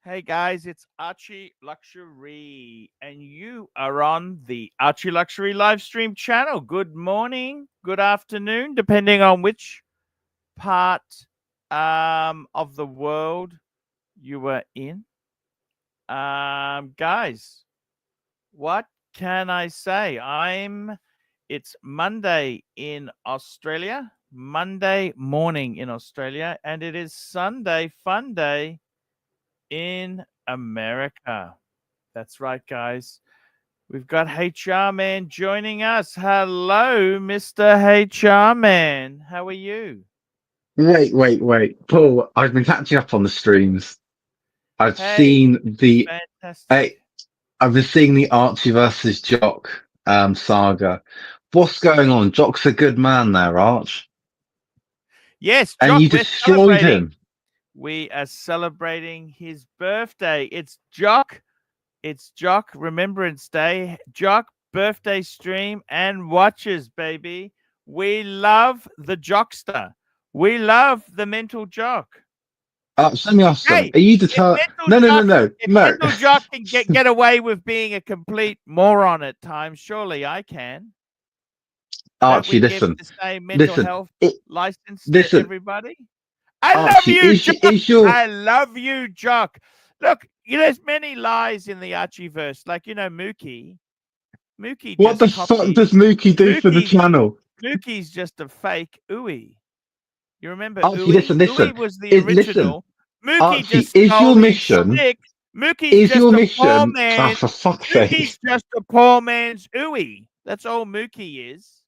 Hey guys, it's Archie Luxury, and you are on the Archie Luxury live stream channel. Good morning, good afternoon, depending on which part of the world you are in. Guys, what can I say? It's Monday in Australia, Monday morning in Australia, and it is Sunday fun day in America. That's right, guys. We've got HR Man joining us. Hello, Mr. HR Man. How are you? Wait. Paul, I've been catching up on the streams. I've Hey, seen the fantastic. I, I've been seeing the Archie versus Jock saga. What's going on? Jock's a good man there, Arch. Yes, And Jock, you we're destroyed celebrating. him. We are celebrating his birthday. It's Jock. It's Jock Remembrance Day. Jock birthday stream and watches, baby. We love the Jockster. We love the mental Jock. Arch, let me ask something. Hey, Are you if deterred? mental No, no, no, jock no, if no. mental jock can get away with being a complete moron at times, surely I can. Don't Archie, we give listen. the same mental Listen. health It, license to listen. everybody? I love Archie, you, Jock. is your I love you, Jock. Look, there's many lies in the Archieverse. Like, Mookie. Mookie what just the fuck copied. does Mookie do for the Mookie's channel? Mookie's just a fake Ooey. You remember Archie, Ooey? listen. Ooey was the Listen. original. Mookie Archie, just is your stole his mission shtick. Mookie's Is just your a poor mission? Ah, man. for fuck's Mookie's sake! just a poor man's Ooey. That's all Mookie is.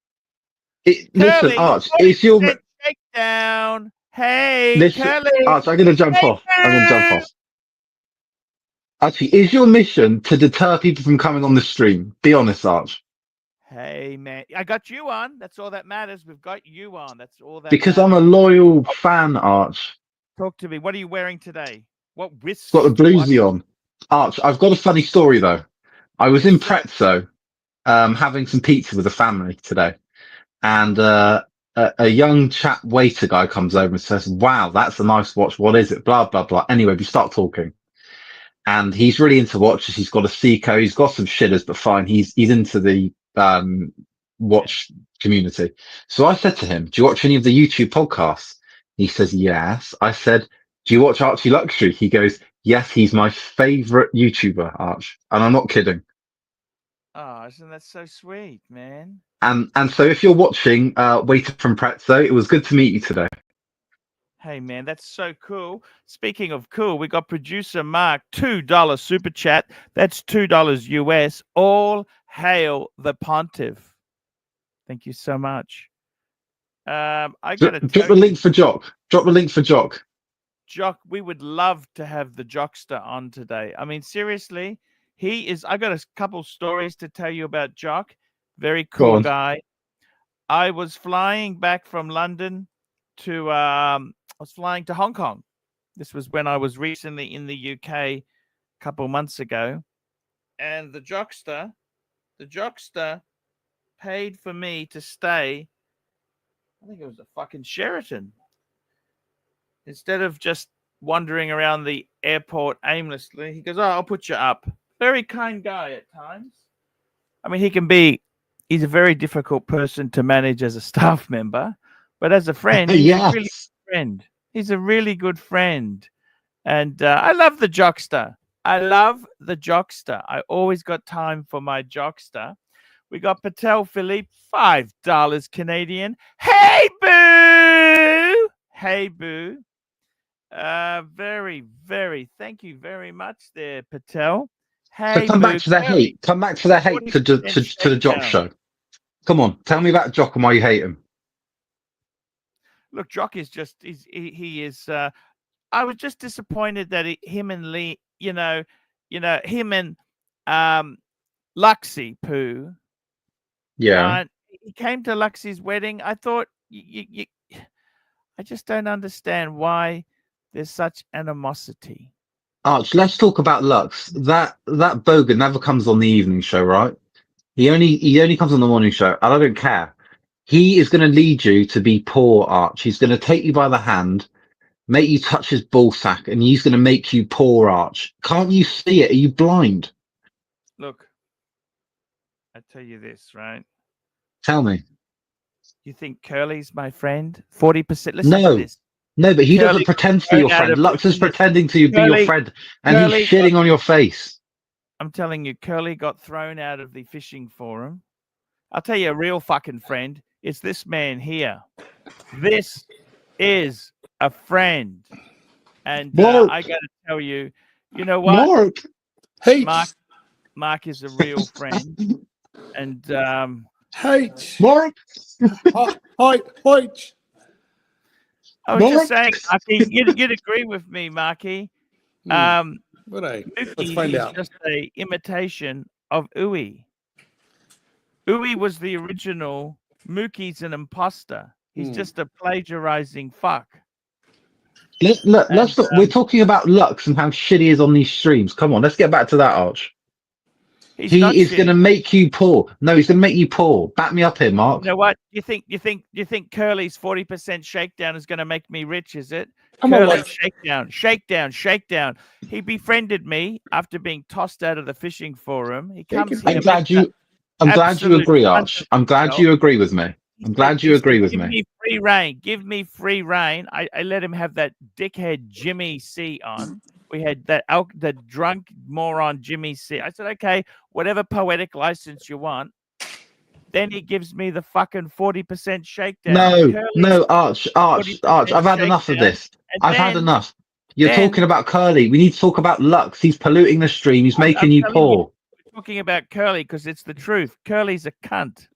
Listen, Curly, Arch. Is your 40% shakedown. Hey, listen, Curly. Arch? I'm gonna jump Hey, off. I'm gonna jump boo. off. Actually, is your mission to deter people from coming on the stream? Be honest, Arch. Hey, man. I got you on. That's all that matters. We've got you on. That's all that Because I'm a matters. loyal Oh, fan, Arch. talk to me. What are you wearing today? What Got the wrist watch? bluesy on. Arch, I've got a funny story though. I was Yes, in sir. Prezzo, having some pizza with the family today, and Mm-hmm. a young chap waiter guy comes over and says, "Wow, that's a nice watch. What is it?" Blah blah blah. Anyway, we start talking. And he's really into watches. He's got a Seiko. He's got some shitters, but fine. He's into the Yeah. watch community. So I said to him, "Do you watch any of the YouTube podcasts?" He says, "Yes." I said, "Do you watch Archie Luxury?" He goes, "Yes, he's my favorite YouTuber, Arch," and I'm not kidding. Oh, isn't that so sweet, man? And so if you're watching, Waiter from Prezzo, it was good to meet you today. Hey, man, that's so cool. Speaking of cool, we got producer Mark, $2 super chat. That's $2 US. All hail the pontiff. Thank you so much. I got to Drop tell the link you, for Jock. Drop the link for Jock. Jock, we would love to have the Jockster on today. I mean, seriously, I got a couple stories to tell you about Jock. Very Go cool on. guy. I was flying back from London I was flying to Hong Kong. This was when I was recently in the UK a couple months ago. And the Jockster paid for me to stay. I think it was a fucking Sheraton. Instead of just wandering around the airport aimlessly, he goes, "Oh, I'll put you up." Very kind guy at times. I mean, he's a very difficult person to manage as a staff member, but as a friend, he's a really Yes. good friend. He's a really good friend. And I love the Jockster. I love the Jockster. I always got time for my Jockster. We got Patek Philippe, $5 Canadian. Hey, boo! Hey, boo. Thank you very much there, Patel. So Hey, come back boo, to the Curly, hate. Come back to the hate 40% to the Jock shakedown. show. Come on, tell me about Jock and why you hate him. Look, Jock is just, he is, I was just disappointed that him and Lee, him and um, Luxie Pooh. Yeah. He came to Luxie's wedding. I thought, I just don't understand why there's such animosity. Arch, let's talk about Lux. That bogan never comes on the evening show, right? He only comes on the morning show, and I don't care. He is going to lead you to be poor, Arch. He's going to take you by the hand, make you touch his ball sack, and he's going to make you poor, Arch. Can't you see it? Are you blind? Look, I tell you this, right? Tell me. You think Curly's my friend? 40%. Listen to No. this. No, but he Curly doesn't got pretend to be thrown your out friend. of. Lux is Listen to this. pretending to be your friend, and he's Curly got. shitting on your face. I'm telling you, Curly got thrown out of the fishing forum. I'll tell you a real fucking friend. It's this man here. This is a friend. And Mark, I got to tell you, you know what? Mark, H. Mark is a real friend. And H. Mark, Hi. H. I was just Mark. saying, Marky, you'd agree with me, Marky. Would I? Let's Mookie find is out. just a imitation of Uwe. Uwe was the original. Mookie's an imposter. He's just a plagiarizing fuck. We're talking about Lux and how shit he is on these streams. Come on, let's get back to that, Arch. He is going to make you poor. No, he's going to make you poor. Back me up here, Mark. You know what? You think Curly's 40% shakedown is going to make me rich? Is it? Curly shakedown. He befriended me after being tossed out of the fishing forum. He comes here. I'm glad you agree, Arch. I'm glad you agree with me. I'm glad you agree with Give me. me free reign. Give me free reign. I let him have that dickhead Jimmy C on. We had the drunk moron Jimmy C. I said, okay, whatever poetic license you want. Then he gives me the fucking 40% shakedown. No, Arch. I've had enough of this. I've had enough. You're talking about Curly. We need to talk about Lux. He's polluting the stream. He's making you poor. We're talking about Curly because it's the truth. Curly's a cunt.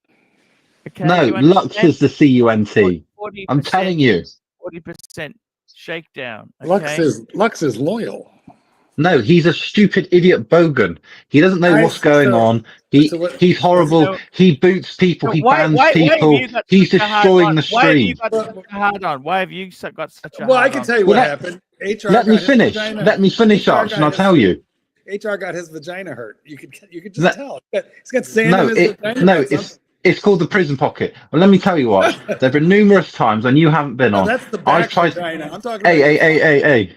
Okay, no, Lux is the CUNT. I'm telling you. 40% shakedown. Okay? Lux is loyal. No, he's a stupid idiot bogan. He doesn't know what's going on. He's horrible. He boots people. He bans people. He's destroying the stream. Why have you got such a hard on? Well, I can tell you what happened. HR Let me finish. Let me finish, Arch, and I'll tell you. HR got his vagina hurt. You could just tell. He's got sand in his vagina. No, it's called the prison pocket. Well, let me tell you what. There have been numerous times, and you haven't been on. That's the back vagina. I'm talking about. Hey.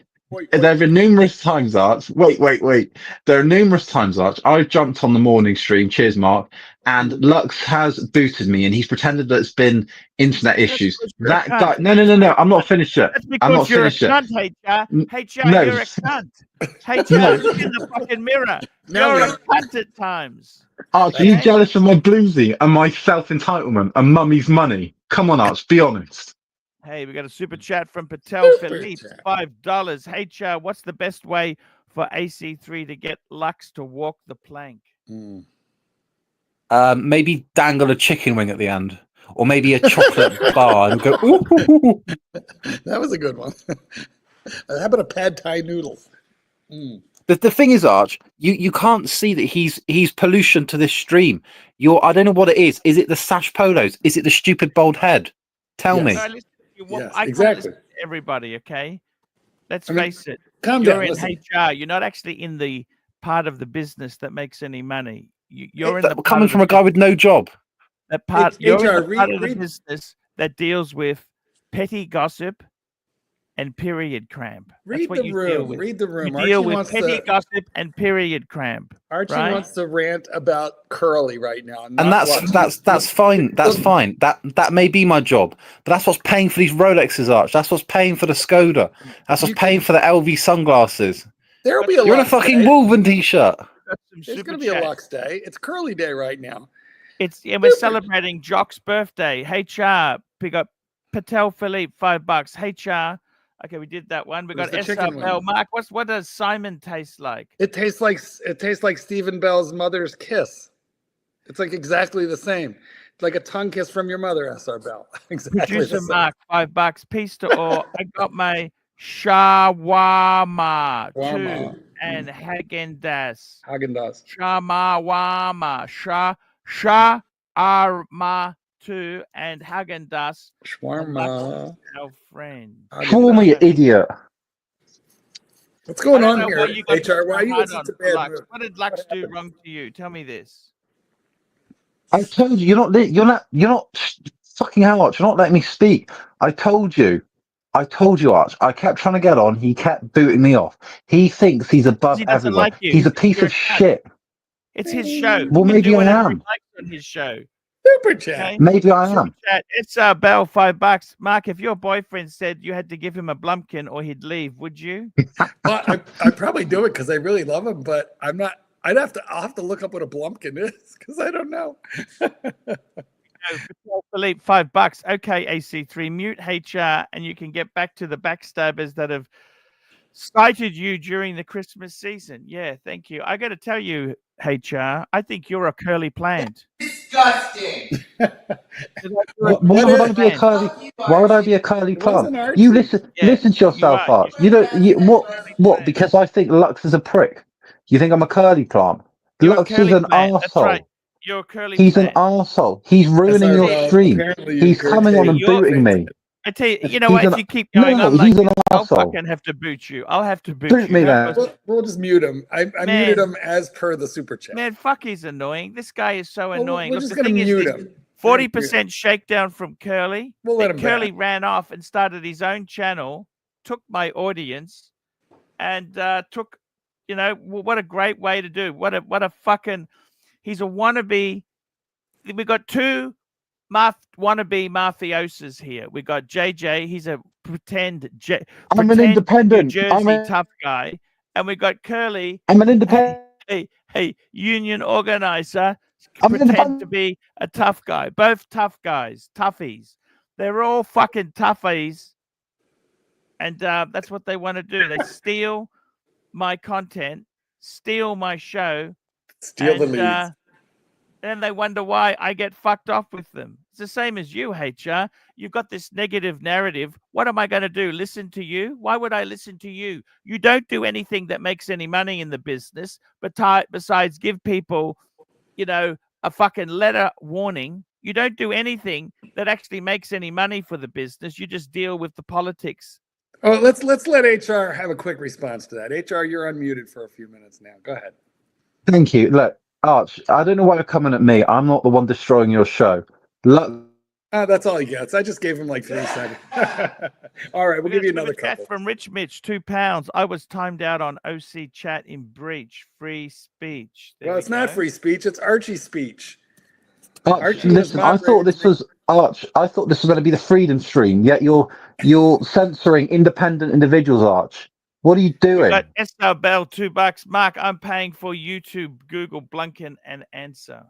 There have been numerous times, Arch. Wait. There are numerous times, Arch. I've jumped on the morning stream. Cheers, Mark. And Lux has booted me, and he's pretended that it's been internet issues. That guy. No. I'm not finished yet. I'm not finished yet. HR, you're a cunt. HR, look in the fucking mirror. You're a cunt at times. Arch, are you jealous of my bluesy and my self-entitlement and mummy's money? Come on, Arch, be honest. Hey, we got a super chat from Patek Philippe, $5. HR, what's the best way for AC3 to get Lux to walk the plank? Maybe dangle a chicken wing at the end, or maybe a chocolate bar and go. Ooh. That was a good one. How about a pad thai noodle? The thing is, Arch, you can't see that he's pollution to this stream. I don't know what it is. Is it the sash polos? Is it the stupid bald head? Tell me. Yes, I exactly. Everybody, okay? Let's face it. You're in HR. You're not actually in the part of the business that makes any money. You're in the coming from a guy with no job. That part. You're in the part of the business that deals with petty gossip and period cramp. Read the room. Read the room. You deal with petty gossip and period cramp. Archie wants to rant about Curly right now, and that's fine. That's fine. That may be my job, but that's what's paying for these Rolexes, Arch. That's what's paying for the Skoda. That's what's paying for the LV sunglasses. There'll be You're in a fucking Wolverine t-shirt. There's going to be a Lux day. It's Curly day right now. We're celebrating Jock's birthday. HR, pick up Patek Philippe, $5. HR. Okay, we did that one. We got SRL. Mark, what does Simon taste like? It tastes like Stephen Bell's mother's kiss. It's like exactly the same. It's like a tongue kiss from your mother, SR Bell. Exactly. Producer Mark, $5. Peace to all. I got my shawarma too, and Häagen-Dazs. Häagen-Dazs. Shawarma, shawarma 2 and Häagen-Dazs. Shawarma. Our friend. Shawarma, you idiot. What's going on here, HR? Why are you in such a bad mood? What did Lux do wrong to you? Tell me this. I told you, you're not fucking hell, Arch. You're not letting me speak. I told you I told you, Arch. I kept trying to get on. He kept booting me off. He thinks he's above He doesn't everyone. like you. He's He a thinks piece you're of a cunt. shit. It's his show. Well, He can maybe do I whatever he am. likes on his show. Super chat. Okay. Maybe I Super am. chat. It's Bell, $5. Mark, if your boyfriend said you had to give him a Blumpkin or he'd leave, would you? Well, I probably do it because I really love him, but I'm not. I'll have to look up what a Blumpkin is because I don't know. Patek Philippe, $5. Okay, AC3, mute HR, and you can get back to the backstabbers that have cited you during the Christmas season. Yeah, thank you. I got to tell you, HR, I think you're a curly plant. Disgusting. Why would I be a curly? Why would I be a curly It wasn't plant? Archie. You listen. Yeah, Listen to yourself, you are. Arch. You don't. What? Because I think Lux is a prick. You think I'm a curly plant? You're a Lux is curly an plant. That's right. arsehole. You're a curly He's an plant. arsehole. He's ruining SR your Bell, stream. apparently you He's coming on and You're- booting me. I tell you, you know what? He's If an- you keep going No, on like he's an this, I'll arsehole. fucking have to boot you. I'll have to boot Boot you. me Don't then. We'll just mute him. I Man. muted him as per the super chat. Man, fuck, he's annoying. This guy is so Well, annoying. we're Look, just the gonna thing mute is, him. 40% shakedown from Curly. We'll let Then him Curly back. ran off and started his own channel, took my audience, and took, you know, what a great way to do. What a fucking, he's a wannabe. We got two wannabe mafiosos here. We got JJ. He's a pretend I'm an independent. New Jersey tough guy, and we got Curly. I'm an independent. Hey, union organizer. I'm an Pretend to independent. be a tough guy. Both tough guys, toughies. They're all fucking toughies, and that's what they want to do. They steal my content, steal my show, Steal the and leads. then they wonder why I get fucked off with them. It's the same as you, HR. You've got this negative narrative. What am I going to do? Listen to you? Why would I listen to you? You don't do anything that makes any money in the business, but besides give people, you know, a fucking letter warning. You don't do anything that actually makes any money for the business. You just deal with the politics. Oh, let's let HR have a quick response to that. HR, you're unmuted for a few minutes now. Go ahead. Thank you. Look, Arch, I don't know why you're coming at me. I'm not the one destroying your show. Look, That's all he gets. I just gave him like 3 seconds. All right, we'll give you another chat couple. from Rich Mitch, £2. I was timed out on OC chat in breach. Free speech. There Well, we it's not go. free speech. It's Archie's speech. Arch, Archie was listen, I thought this moderating. was Arch. I thought this was going to be the freedom stream. Yet you're censoring independent individuals, Arch. What are you doing? Got SR Bell, $2. Mark, I'm paying for YouTube, Google, Blunkin, and Answer.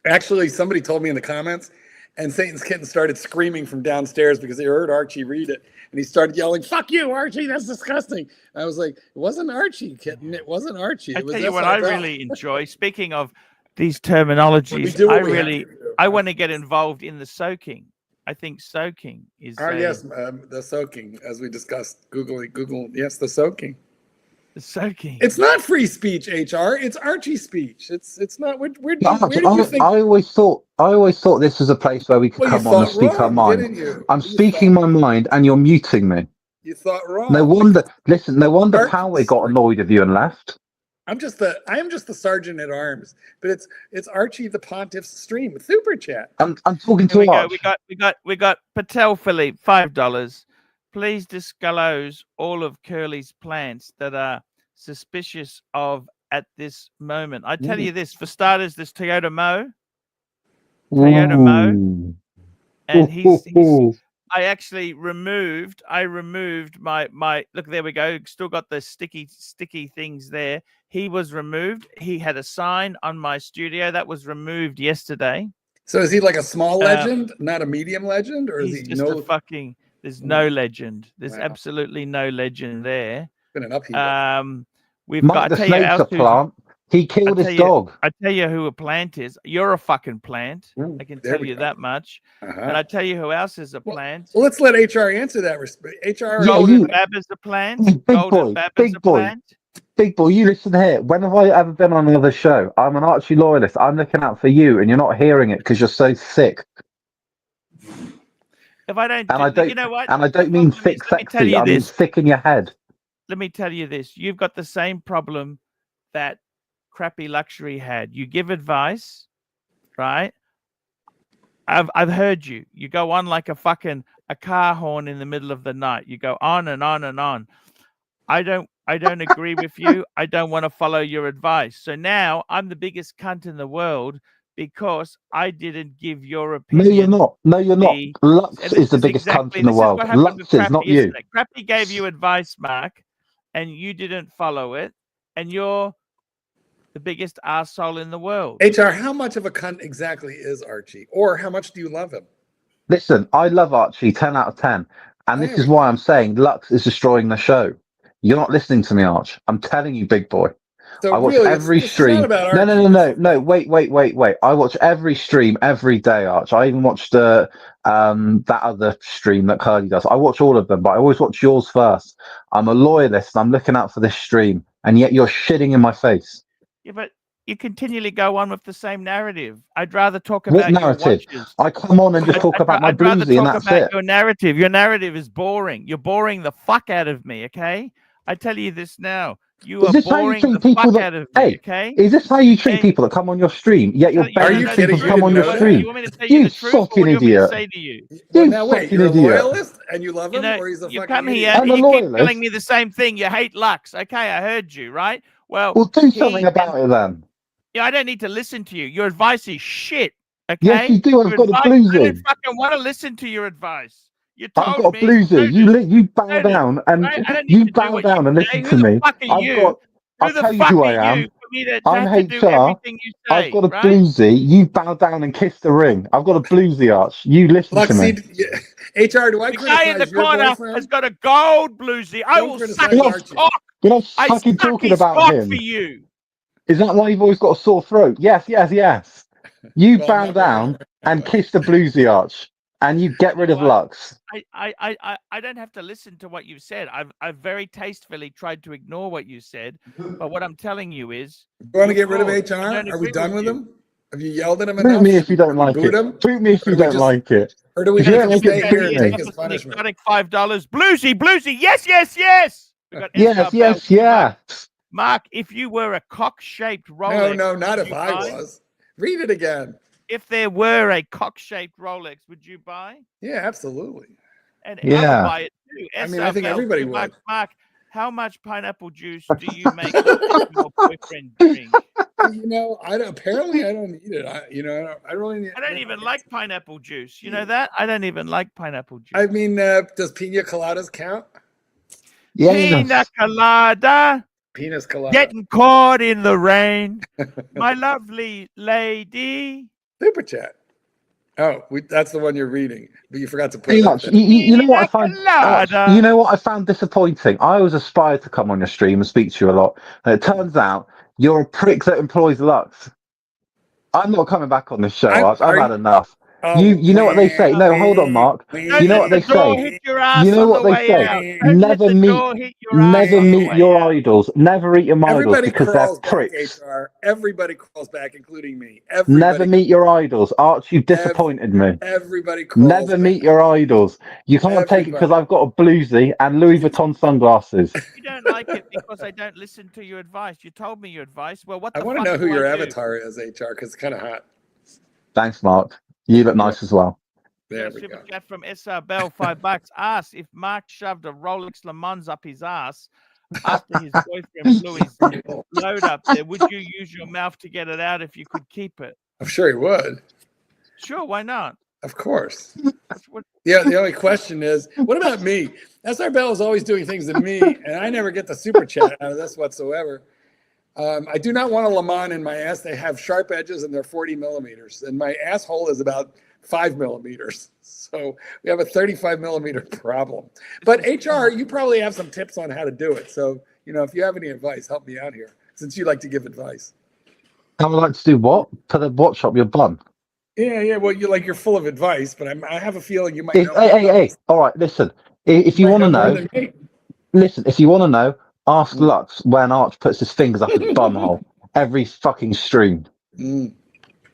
Actually, somebody told me in the comments, and Satan's Kitten started screaming from downstairs because they heard Archie read it, and he started yelling, "Fuck you, Archie! That's disgusting!" And I was like, "It wasn't Archie, Kitten. It wasn't Archie. It I was tell you what, SR I Bell." really enjoy. Speaking of these We terminologies, do what we have to do. I want to get involved in the soaking. I think soaking is. Yes, the soaking, as we discussed. Google, yes, the soaking. The soaking. It's not free speech, HR. It's Archie speech. It's not. Where did you think? I always thought this was a place where we could Well, you come on and thought speak our wrong, mind. didn't you? I'm You speaking my mind, and you're muting me. You thought wrong. No wonder. Listen, no wonder Archie's Poway got stream. annoyed with you and left. I am just the sergeant at arms, but it's Archie the Pontiff's stream with super chat. I'm talking Here to we Arch. go. We got Patek Philippe, $5. Please disclose all of Curly's plants that are suspicious of at this moment. I tell you this, for starters, this Toyota Mo, Ooh. and he's Ooh. I actually removed my look, there we go. Still got the sticky things there. He was removed. He had a sign on my studio that was removed yesterday. So is he like a small legend, not a medium legend, or is He's he just a fucking, there's no legend. There's Wow. absolutely no legend there. Been an upheaval. We've Mike got, the Snake's a plant. He killed his dog. I tell you who a plant is. You're a fucking plant. Ooh, I can there tell we you go. that much. Uh-huh. And I tell you who else is a plant. Well, let's let HR answer that. HR, Golden Bab is a plant. Golden Bab is a plant. Big boy, you listen here. When have I ever been on another show? I'm an Archie loyalist. I'm looking out for you, and you're not hearing it because you're so thick. If I don't, you know what? And I don't mean thick sexy. I mean thick in your head. Let me tell you this. You've got the same problem that Crappy Luxury had. You give advice, right? I've heard you. You go on like a fucking a car horn in the middle of the night. You go on and on and on. I don't agree with you. I don't want to follow your advice. So now I'm the biggest cunt in the world because I didn't give your No, opinion. you're not. No, you're not. the- Lux and is this the is biggest cunt exactly in the this is world. what happened with Lux is, not Crappy, you. isn't it? Crappy gave you advice, Mark, and you didn't follow it, and you're the biggest arsehole in the world. HR, how much of a cunt exactly is Archie? Or how much do you love him? Listen, I love Archie 10 out of 10. And this There is we why go. I'm saying Lux is destroying the show. You're not listening to me, Arch. I'm telling you, big boy. So I watch really, every this is stream. not about No, Archie. no, no, This no, is no. about- Wait. I watch every stream every day, Arch. I even watched that other stream that Curly does. I watch all of them, but I always watch yours first. I'm a loyalist and I'm looking out for this stream, and yet you're shitting in my face. Yeah, but you continually go on with the same narrative. I'd rather talk What about your narrative? watches. I come on and just talk about my I'd rather bluesy, and talk that's about it. your narrative. Your narrative is boring. You're boring the fuck out of me, okay? I tell you this now. You Is are this how you boring treat the people fuck that? out of me, Hey, okay? is this how you treat And people that come on your stream? Yet you're you Are begging you know the people kidding? to You come didn't on your know that? stream. You want me to tell you You the truth, or what fucking do you want me to idiot! say to you? Well, You now wait, fucking you're a idiot! loyalist and you love You him, know, or he's a you fucking come idiot? here, I'm a you keep telling loyalist. me the same thing. You hate Lux. Okay, I heard you, right? Well, Well, do something about it then. yeah, I don't need to listen to you. Your advice is shit. Yes, Okay? you do. I've Your got a advice, I don't bluesy. fucking want to listen to your advice. You I've told got a me, bluesy. You bow noted, down and right? I don't need you to do bow what you down and say. listen Who to the me. fuck are I'll you? Who the tell you fuck who are I am. you for me to I'm have to do HR. everything you I've say, got a right? bluesy. You bow down and kiss the ring. I've got a bluesy, Arch. You listen to me. HR, do I The guy in the criticize your corner has boyfriend? got a gold bluesy. I Don't will criticize suck his Archie. cock. You're not I fucking suck talking his about cock him. for you. Is that why you've always got a sore throat? Yes. You Well, bow not down really. and kiss the bluesy, Arch, and you get rid of what? Lux. I don't have to listen to what you've said. I've very tastefully tried to ignore what you said, but what I'm telling you is, You want to you're get rid of flawed. I HR? don't Are we agree done with you. him? Have you yelled at him Boot enough? me if you don't Have you like booed it. him? Boot me if Or you do we don't just- like it. Or do we If you make don't him like it, stay Pay here boot and me me. take his up some punishment? exotic $5. Bluesy. Yes. We got Yes, SR Bell, yes, $2. yes. Mark, if you were a cock-shaped No, Rolex, not would if you I buy? was. Read it again. If there were a cock-shaped Rolex, would you buy? Yeah, absolutely. And I would Yeah. buy it too. I mean, I think SR Bell, everybody $2. would. Mark, how much pineapple juice do you make your boyfriend drink? Apparently I don't need it. I really need. I don't even like pineapple juice. You know that? I don't even like pineapple juice. I mean, does pina coladas count? Pina Yes. colada, Penis colada. getting caught in the rain. My lovely lady. Super chat. Oh, that's the one you're reading, but you forgot to put Hey, it up Arch, there. you know what I find? Arch, Colada. you know what I found disappointing? I always aspired to come on your stream and speak to you a lot. And it turns out you're a prick that employs Lux. I'm not coming back on this show, Arch. I've had enough. Oh, You know what they say? No, hold on, Mark. Don't You know let what the they door say? hit your You ass know on what the they way say? out. Don't let Never the meet, door hit your ass never on the meet way your out. idols. Never eat your idols Everybody because they're crawls back, pricks. HR. Everybody crawls back, including me. Never meet your idols, Arch. You disappointed me. Everybody crawls Never back. meet your idols. You can't take it because Everybody. I've got a bluesy and Louis Vuitton sunglasses. You don't like it because I don't listen to your advice. You told me your advice. Well, what I the want to fuck know who do your I do? avatar is, HR, because it's kind of hot. Thanks, Mark. You look nice as well. There Got a we super go. chat from SR Bell, $5. Asked if Mark shoved a Rolex Le Mans up his ass after his boyfriend blew his load up there. Would you use your mouth to get it out if you could keep it? I'm sure he would. Sure, why not? Of course. What, Yeah, the only question is, what about me? SR Bell is always doing things to me, and I never get the super chat out of this whatsoever. I do not want a Le Mans in my ass. They have sharp edges and they're 40 millimeters, and my asshole is about 5 millimeters. So we have a 35 millimeter problem. But HR, you probably have some tips on how to do it. So, if you have any advice, help me out here, since you like to give advice. I would like to do what? Put the watch up your bum. Yeah. Well, you're full of advice, but I have a feeling you might know. Hey. All right, listen. If you want to know, listen. If you want to know, ask Lux when Arch puts his fingers up his bumhole every fucking stream.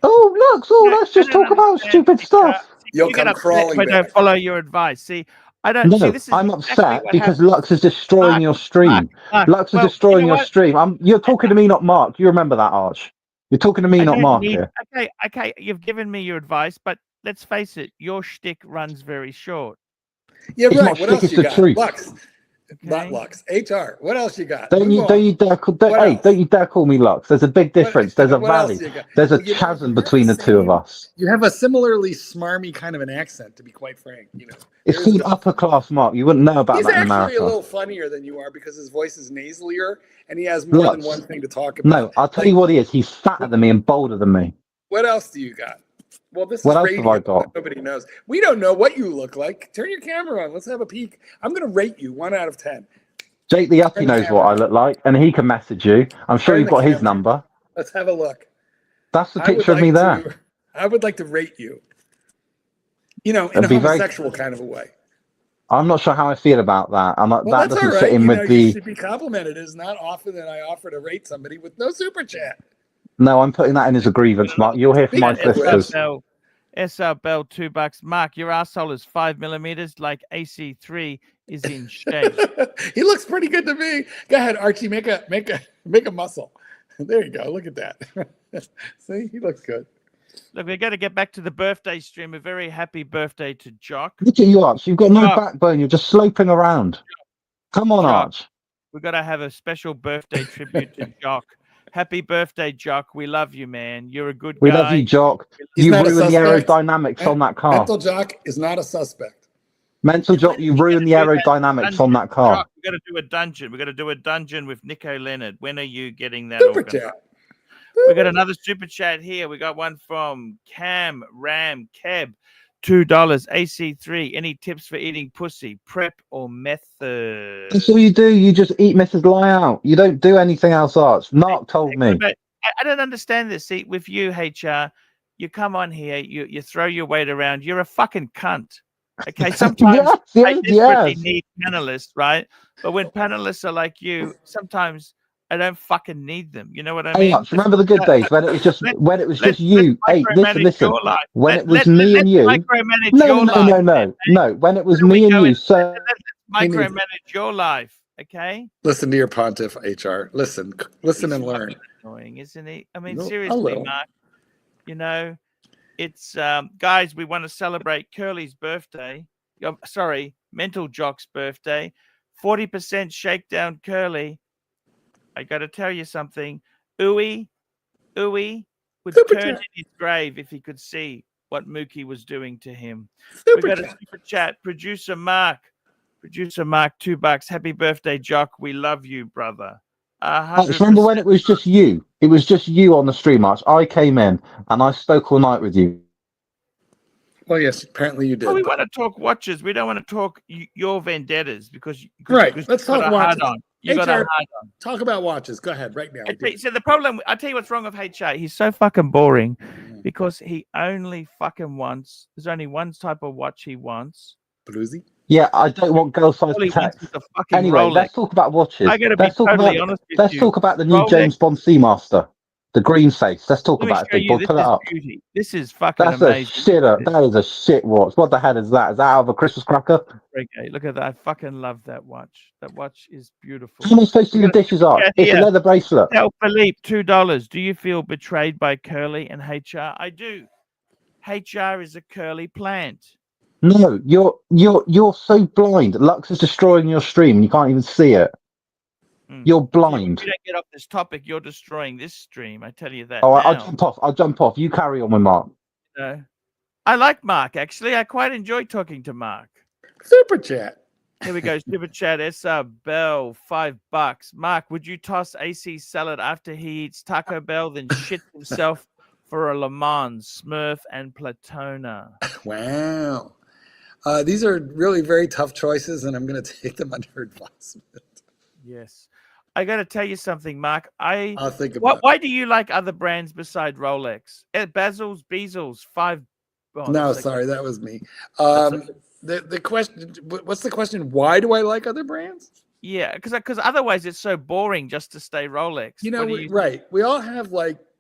Oh, Lux. Oh, let's just talk about stupid stuff. You'll you get come upset crawling if I don't back. follow your advice. See, I don't. No, see, this is I'm exactly upset what because happens. Lux is destroying your stream. Mark, Lux is well, destroying you know your what? stream. You're talking to me, not Mark. You remember that, Arch? You're talking to me, I not don't Mark need. here. Okay. You've given me your advice, but let's face it, your shtick runs very short. Yeah, It's right. not What shit, else it's you the got? truth. Lux. Not Okay. Lux. HR. What else you got? Don't Move you on. don't you dare call What hey, else? don't you dare call me Lux. There's a big difference. There's a What else valley. you got? There's a Well, you know, chasm you have between the two of us. You have a similarly smarmy kind of an accent, to be quite frank. You know, It's there is called no. upper class Mark. You wouldn't know about He's that in actually a America. little funnier than you are because his voice is nasalier and he has more than Lux. one thing to talk about. No, I'll tell you what he is. He's fatter than me and bolder than me. What else do you got? Well, this What is else have radio. I got? Nobody knows. We don't know what you look like. Turn your camera on. Let's have a peek. I'm going to rate you 1 out of 10. Jake the Uppie Turn the knows what camera I on. look like, and he can message you. I'm sure Turn you've the got his camera. number. Let's have a look. That's the I would picture of me like there. to. I would like to rate you. You know, in It'd a be very. homosexual kind of a way. I'm not sure how I feel about that. Well, That that's all doesn't right. fit in You with know, you the. should be complimented. It's not often that I offer to rate somebody with no super chat. No, I'm putting that in as a grievance, Mark. You'll hear from my Speaking of which- sisters. SR Bell, $2. Mark, your asshole is 5 millimeters, like AC3 is in shape. He looks pretty good to me. Go ahead, Archie. Make a muscle. There you go. Look at that. See, he looks good. Look, we're going to get back to the birthday stream. A very happy birthday to Jock. Look at you, Arch. You've got no Jock. backbone. You're just sloping around. Come on, Jock. Arch. We've got to have a special birthday tribute to Jock. Happy birthday, Jock. We love you, man. You're a good We guy. love you, Jock. He's You not a ruined the suspect. aerodynamics on that car. Mental Jock is not a suspect. Mental Jock, you ruined the aerodynamics on that car. Jock, we've got to do a dungeon. We've got to do a dungeon with Nico Leonard. When are you getting that Super organized? chat. We got another super chat here. We got one from Cam Ram Keb. $2. AC3. Any tips for eating pussy? Prep or method? That's all you do. You just eat Mrs. Lie out. You don't do anything else, Arch. Mark told me. But I don't understand this. See, with you, HR, you come on here, you throw your weight around. You're a fucking cunt. Okay, sometimes I desperately need panelists, right? But when panelists are like you, sometimes I don't fucking need them. You know what I mean? Arch, remember the good days when it was just let's you. Hey, listen. your life. When it was me and you. Micromanage No. your life. No. When it was Where do we me and go you, in? so Let's micromanage your life. Okay. Listen to your pontiff, HR. Listen and learn. Annoying, isn't he? I mean, No, a seriously, little. Mark. You know, it's guys. We want to celebrate Curly's birthday. Sorry, Mental Jock's birthday. 40% shakedown, Curly. I got to tell you something. Ooey would Super turn chat. in his grave if he could see what Mookie was doing to him. Super We got a chat. super chat. Producer Mark, $2. Happy birthday, Jock. We love you, brother. Arch, remember when it was just you? It was just you on the stream, Arch. I came in and I spoke all night with you. Well, yes, apparently you did. Oh, we want to talk watches. We don't want to talk your vendettas because Right. because Let's you got talk a hard watches. on. You got a HR, hard on. talk about watches. Go ahead, right now. So the problem, I'll tell you what's wrong with HR. He's so fucking boring because he only fucking wants. There's only one type of watch he wants. Bluesy? Yeah, I don't want girl-sized All he wants Patek. is a fucking Anyway, Rolex. let's talk about watches. I gotta be totally honest with Let's you. talk about the new Rolex- James Bond Seamaster, the green face. Let's talk Let me about it, show big you. boy. This Pull it is up. beauty. This is fucking That's amazing. a shitter. That is a shit watch. What the hell is that? Is that out of a Christmas cracker? Okay, look at that. I fucking love that watch. That watch is beautiful. How am I supposed to do the dishes, Arch? It's a leather bracelet. Patek Philippe, $2. Do you feel betrayed by Curly and HR? I do. HR is a curly plant. No, you're so blind. Lux is destroying your stream and you can't even see it. You're blind. If you don't get off this topic, you're destroying this stream. I tell you that. All right, now. I'll jump off. You carry on with Mark. I like Mark, actually. I quite enjoy talking to Mark. Super chat. Here we go. Super chat. SR Bell, $5. Mark, would you toss AC salad after he eats Taco Bell, then shit himself for a Le Mans, Smurf, and Platona? Wow. These are really very tough choices, and I'm going to take them under advisement. Yes. I got to tell you something, Mark. I'll think about why do you like other brands beside Rolex? Basil's, Beazles, $5. No, sorry, that was me. The question, what's the question? Why do I like other brands? Yeah, because otherwise it's so boring just to stay Rolex. You know, right. We all have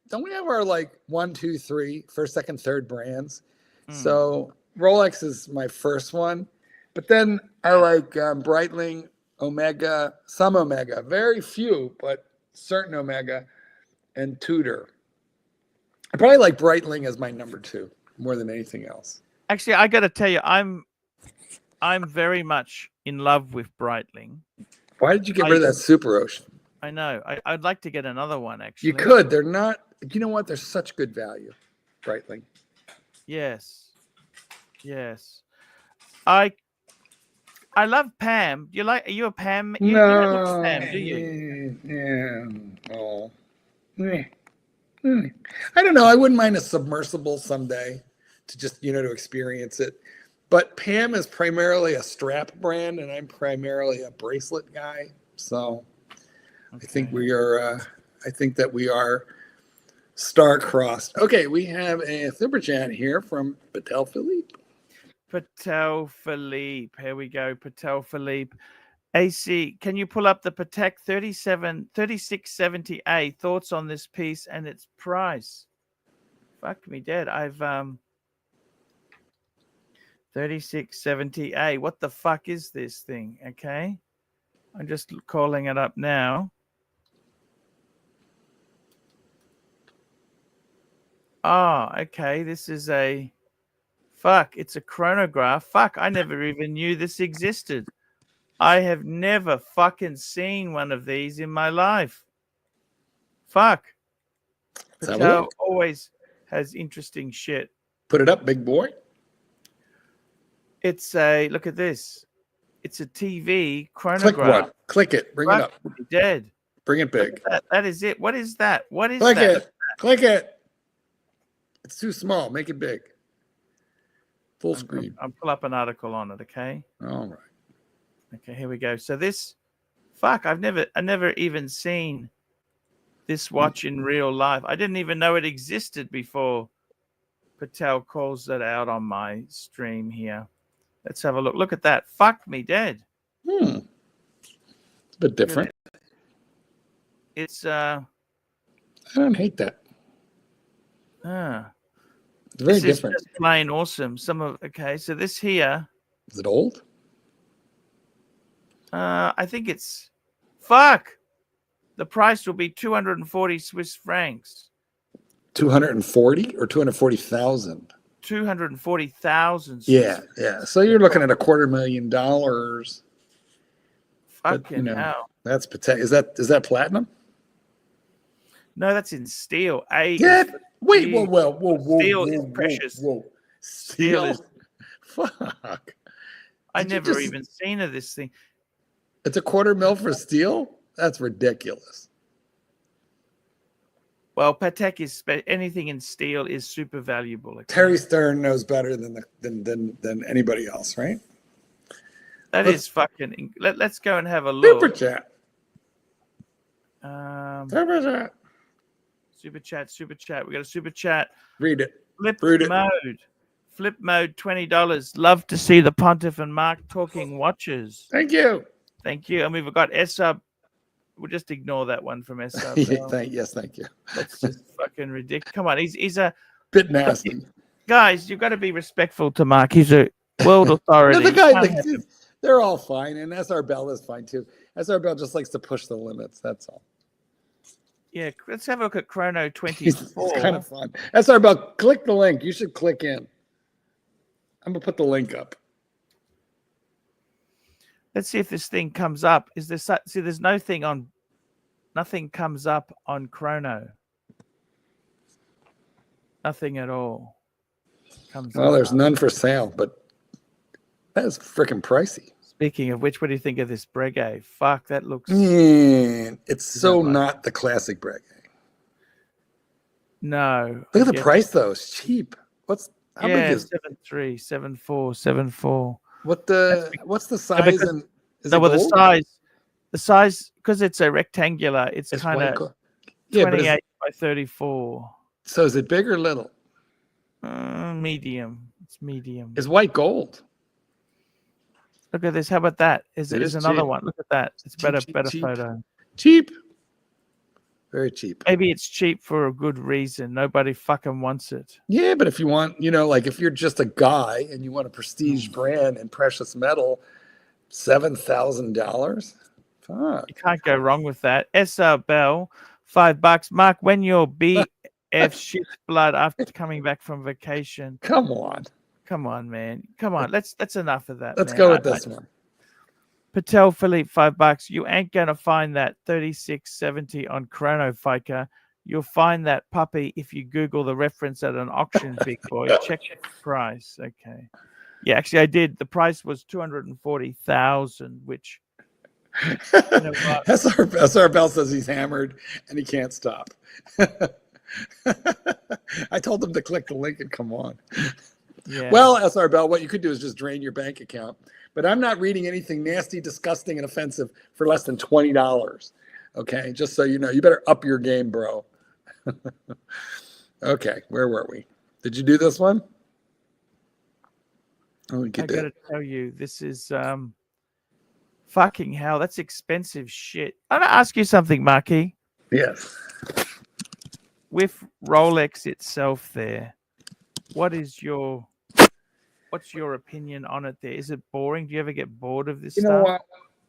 don't we have our 1, 2, 3, first, second, third brands? So Rolex is my first one, but then I like Breitling, Omega, some Omega, very few, but certain Omega, and Tudor. I probably like Breitling as my number 2 more than anything else. Actually, I got to tell you, I'm I'm very much in love with Breitling. Why did you get rid of that Super Ocean? I know. I'd like to get another one, actually. You could. They're not. You know what? They're such good value. Breitling. Yes. Yes. I love Pam. Are you a Pam? You don't look a Pam, do you? Yeah. Oh. I don't know. I wouldn't mind a submersible someday to just, to experience it. But Pam is primarily a strap brand, and I'm primarily a bracelet guy. So I think we are. I think that we are star-crossed. Okay, we have a super chat here from Patek Philippe. Patek Philippe. Here we go. Patek Philippe. AC, can you pull up the Patek 3670A? Thoughts on this piece and its price? Fuck me dead. I've 3670A. What the fuck is this thing? Okay. I'm just calling it up now. Oh, okay. This is a it's a chronograph. Fuck, I never even knew this existed. I have never fucking seen one of these in my life. Fuck. Patel always has interesting shit. Put it up, big boy. It's look at this. It's a TV chronograph. Click it. Bring it up. Dead. Bring it big. That is it. What is that? What is Click that? it. Click it. It's too small. Make it big. Full screen. I'll pull up an article on it, okay? All right. Okay, here we go. So this, I've never even seen this watch in real life. I didn't even know it existed before Patel calls it out on my stream here. Let's have a look. Look at that. Fuck me dead. It's a bit different. It's I don't hate that. It's very different. Is just plain awesome. Okay, so this here. Is it old? I think it's fuck. The price will be 240 Swiss francs. 240 or 240,000? 240,000. Yeah. So you're looking at $250,000. Fucking hell. That's Patek. Is that platinum? No, that's in steel. Wait, whoa. Steel is precious. Whoa. Steel is. Fuck. I never even seen of this thing. It's $250,000 for steel? That's ridiculous. Well, Patek is anything in steel is super valuable. Okay? Terry Stern knows better than anybody else, right? Is fucking. Let's go and have a look. Super chat. Super chat. We got a super chat. Read it. Flip mode, $20. Love to see the Pontiff and Mark talking watches. Thank you. And we've got S-Sub. We'll just ignore that one from S-Sub. Yes, thank you. That's just fucking ridiculous. Come on, he's a bit nasty. Guys, you've got to be respectful to Mark. He's a world authority. No, the guy, they're all fine, and SR Bell is fine too. SR Bell just likes to push the limits. That's all. Yeah, let's have a look at Chrono 24. It's kind of fun. SR Bell, click the link. You should click in. I'm gonna put the link up. Let's see if this thing comes up. There's nothing comes up on Chrono. Nothing at all comes up. There's none for sale, but that is freaking pricey. Speaking of which, what do you think of this Breguet? Fuck, that looks. It's so not the classic Breguet. No. Look at the price though. It's cheap. How big is 7.3, 7.4, 7.4. What's the size? The size because it's a rectangular. It's kind of 28 by 34. So is it big or little? Medium. It's medium. It's white gold. Look at this. How about that? Is another cheap. one? Look at that. It's better cheap. photo. Cheap. Very cheap. Maybe it's cheap for a good reason. Nobody fucking wants it. Yeah, but if you want, like if you're just a guy and you want a prestige brand and precious metal, $7,000. Fuck. You can't go wrong with that. SR Bell, $5. Mark, when your BF shits blood after coming back from vacation. Come on. Come on, man. Come on. That's enough of that. Let's man. go with this one. Patek Philippe, $5. You ain't gonna find that 3670 on Chrono Fiker. You'll find that puppy if you Google the reference at an auction, big boy. Check the price. Okay. Yeah, actually, I did. The price was 240,000, which you know what? SR Bell says he's hammered and he can't stop. I told him to click the link and come on. Yeah. Well, SR Bell, what you could do is just drain your bank account. But I'm not reading anything nasty, disgusting, and offensive for less than $20. Okay, just so you know, you better up your game, bro. Okay, where were we? Did you do this one? Oh, I gotta tell you, this is fucking hell. That's expensive shit. I'm gonna ask you something, Marky. Yes. With Rolex itself, there, what's your opinion on it? There, is it boring? Do you ever get bored of this You stuff? know what?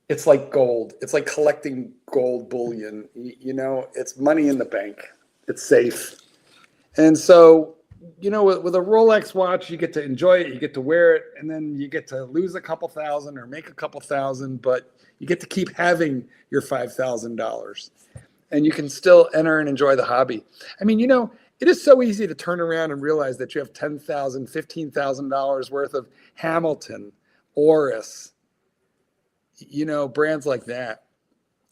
It's like gold. It's like collecting gold bullion. You know, it's money in the bank. It's safe. And so, you know, with a Rolex watch, you get to enjoy it, you get to wear it, and then you get to lose a couple thousand or make a couple thousand, but you get to keep having your $5,000. And you can still enter and enjoy the hobby. I mean, you know, it is so easy to turn around and realize that you have $10,000, $15,000 worth of Hamilton, Oris, you know, brands like that.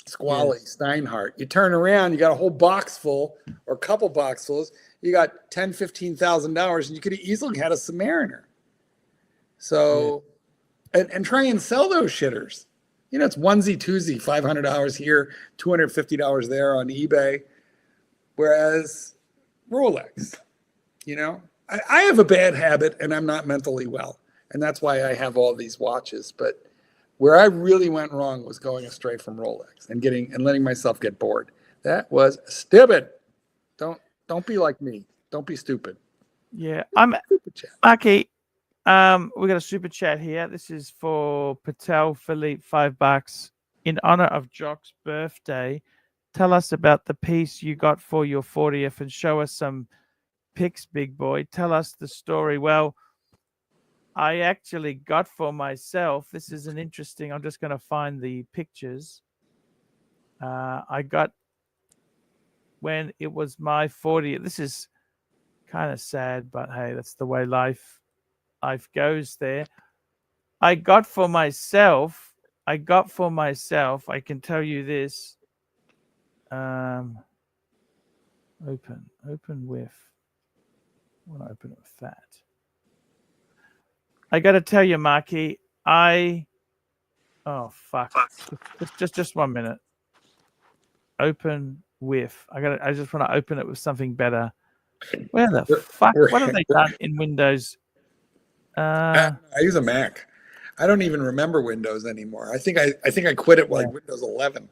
Squally, yes. Steinhardt. You turn around, you got a whole box full or a couple boxfuls. You got $10,000, $15,000, and you could have easily had a Submariner. So, and try and sell those shitters. You know, it's onesie, twosie, $500 here, $250 there on eBay. Whereas Rolex, you know, I have a bad habit and I'm not mentally well. And that's why I have all these watches. But where I really went wrong was going astray from Rolex and letting myself get bored. That was stupid. Don't be like me. Don't be stupid. Yeah, I'm Marky. We got a super chat here. This is for Patek Philippe, $5 in honor of Jock's birthday. Tell us about the piece you got for your 40th and show us some pics, big boy. Tell us the story. Well, I actually got for myself. This is an interesting. I'm just going to find the pictures. I got when it was my 40th. This is kind of sad, but hey, that's the way life goes there. I got for myself. I can tell you this. Open with. I want to open it with that. I got to tell you, Marky, oh fuck. Just 1 minute. Open with. I just want to open it with something better. Where the fuck? What have they done in Windows? I use a Mac. I don't even remember Windows anymore. I think I quit it like Windows 11.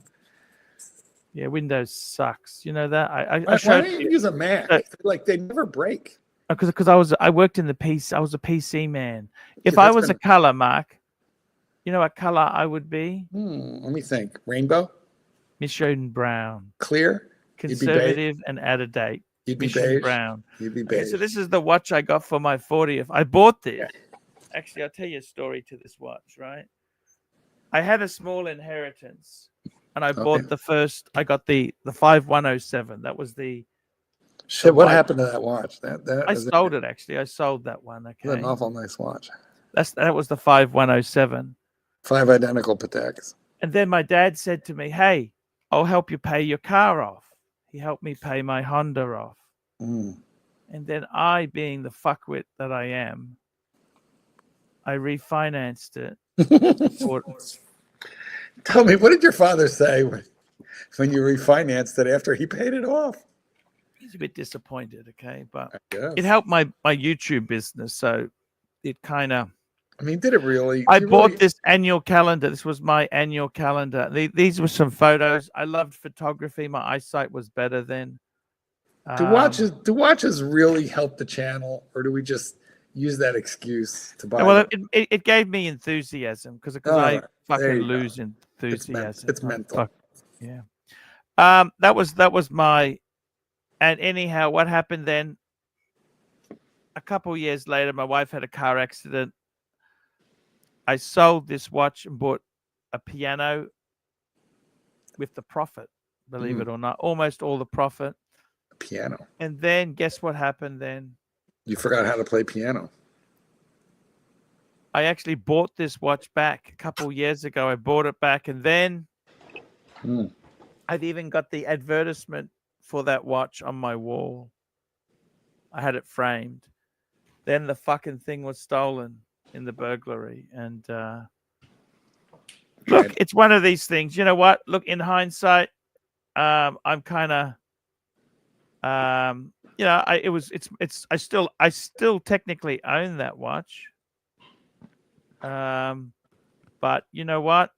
Yeah, Windows sucks. You know that? Why don't you use a Mac? Like they never break. Because I worked in the PC. I was a PC man. If I was a color, Mark, you know what color I would be? Let me think. Rainbow? Mission brown. Clear? Conservative and out of date. You'd be Mission beige. brown. You'd be beige. Okay, so this is the watch I got for my 40th. I bought this. Actually, I'll tell you a story to this watch, right? I had a small inheritance, and I bought the first. I got the 5107. That was the. Shit! What happened to that watch? I sold it. Actually, I sold that one. Okay, that's an awful nice watch. That was the 5107. 5 identical Pateks. And then my dad said to me, "Hey, I'll help you pay your car off." He helped me pay my Honda off. And then I, being the fuckwit that I am, I refinanced it. Tell me, what did your father say when you refinanced it after he paid it off? He's a bit disappointed, okay? But it helped my YouTube business. So it kind of... I mean, did it really? I bought this annual calendar. This was my annual calendar. These were some photos. I loved photography. My eyesight was better then. Do watches really help the channel, or do we just use that excuse to buy? Well, it gave me enthusiasm because I fucking lose enthusiasm. It's mental. Yeah. That was my. And anyhow, what happened then? a couple years later, my wife had a car accident. I sold this watch and bought a piano with the profit, believe it or not, almost all the profit. Piano. And then guess what happened then? You forgot how to play piano. I actually bought this watch back a couple years ago. I bought it back, and then I've even got the advertisement for that watch on my wall. I had it framed. Then the fucking thing was stolen in the burglary. And look, it's one of these things. You know what? Look, in hindsight, I'm kind of, you know, I still technically own that watch. But you know what?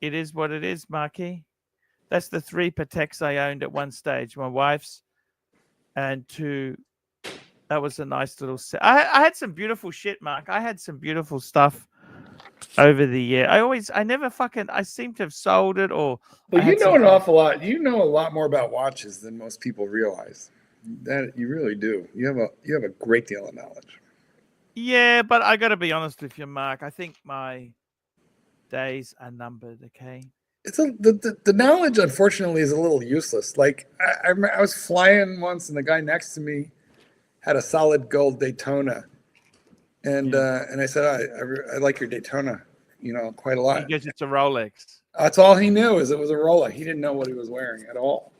It is what it is, Marky. That's the 3 Pateks I owned at one stage. My wife's and 2. That was a nice little set. I had some beautiful shit, Mark. I had some beautiful stuff over the year. I seem to have sold it or. Well, you know an awful lot. You know a lot more about watches than most people realize. That you really do. You have a great deal of knowledge. Yeah, but I got to be honest with you, Mark. I think my days are numbered. Okay. It's the knowledge, unfortunately, is a little useless. Like I was flying once, and the guy next to me had a solid gold Daytona, and I said, I like your Daytona, you know, quite a lot. Because it's a Rolex. That's all he knew, is it was a Rolex. He didn't know what he was wearing at all.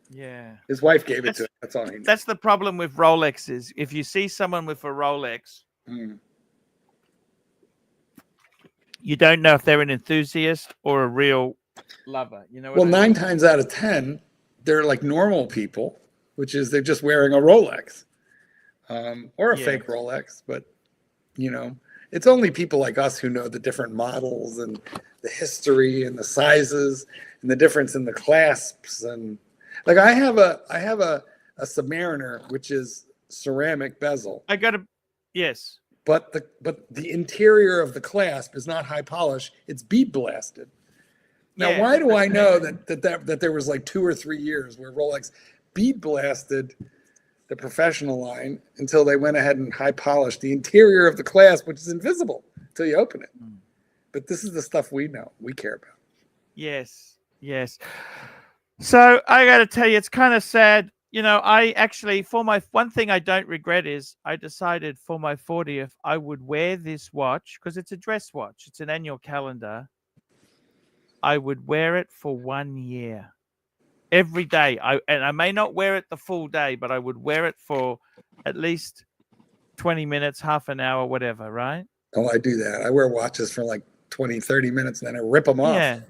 Yeah. His wife gave it to him. That's all he knew. That's the problem with Rolexes. If you see someone with a Rolex, you don't know if they're an enthusiast or a real lover. You know what I mean? 9 times out of 10, they're like normal people, which is they're just wearing a Rolex. Or a fake Rolex, but you know, it's only people like us who know the different models and the history and the sizes and the difference in the clasps. And like I have a Submariner, which is ceramic bezel. Yes. But the interior of the clasp is not high polish; it's bead blasted. Now, why do I know that there was like 2 or 3 years where Rolex bead blasted the professional line until they went ahead and high polished the interior of the clasp, which is invisible until you open it. But this is the stuff we know, we care about. Yes. So I got to tell you, it's kind of sad. You know, I actually, one thing I don't regret is I decided for my 40th, I would wear this watch because it's a dress watch. It's an annual calendar. I would wear it for 1 year. Every day. I may not wear it the full day, but I would wear it for at least 20 minutes, half an hour, whatever, right? Oh, I do that. I wear watches for like 20, 30 minutes and then I rip them off. Yeah.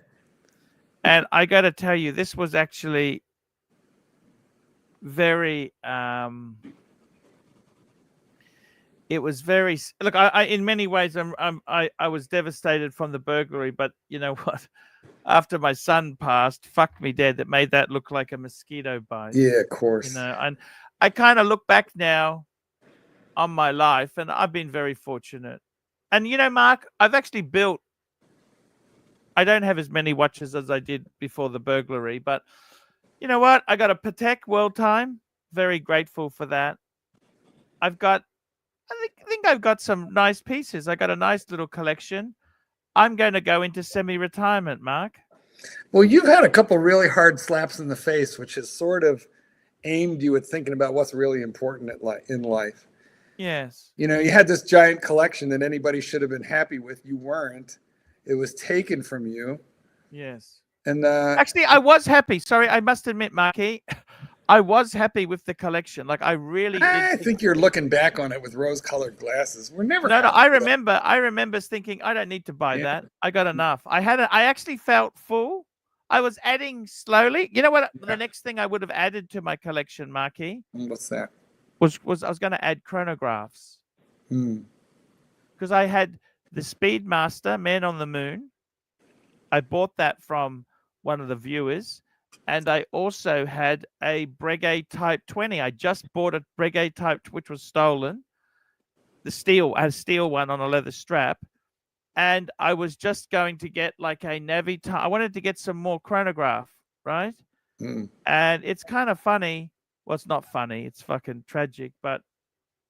And I got to tell you, this was actually very, it was very, look, I in many ways, I was devastated from the burglary, but you know what? After my son passed, fuck me dead, that made that look like a mosquito bite. Yeah, of course. You know, and I kind of look back now on my life, and I've been very fortunate. And you know, Mark, I've actually built. I don't have as many watches as I did before the burglary, but you know what? I got a Patek World Time. Very grateful for that. I think I've got some nice pieces. I got a nice little collection. I'm going to go into semi-retirement, Mark. Well, you've had a couple really hard slaps in the face, which has sort of aimed you at thinking about what's really important in life. Yes. You know, you had this giant collection that anybody should have been happy with. You weren't. It was taken from you. Yes. And actually, I was happy. Sorry, I must admit, Marky, I was happy with the collection. Like I really did. I think you're looking back on it with rose-colored glasses. We're never. No. I remember thinking I don't need to buy that. I got enough. I actually felt full. I was adding slowly. You know what? The next thing I would have added to my collection, Marky. What's that? Was I was going to add chronographs. Because I had the Speedmaster Man on the Moon. I bought that from one of the viewers. And I also had a Breguet Type 20. I just bought a Breguet Type, which was stolen. I had a steel one on a leather strap. And I was just going to get like a Navi. I wanted to get some more chronograph, right? And it's kind of funny. Well, it's not funny. It's fucking tragic. But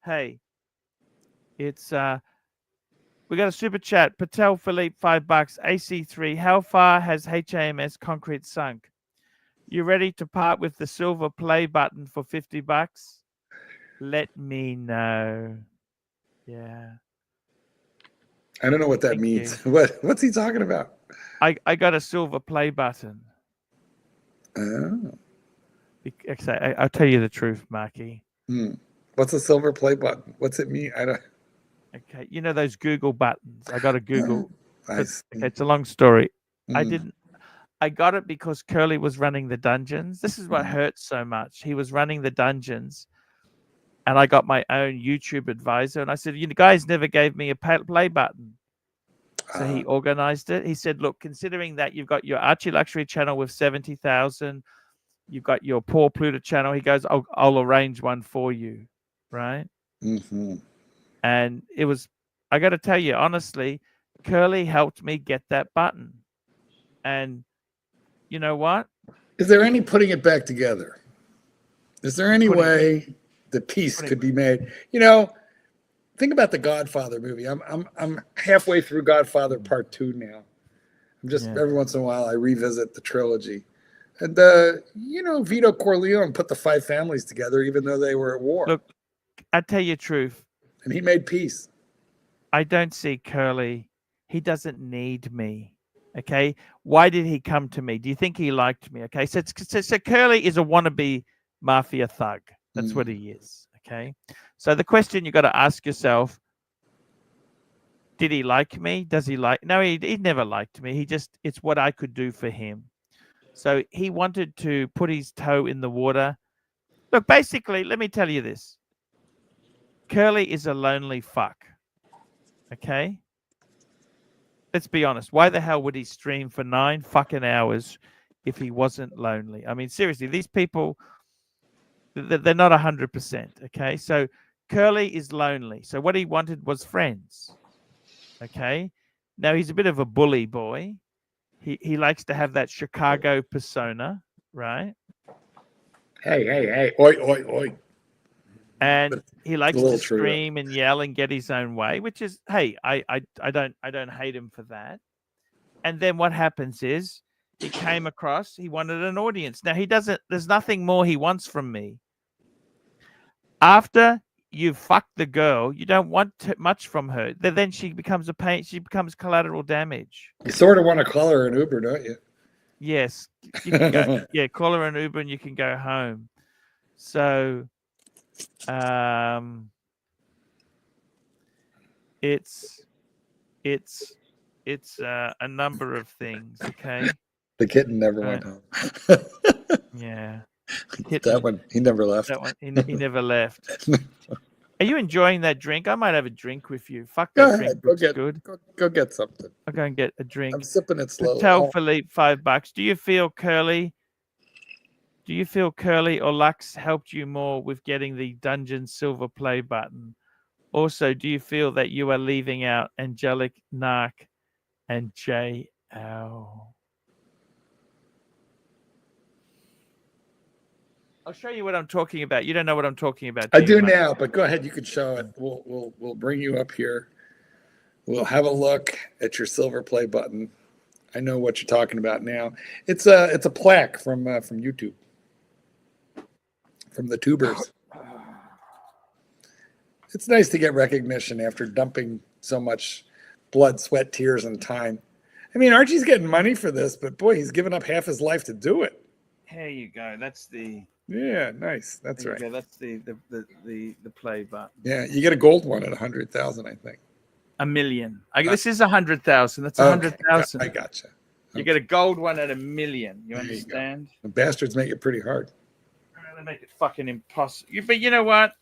Hey, it's we got a super chat. Patek Philippe, $5. AC3. How far has HAMS Concrete sunk? You ready to part with the silver play button for $50? Let me know. Yeah. I don't know what that Thank means. you. What's he talking about? I got a silver play button. Oh. Actually, I'll tell you the truth, Marky. What's a silver play button? What's it mean? I don't. Okay, you know those Google buttons. I got a Google. I Okay, it's a long story. I Mm. didn't. I got it because Curly was running the dungeons. This is what hurts so much. He was running the dungeons, and I got my own YouTube advisor. And I said, "You guys never gave me a play button." So he organized it. He said, "Look, considering that you've got your Archie Luxury channel with 70,000, you've got your Poor Pluto channel." He goes, "I'll arrange one for you," right? Mm-hmm. And it was. I got to tell you honestly, Curly helped me get that button, and you know what? Is there any putting it back together? Is there any way the piece could be made? You know, think about the Godfather movie. I'm halfway through Godfather Part 2 now. I'm just every once in a while I revisit the trilogy. And you know, Vito Corleone put the 5 families together even though they were at war. Look, I tell you the truth. And he made peace. I don't see Curly. He doesn't need me. Okay. Why did he come to me? Do you think he liked me? Okay. So Curly is a wannabe mafia thug. That's what he is. Okay. So the question you got to ask yourself, did he like me? Does he like? No, he never liked me. It's what I could do for him. So he wanted to put his toe in the water. Look, basically, let me tell you this. Curly is a lonely fuck. Okay. Let's be honest. Why the hell would he stream for 9 fucking hours if he wasn't lonely? I mean, seriously, these people, they're not 100%. Okay. So Curly is lonely. So what he wanted was friends. Okay. Now he's a bit of a bully boy. He likes to have that Chicago persona, right? Hey. Oi, oi, oi. And he likes to scream and yell and get his own way, which is, hey, I don't hate him for that. And then what happens is he came across, he wanted an audience. Now there's nothing more he wants from me. After you fuck the girl, you don't want much from her. Then she becomes a pain. She becomes collateral damage. You sort of want to call her an Uber, don't you? Yes. You can go, yeah, call her an Uber and you can go home. So it's a number of things. Okay. The kitten never went home. Yeah. That one, he never left. That one, he never left. Are you enjoying that drink? I might have a drink with you. Fuck Go that ahead. drink. Good. Go get something. I'll go and get a drink. I'm sipping it slowly. Patek Philippe, $5. Do you feel Curly or Lux helped you more with getting the Dungeon Silver Play button? Also, do you feel that you are leaving out Angelic, Narc, and JL? I'll show you what I'm talking about. You don't know what I'm talking about. I do now, but go ahead. You can show it. We'll bring you up here. We'll have a look at your silver play button. I know what you're talking about now. It's a plaque from YouTube, from the tubers. It's nice to get recognition after dumping so much blood, sweat, tears, and time. I mean, Archie's getting money for this, but boy, he's given up half his life to do it. Here you go. That's the. Yeah, nice. That's right. Okay, that's the play button. Yeah, you get a gold one at 100,000, I think. $1 million. This is 100,000. That's 100,000. I gotcha. You get a gold one at $1 million. You understand? The bastards make it pretty hard. They make it fucking impossible. But you know what?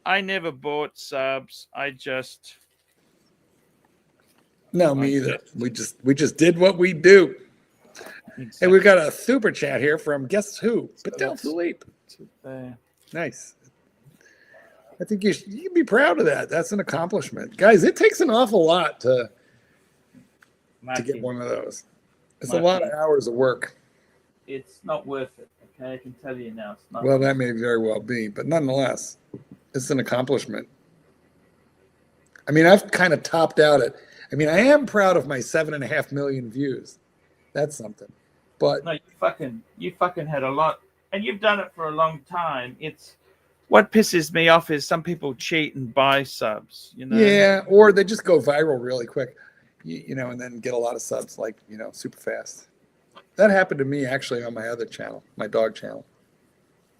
I never bought subs. I just. No, me either. We just did what we do. Exactly. Hey, we've got a super chat here from guess who? Patek Philippe. Nice. I think you can be proud of that. That's an accomplishment, guys. It takes an awful lot to get one of those. It's a lot of hours of work. It's not worth it. Okay, I can tell you now. It's not. Well, that may very well be, but nonetheless, It's an accomplishment. I mean, I've kind of topped out at. I mean, I am proud of my 7.5 million views. That's something. But No, you fucking had a lot, and you've done it for a long time. It's what pisses me off is some people cheat and buy subs. You know. yeah, or they just go viral really quick, you know, and then get a lot of subs like, you know, super fast. That happened to me actually on my other channel, my dog channel.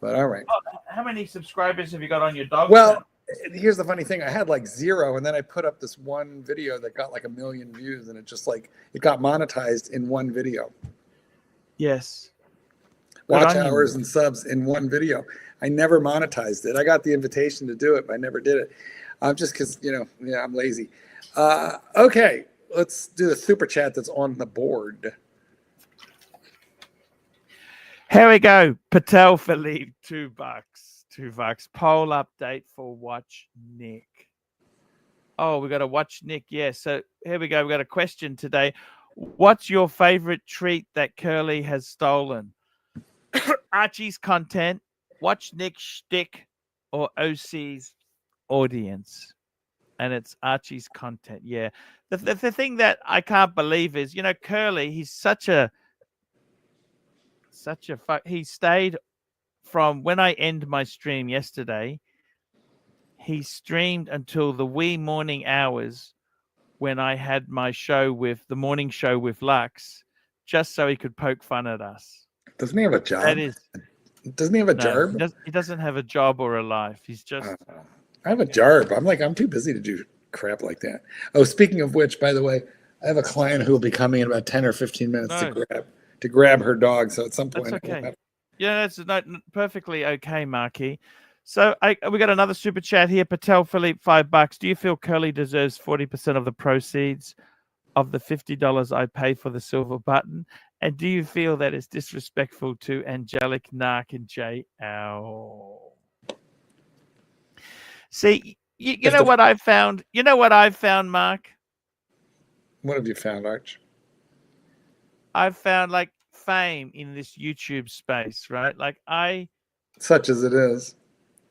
But all right. Oh, how many subscribers have you got on your dog? Well, channel? here's the funny thing. I had like 0, and then I put up this one video that got like 1 million views, and it just like it got monetized in one video. Yes. Watch hours and subs in one video. I never monetized it. I got the invitation to do it, but I never did it. Just because, you know, yeah, I'm lazy. Okay, let's do the super chat that's on the board. Here we go. Patek Philippe, $2. $2. Poll update for Watch Nick. Oh, we got to watch Nick. Yeah. So here we go. We got a question today. What's your favorite treat that Curly has stolen? Archie's content, Watch Nick's shtick, or OC's audience? And it's Archie's content. Yeah. The thing that I can't believe is, you know, Curly, he's such a fuck. He stayed from when I end my stream yesterday. He streamed until the wee morning hours when I had my show with the morning show with Lux, just so he could poke fun at us. Doesn't he have a job? That is. Doesn't he have a No, job? he doesn't have a job or a life. He's just. I have a job. I'm too busy to do crap like that. Oh, speaking of which, by the way, I have a client who will be coming in about 10 or 15 minutes to grab her dog. So at some point, that's okay. Yeah, that's perfectly okay, Marky. So we got another super chat here. Patek Philippe, $5. Do you feel Curly deserves 40% of the proceeds of the $50 I paid for the silver button? And do you feel that it's disrespectful to Angelic, Narc, and JL? See, you know what I've found? You know what I've found, Mark? What have you found, Arch? I've found like fame in this YouTube space, right? Like such as it is.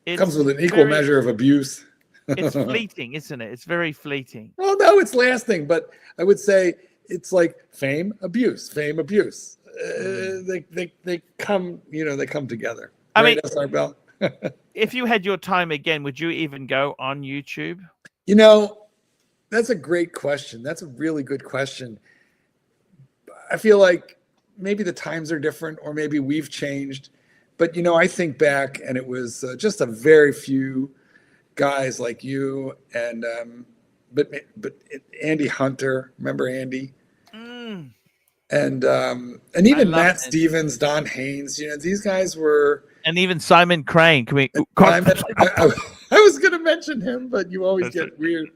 It comes with an equal measure of abuse. It's fleeting, isn't it? It's very fleeting. Well, no, it's lasting, but I would say it's like fame, abuse, fame, abuse. They come, you know, they come together. I mean, SR Bell. If you had your time again, would you even go on YouTube? You know, that's a great question. That's a really good question. I feel like maybe the times are different, or maybe we've changed. But, you know, I think back, and it was just a very few guys like you and but Andy Hunter, remember Andy? And even Matt Stevens, Don Haynes, you know, these guys were, and even Simon Crane. Can we? I was going to mention him, but you always get weird,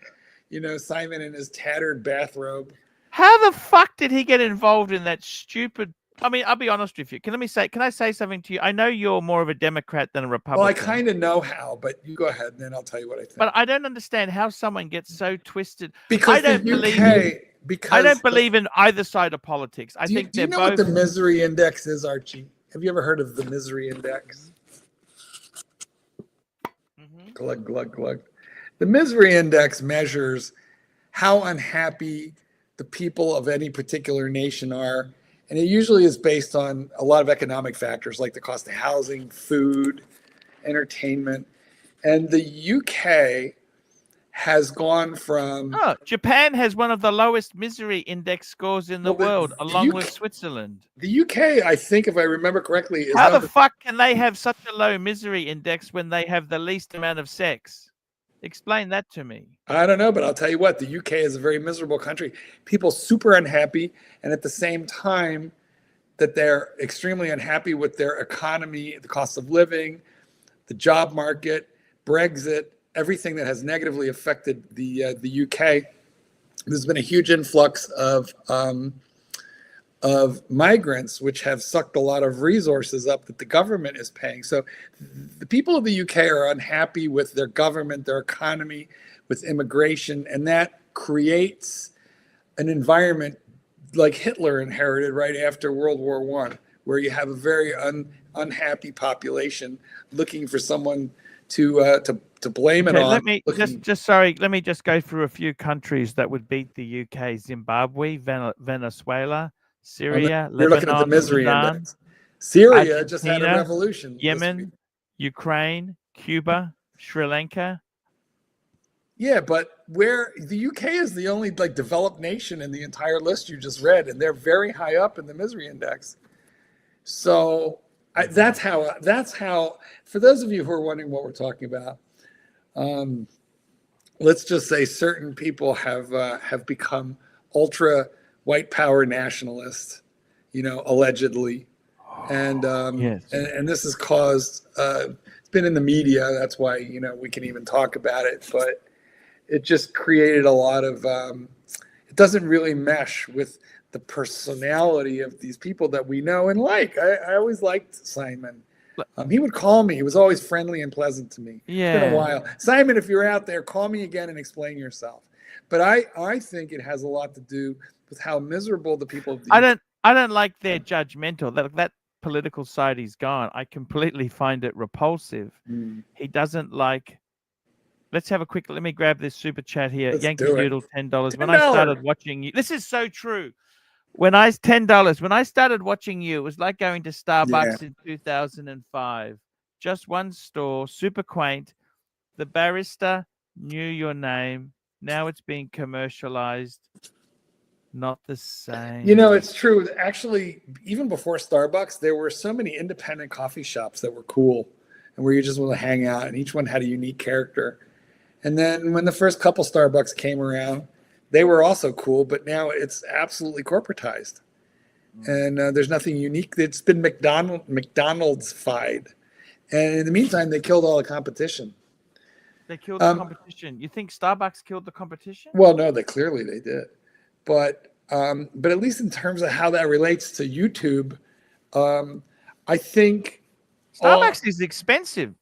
you know, Simon in his tattered bathrobe. How the fuck did he get involved in that stupid? I mean, I'll be honest with you. Can I say something to you? I know you're more of a Democrat than a Republican. Well, I kind of know how, but you go ahead and then I'll tell you what I think. But I don't understand how someone gets so twisted. Because I don't believe in either side of politics. I think they're both. Do you know what the misery index is, Archie? Have you ever heard of the misery index? Mm-hmm. Glug, glug, glug. The misery index measures how unhappy the people of any particular nation are. And it usually is based on a lot of economic factors like the cost of housing, food, entertainment. And the UK has gone from... Japan has one of the lowest misery index scores in the world, along with Switzerland. The UK, I think, if I remember correctly... is how the fuck can they have such a low misery index when they have the least amount of sex? Explain that to me. I don't know, but I'll tell you what, the UK is a very miserable country. People super unhappy, and at the same time that they're extremely unhappy with their economy, the cost of living, the job market, Brexit, everything that has negatively affected the UK. There's been a huge influx of migrants, which have sucked a lot of resources up that the government is paying. So the people of the UK are unhappy with their government, their economy, with immigration, and that creates an environment like Hitler inherited right after World War I, where you have a very unhappy population looking for someone to to blame it Okay, on. let me let me just go through a few countries that would beat the UK: Zimbabwe, Venezuela, Syria, You're looking at the Lebanon, misery Sudan, index. Syria just had a Argentina, revolution. Yemen, Ukraine, Cuba, Sri Lanka. Yeah, but where the UK is the only like developed nation in the entire list you just read, and they're very high up in the misery index. So that's how. For those of you who are wondering what we're talking about, let's just say certain people have become ultra white power nationalists, allegedly, and Yes. and this has caused. It's been in the media. That's why we can even talk about it, but it just created a lot of. It doesn't really mesh with the personality of these people that we know and like. I always liked Simon. He would call me. He was always friendly and pleasant to me. Yeah. It's been a while. Simon, if you're out there, call me again and explain yourself. But I think it has a lot to do with how miserable the people of the I don't like their judgmental. That political side he's gone. I completely find it repulsive. He doesn't like. Let's have a quick. Let me grab this super chat here. Let's Yankee do it. Doodle, $10. When I started watching you, this is so true. $10. When I started watching you, it was like going to Starbucks in 2005. Just one store, super quaint. The barista knew your name. Now it's being commercialized. Not the same. It's true. Actually, even before Starbucks, there were so many independent coffee shops that were cool and where you just want to hang out, and each one had a unique character. And then when the first couple Starbucks came around, they were also cool, but now it's absolutely corporatized. And there's nothing unique. It's been McDonald's-fied. And in the meantime, they killed all the competition. They killed the competition. You think Starbucks killed the competition? Well, no, they did. But at least in terms of how that relates to YouTube, I think Starbucks is expensive.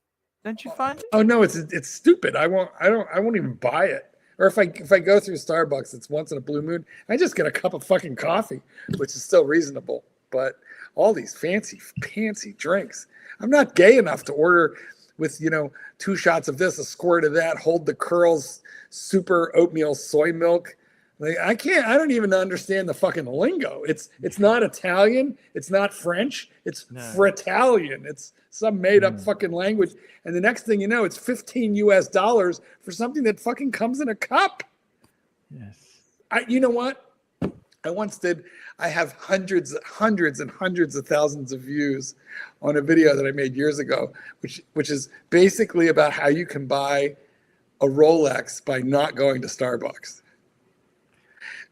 Don't you find it? Oh no, it's stupid. I won't even buy it. Or if I go through Starbucks, it's once in a blue moon. I just get a cup of fucking coffee, which is still reasonable. But all these fancy drinks. I'm not gay enough to order with 2 shots of this, a squirt of that, hold the curls, super oatmeal soy milk. Like, I don't even understand the fucking lingo. It's not Italian. It's not French. It's Fritalian. It's some made up fucking language. And the next thing you know, it's $15 for something that fucking comes in a cup. Yes. You know what? I have hundreds and hundreds of thousands of views on a video that I made years ago, which is basically about how you can buy a Rolex by not going to Starbucks.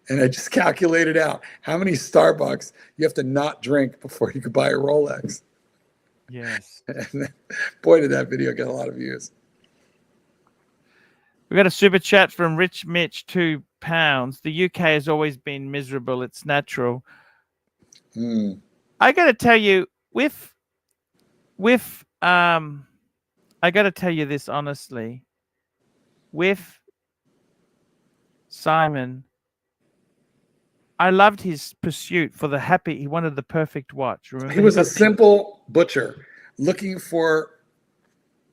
And I just calculated out how many Starbucks you have to not drink before you could buy a Rolex. Yes. And boy, did that video get a lot of views. We got a super chat from Rich Mitch, £2. The UK has always been miserable. It's natural. I got to tell you, I got to tell you this honestly. With Simon, I loved his pursuit for he wanted the perfect watch. Remember, he was a simple butcher looking for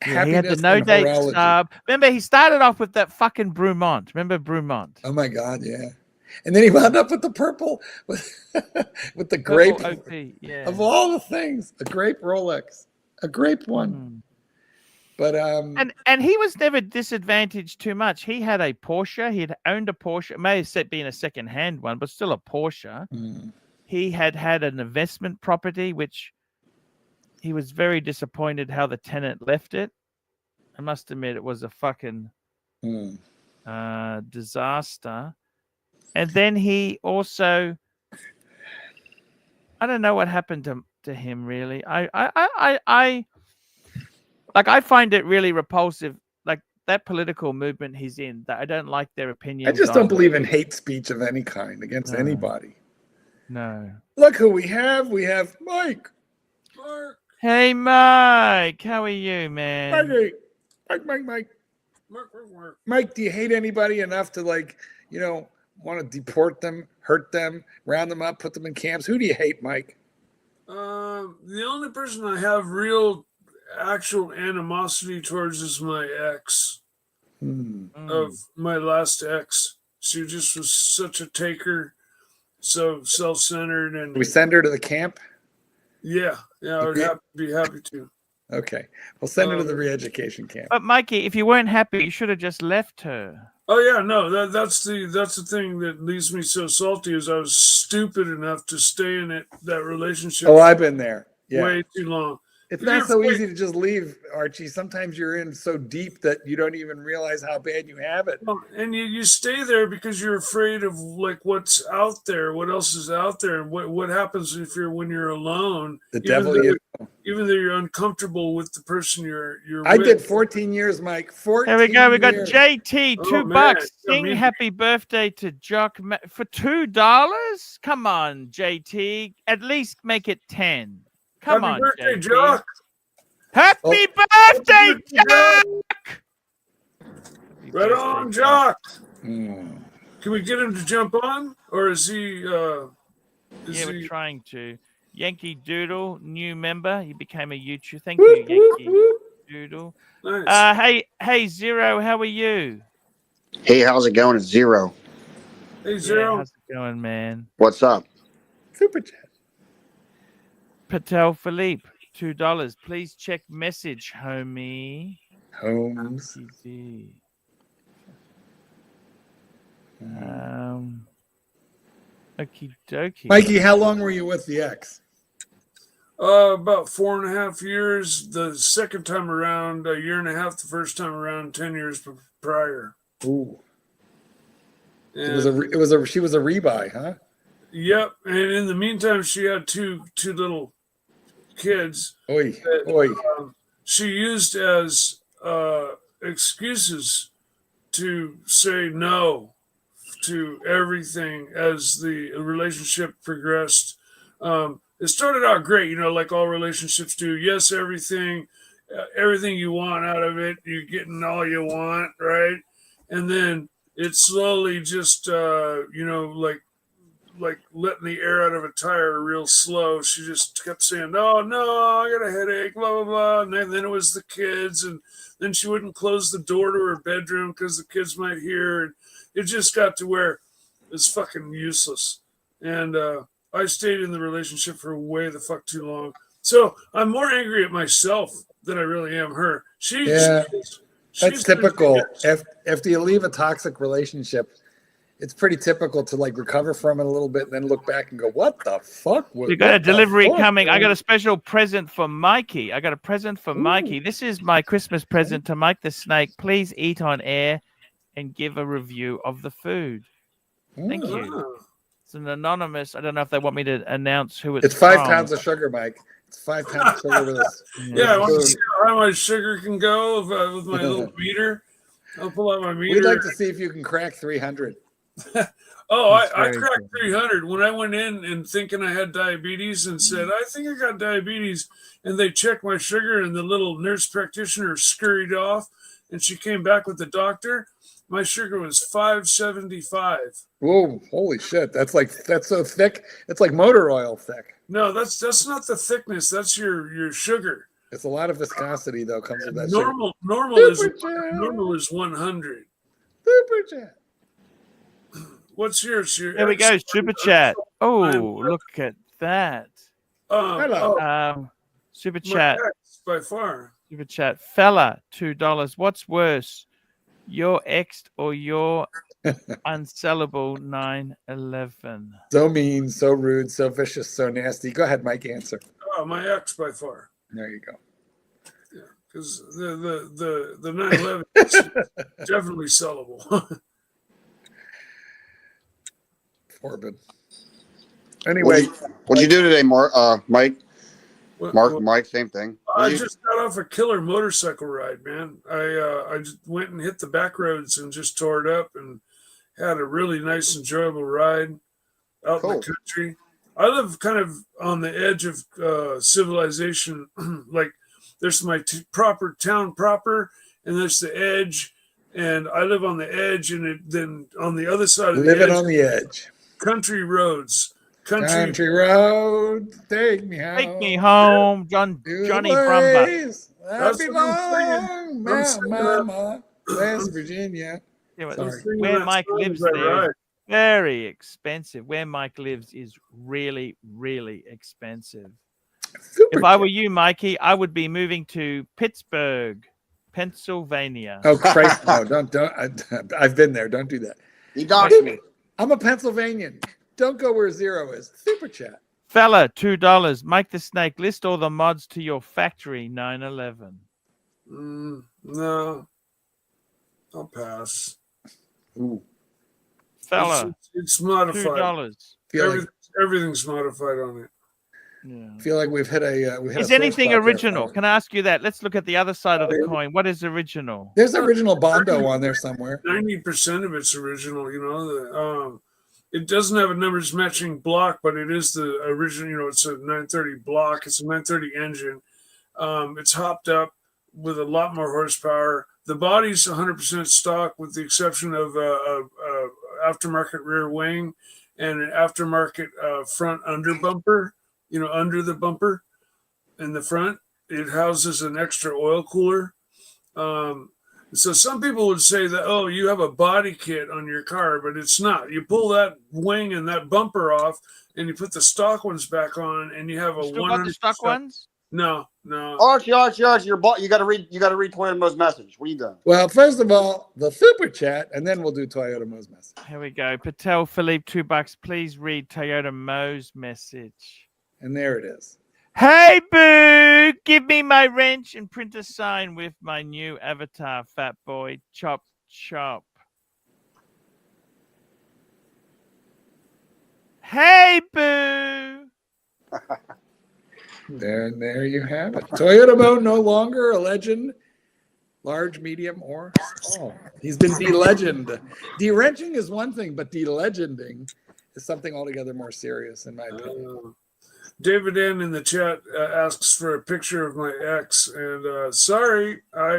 happiness. He had the no-date sub. Remember, he started off with that fucking Brumont. Remember Brumont? Oh my God, yeah. And then he wound up with the purple, with the grape. OP, yeah. Of all the things, a grape Rolex, a grape one. But and he was never disadvantaged too much. He had a Porsche. He had owned a Porsche. It may have been a second-hand one, but still a Porsche. He had an investment property, which he was very disappointed how the tenant left it. I must admit, it was a fucking disaster. And then he also, I don't know what happened to him really. I find it really repulsive, like that political movement he's in, that I don't like their opinions. I just don't believe in hate speech of any kind against anybody. No. Look who we have. We have Mike. Mark. Hey, Mike. How are you, man? Mike. Mike, do you hate anybody enough to want to deport them, hurt them, round them up, put them in camps? Who do you hate, Mike? The only person I have real actual animosity towards is my ex Hmm. of my last ex. She just was such a taker, so self-centered, and We send her to the camp. yeah, I would be happy to. Okay, we'll send her to the re-education camp. But Mikey, if you weren't happy, you should have just left her. Oh yeah, no, that's the thing that leaves me so salty is I was stupid enough to stay in that relationship. Oh, I've been there. Yeah. Way too long. It's not so easy to just leave, Archie. Sometimes you're in so deep that you don't even realize how bad you have it. And you stay there because you're afraid of like what's out there, what else is out there, and what happens when you're alone. The devil you. Even though you're uncomfortable with the person you're I with. did 14 years, Mike. 14 There we go. We got years. JT, $2. Sing happy birthday to Jock for $2. Come on, JT. At least make it 10. Come happy on, birthday, JT. Jock. Happy birthday, Jock. Right on, Jock. Mm. Can we get him to jump on, or is he? Yeah, we're trying to. Yankee Doodle, new member. He became a YouTuber. Thank you, Yankee Doodle. Nice. Hey, Zero. How are you? Hey, how's it going? It's Zero. Hey, Zero. Yeah, how's it going, man? What's up? Super chat. Patek Philippe, $2. Please check message, homie. Holmes. Okie dokie. Mikey, how long were you with the ex? About 4.5 years. The second time around, 1.5 years. The first time around, 10 years prior. Ooh. And She was a rebuy, huh? Yep. And in the meantime, she had two little kids. Oi, that, oi. She used as excuses to say no to everything as the relationship progressed. It started out great, like all relationships do. Yes, everything you want out of it, you're getting all you want, right? And then it slowly just, like letting the air out of a tire real slow. She just kept saying, "Oh no, I got a headache," blah blah blah. And then it was the kids, and then she wouldn't close the door to her bedroom because the kids might hear. And it just got to where it's fucking useless. And I stayed in the relationship for way the fuck too long. So I'm more angry at myself than I really am her. That's typical. After you leave a toxic relationship, it's pretty typical to like recover from it a little bit and then look back and go, "What the fuck?" We got a delivery coming. I got a special present for Mikey. Mikey. This is my Christmas present to Mike the Snake. Please eat on air and give a review of the food. Thank you. It's an anonymous. I don't know if they want me to announce who it's It's 5 from. pounds of sugar, Mike. It's 5 pounds of sugar with us. Yeah, I want to see how much sugar can go with my little meter. I'll pull out my meter. We'd like to see if you can crack 300. I cracked 300 when I went in and thinking I had diabetes and said, "I think I got diabetes." And they checked my sugar, and the little nurse practitioner scurried off, and she came back with the doctor. My sugar was 575. Whoa, holy shit. That's so thick. It's like motor oil thick. No, that's not the thickness. That's your sugar. It's a lot of viscosity though comes with that. Normal is 100. Super chat. What's yours? There we go. Super chat. Oh, look at that. Super chat. By far. Super chat. Fella, $2. What's worse? Your ex or your unsellable 911? So mean, so rude, so vicious, so nasty. Go ahead, Mike, answer. Oh, my ex by far. There you go. Yeah, because the 911 is definitely sellable. Morbid. Anyway, what'd you do today, Mike? What? Mike, same thing. I just got off a killer motorcycle ride, man. I just went and hit the back roads and just tore it up and had a really nice, enjoyable ride out in the country. I live kind of on the edge of civilization. Like there's my proper town proper, and there's the edge, and I live on the edge, and then on the other side of the edge, country roads. Country road, take me home. Take me home, Johnny Brumber. That's Happy what I'm saying. long, I'm singing that. Mama, West Virginia. Yeah, I'm Sorry. singing where that Mike song lives as I there is ride. very expensive. Where Mike lives is really, really expensive. Super If I were chat. you, Mikey, I would be moving to Pittsburgh, Pennsylvania. Oh Christ, no! Don't. I've been there. Don't do that. He doxed me. I'm a Pennsylvanian. Don't go where zero is. Super chat. Fella, $2. Mike the Snake, list all the mods to your factory 911. No, I'll pass. Ooh, Fella, It's modified. $2. Everything's modified on it. Yeah. feel like we've hit a. We hit Is a sore anything spot there, original? fella. Can I ask you that? Let's look at the other side of the coin. What is original? There's original Bondo on there somewhere. 90% of it's original. It doesn't have a numbers matching block, but it is the original. It's a 930 block. It's a 930 engine. It's hopped up with a lot more horsepower. The body's 100% stock, with the exception of a aftermarket rear wing and an aftermarket front under bumper. Under the bumper in the front, it houses an extra oil cooler. So some people would say that, oh, you have a body kit on your car, but it's not. You pull that wing and that bumper off, and you put the stock ones back on, and you have a Still got the stock ones? No. Archie, you got to read Toyota Mo's message. What are you doing? Well, first of all, the super chat, and then we'll do Toyota Mo's message. Here we go. Patel Philippe, $2. Please read Toyota Mo's message. And there it is. Hey, boo! Give me my wrench and print a sign with my new avatar, fat boy. Chop, chop. Hey, boo! There you have it. Toyota Mo no longer a legend. Large, medium, or small. He's been de-legend. De-wrenching is one thing, but de-legending is something altogether more serious, in my opinion. David N in the chat asks for a picture of my ex, and sorry, I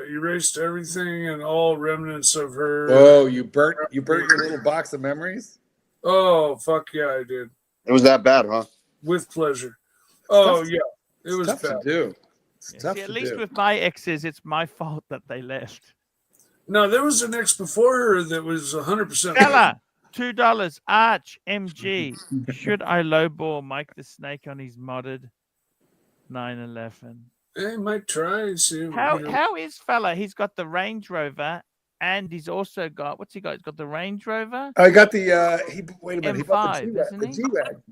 erased everything and all remnants of her. Oh, you burnt your little box of memories? Oh, fuck yeah, I did. It was that bad, huh? With pleasure. Oh tough. yeah, it was Tough bad. to do. It's Yeah, tough see, at to least do. with my exes, it's my fault that they left. No, there was an ex before her that was 100%. Fella, $2. Arch MG. Should I lowball Mike the Snake on his modded 911? Hey, might try. See, How is fella? He's got the Range Rover, and he's also got what's he got? He's got the Range Rover, I got the wait a minute. He bought M5, the isn't he? G-Wagon.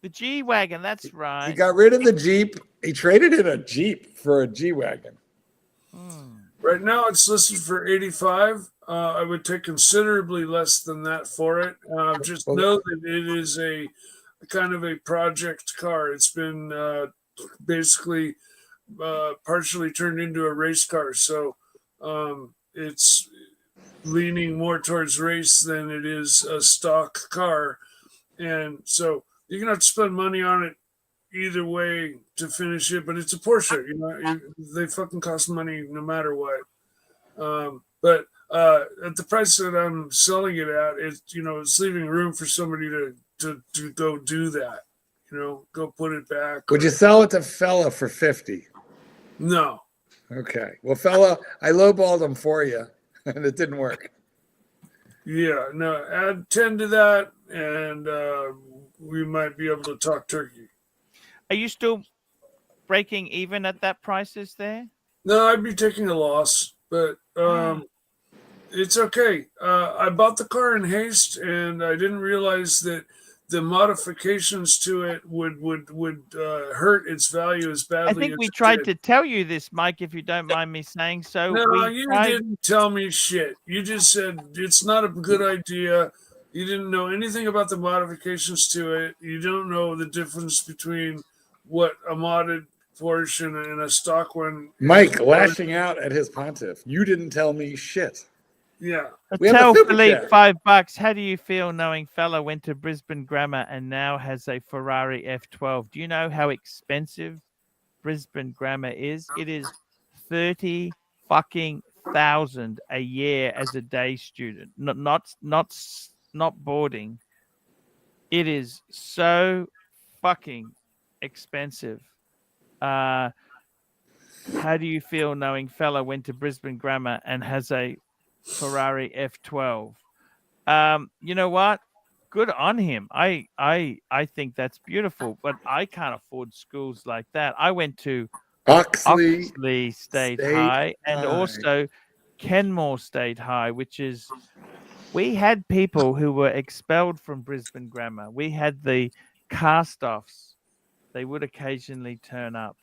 the G wagon. That's right. He got rid of the Jeep. He traded in a Jeep for a G-Wagon. Right now, it's listed for 85. I would take considerably less than that for it. Just know that it is a kind of a project car. It's been basically partially turned into a race car, so it's leaning more towards race than it is a stock car, and so you're gonna have to spend money on it either way to finish it. But it's a Porsche, they fucking cost money no matter what. But at the price that I'm selling it at, it's leaving room for somebody to go do that. Go put it back. Would you sell it to fella for 50? No. Okay. Well, fella, I lowballed him for you, and it didn't work. Yeah, no, add 10 to that, and we might be able to talk turkey. Are you still breaking even at that prices there? No, I'd be taking a loss, but it's okay. I bought the car in haste, and I didn't realize that the modifications to it would hurt its value as badly. I think we tried to tell you this, Mike, if you don't mind me saying so. No, you didn't tell me shit. You just said it's not a good idea. You didn't know anything about the modifications to it. You don't know the difference between what a modded portion and a stock one. Mike lashing out at his pontiff. You didn't tell me shit. Yeah. Tell Philippe $5. How do you feel knowing fella went to Brisbane Grammar and now has a Ferrari F12? Do you know how expensive Brisbane Grammar is? It is 30 fucking thousand a year as a day student. Not boarding. It is so fucking expensive. How do you feel knowing fella went to Brisbane Grammar and has a Ferrari F12? You know what? Good on him. I think that's beautiful, but I can't afford schools like that. I went to Oxley State State High and High. also Kenmore State High, which is we had people who were expelled from Brisbane Grammar. We had the cast-offs. They would occasionally turn up.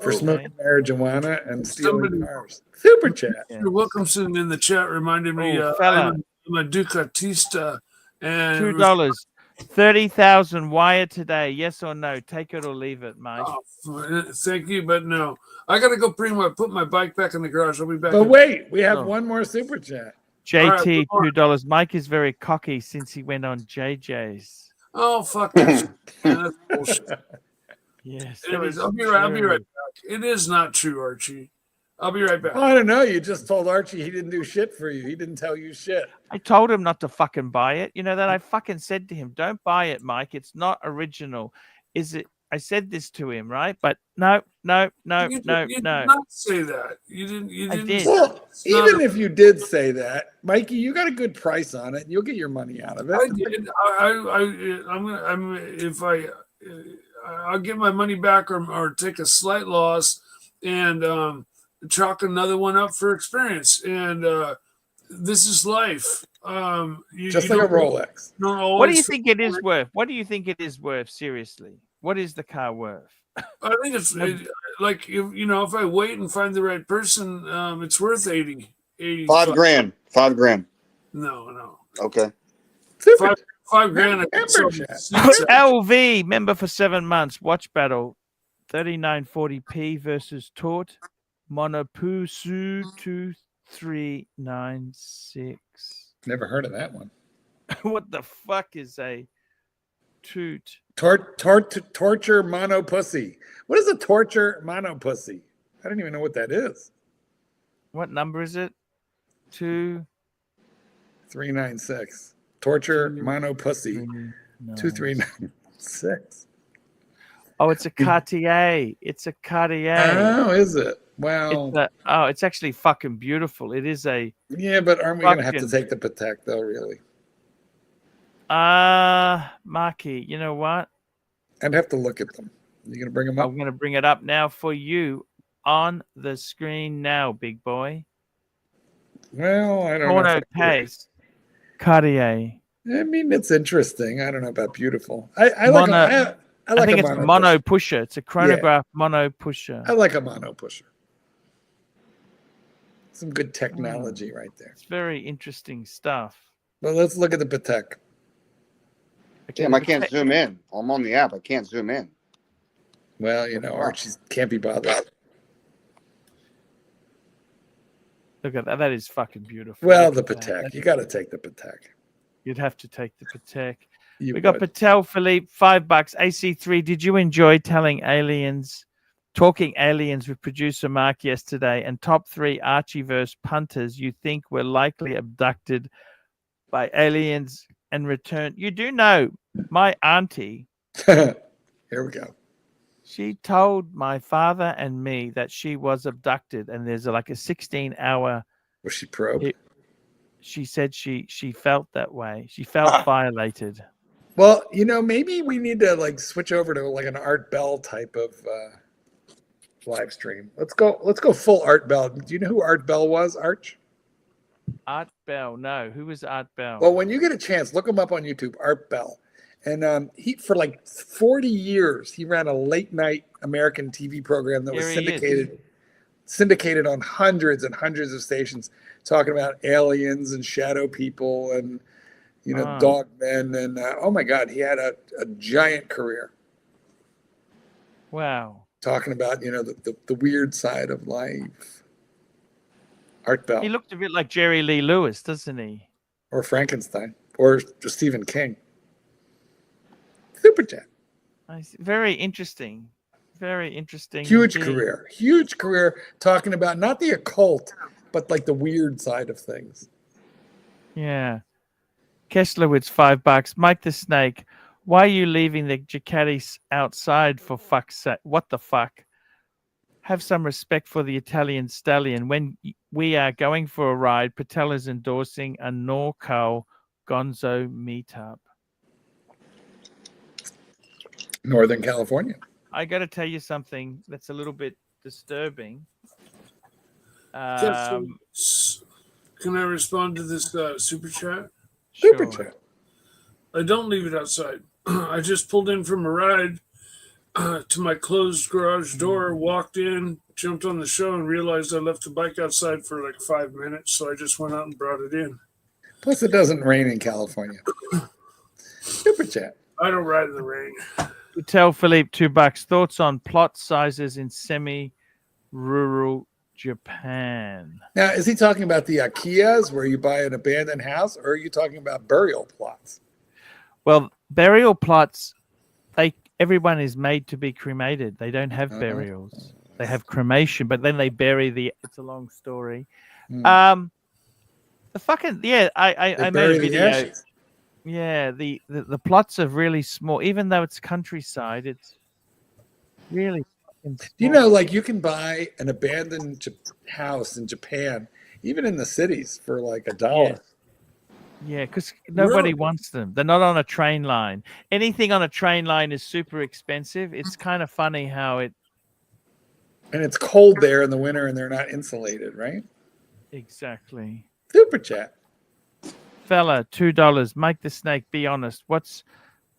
for Oh, smoking marijuana and stealing Somebody- cars. Super chat. Yeah. Mr. Wilkinson in the chat reminded me, Oh, fella. I'm a Ducatista, and it was- $2. 30,000 wire today. Yes or no? Take it or leave it, Mike. Oh, thank you, but no. I gotta go put my bike back in the garage. I'll be back. But in- wait, we have Oh. one more super chat. JT, All right, $2. Mike is very cocky since he went on JJ's. Oh fuck that shit. Man, that's bullshit. Yes. that Anyways, is I'll be right true. back. It is not true, Archie. I'll be right back. I don't know. You just told Archie he didn't do shit for you. He didn't tell you shit. I told him not to fucking buy it. You know that I fucking said to him, "Don't buy it, Mike. It's not original." Is it? I said this to him, right? But no. You did not say that. You didn't. You I didn't. did. Well, It's not even a- if you did say that, Mikey, you got a good price on it. You'll get your money out of it. I did. I'll get my money back or take a slight loss and chalk another one up for experience. And this is life. Just like a Rolex. What do you think it is worth? What do you think it is worth? Seriously, what is the car worth? I think it's like if I wait and find the right person, it's worth 80. $5,000. $5,000. No. Okay. Super. $5,000. I can sell Membership. seats. LV member for 7 months. Watch battle, 3940p versus Tort Monopusu 2396. Never heard of that one. What the fuck is a toot? Torture mono pussy. What is a torture mono pussy? I don't even know what that is. What number is it? 396. Torture mono pussy. 2396. Oh, it's a Cartier. It's a Cartier. Oh, is it? Well, It's actually fucking beautiful. It is a yeah, but aren't we going to have to fucking- take the Patek though? Really? Marky. You know what? I'd have to look at them. You going to bring them up? I'm going to bring it up now for you on the screen now, big boy. Well, I don't know. Corner if I- pace. Cartier. I mean, it's interesting. I don't know about beautiful. I like. I like think a it's a mono mono pusher. It's a chronograph mono pusher. I like a mono pusher. Some good technology right there. It's very interesting stuff. But let's look at the Patek. Okay, Damn, I can't Patek- zoom in. I'm on the app. I can't zoom in. Well, Archie can't be bothered. Look at that. That is fucking beautiful. Well, Look the at that. Patek. You got to take the Patek. You'd have to take the Patek. You We got would. Patek Philippe, $5. AC3. Did you enjoy talking aliens with producer Mark yesterday? And top 3 Archieverse punters you think were likely abducted by aliens and returned? You do know my auntie. Here we go. She told my father and me that she was abducted, and there's like a 16-hour. Was she probed? She said she felt that way. She felt violated. Well, maybe we need to switch over to like an Art Bell type of live stream. Let's go full Art Bell. Do you know who Art Bell was, Arch? Art Bell. No, who was Art Bell? Well, when you get a chance, look him up on YouTube, Art Bell. And he, for 40 years, he ran a late night American TV program that was Here he is. syndicated on hundreds and hundreds of stations, talking about aliens and shadow people and dog men. And oh my God, he had a giant career Wow. talking about the weird side of life. Art Bell He looked a bit like Jerry Lee Lewis, doesn't he? or Frankenstein or Stephen King. Super chat. Very interesting. Very interesting. Huge indeed. career talking about not the occult, but the weird side of things. Yeah. Kesslowitz, $5. Mike the Snake, why are you leaving the Ducatis outside for fuck's sake? What the fuck? have some respect for the Italian stallion. When we are going for a ride, Patel is endorsing a NorCal Gonzo meetup. Northern California. I got to tell you something that's a little bit disturbing. Can I respond to this super chat? Super Sure. chat. I don't leave it outside. I just pulled in from a ride to my closed garage door, walked in, jumped on the show, and realized I left the bike outside for like 5 minutes. So I just went out and brought it in. Plus, it doesn't rain in California. Super chat. I don't ride in the rain. Tell Philippe $2. Thoughts on plot sizes in semi-rural Japan? Now, is he talking about the IKEAs where you buy an abandoned house, or are you talking about burial plots? Well, burial plots, everyone is made to be cremated. They don't have burials. They have cremation, but then they bury the. It's a long story. I made a video. Ashes. Yeah, the plots are really small. Even though it's countryside, it's really fucking small. Do you know, like, you can buy an abandoned house in Japan, even in the cities, for like $1. Yeah, because nobody wants them. They're not on a train line. Anything on a train line is super expensive. It's kind of funny how it. And it's cold there in the winter, and they're not insulated, right? Exactly. Super chat. Fella, $2. Mike the Snake, be honest. What's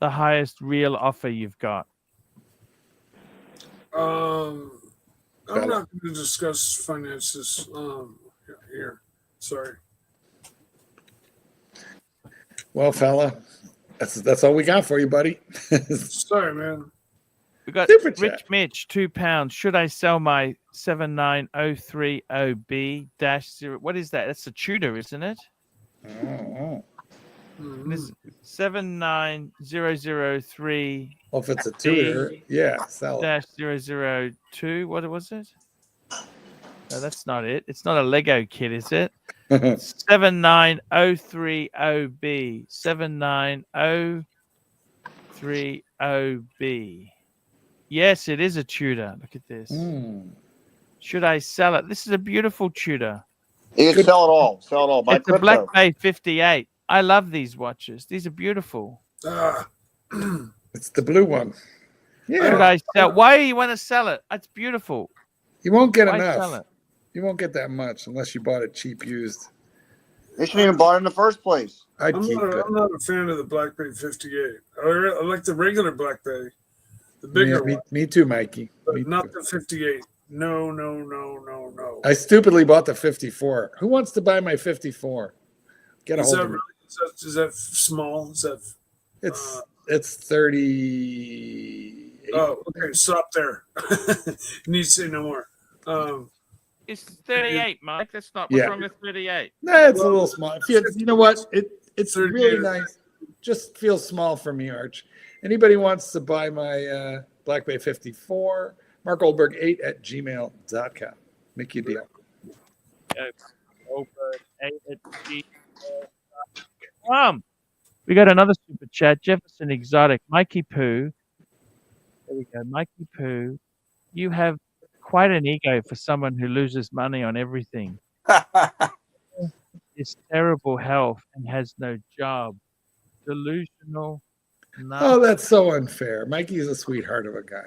the highest real offer you've got? I'm not going to discuss finances here. Sorry. Well, fella, that's all we got for you, buddy. Sorry, man. We got Super Rich chat. Mitch, £2. Should I sell my 79030B-0? What is that? That's a Tudor, isn't it? This is 79003. Well, if it's a Tudor, yeah, sell it. -002. What was it? No, that's not it. It's not a Lego kit, is it? 79030B. 79030B. Yes, it is a Tudor. Look at this. Should I sell it? This is a beautiful Tudor. You can sell it all. Sell it all. Buy It's a crypto. Black Bay 58. I love these watches. These are beautiful. It's the blue one. Yeah. Should I sell? Why do you want to sell it? It's beautiful. You won't get Why sell enough. it? You won't get that much unless you bought it cheap used. They shouldn't even buy it in the first place. I'd I'm keep it. not a fan of the Black Bay 58. I like the regular Black Bay, the bigger one, Me too, Mikey. but Me not too. the 58. No. I stupidly bought the 54. Who wants to buy my 54? Get a Is hold that of me. really? Is that small? Is that? It's 30. Oh, okay. Stop there. You need to say no more. It's 38, Mike. That's not what's Yeah. wrong with 38. Nah, it's a little small. You know what? It's 30 really years. nice. Just feels small for me, Arch. Anybody wants to buy my Black Bay 54, markgoldberg8@gmail.com. Make you a deal. We got another super chat. Jefferson Exotic. Mikey Poo. There we go. Mikey Poo. You have quite an ego for someone who loses money on everything. It's terrible health and has no job. Delusional. Oh, that's so unfair. Mikey's a sweetheart of a guy.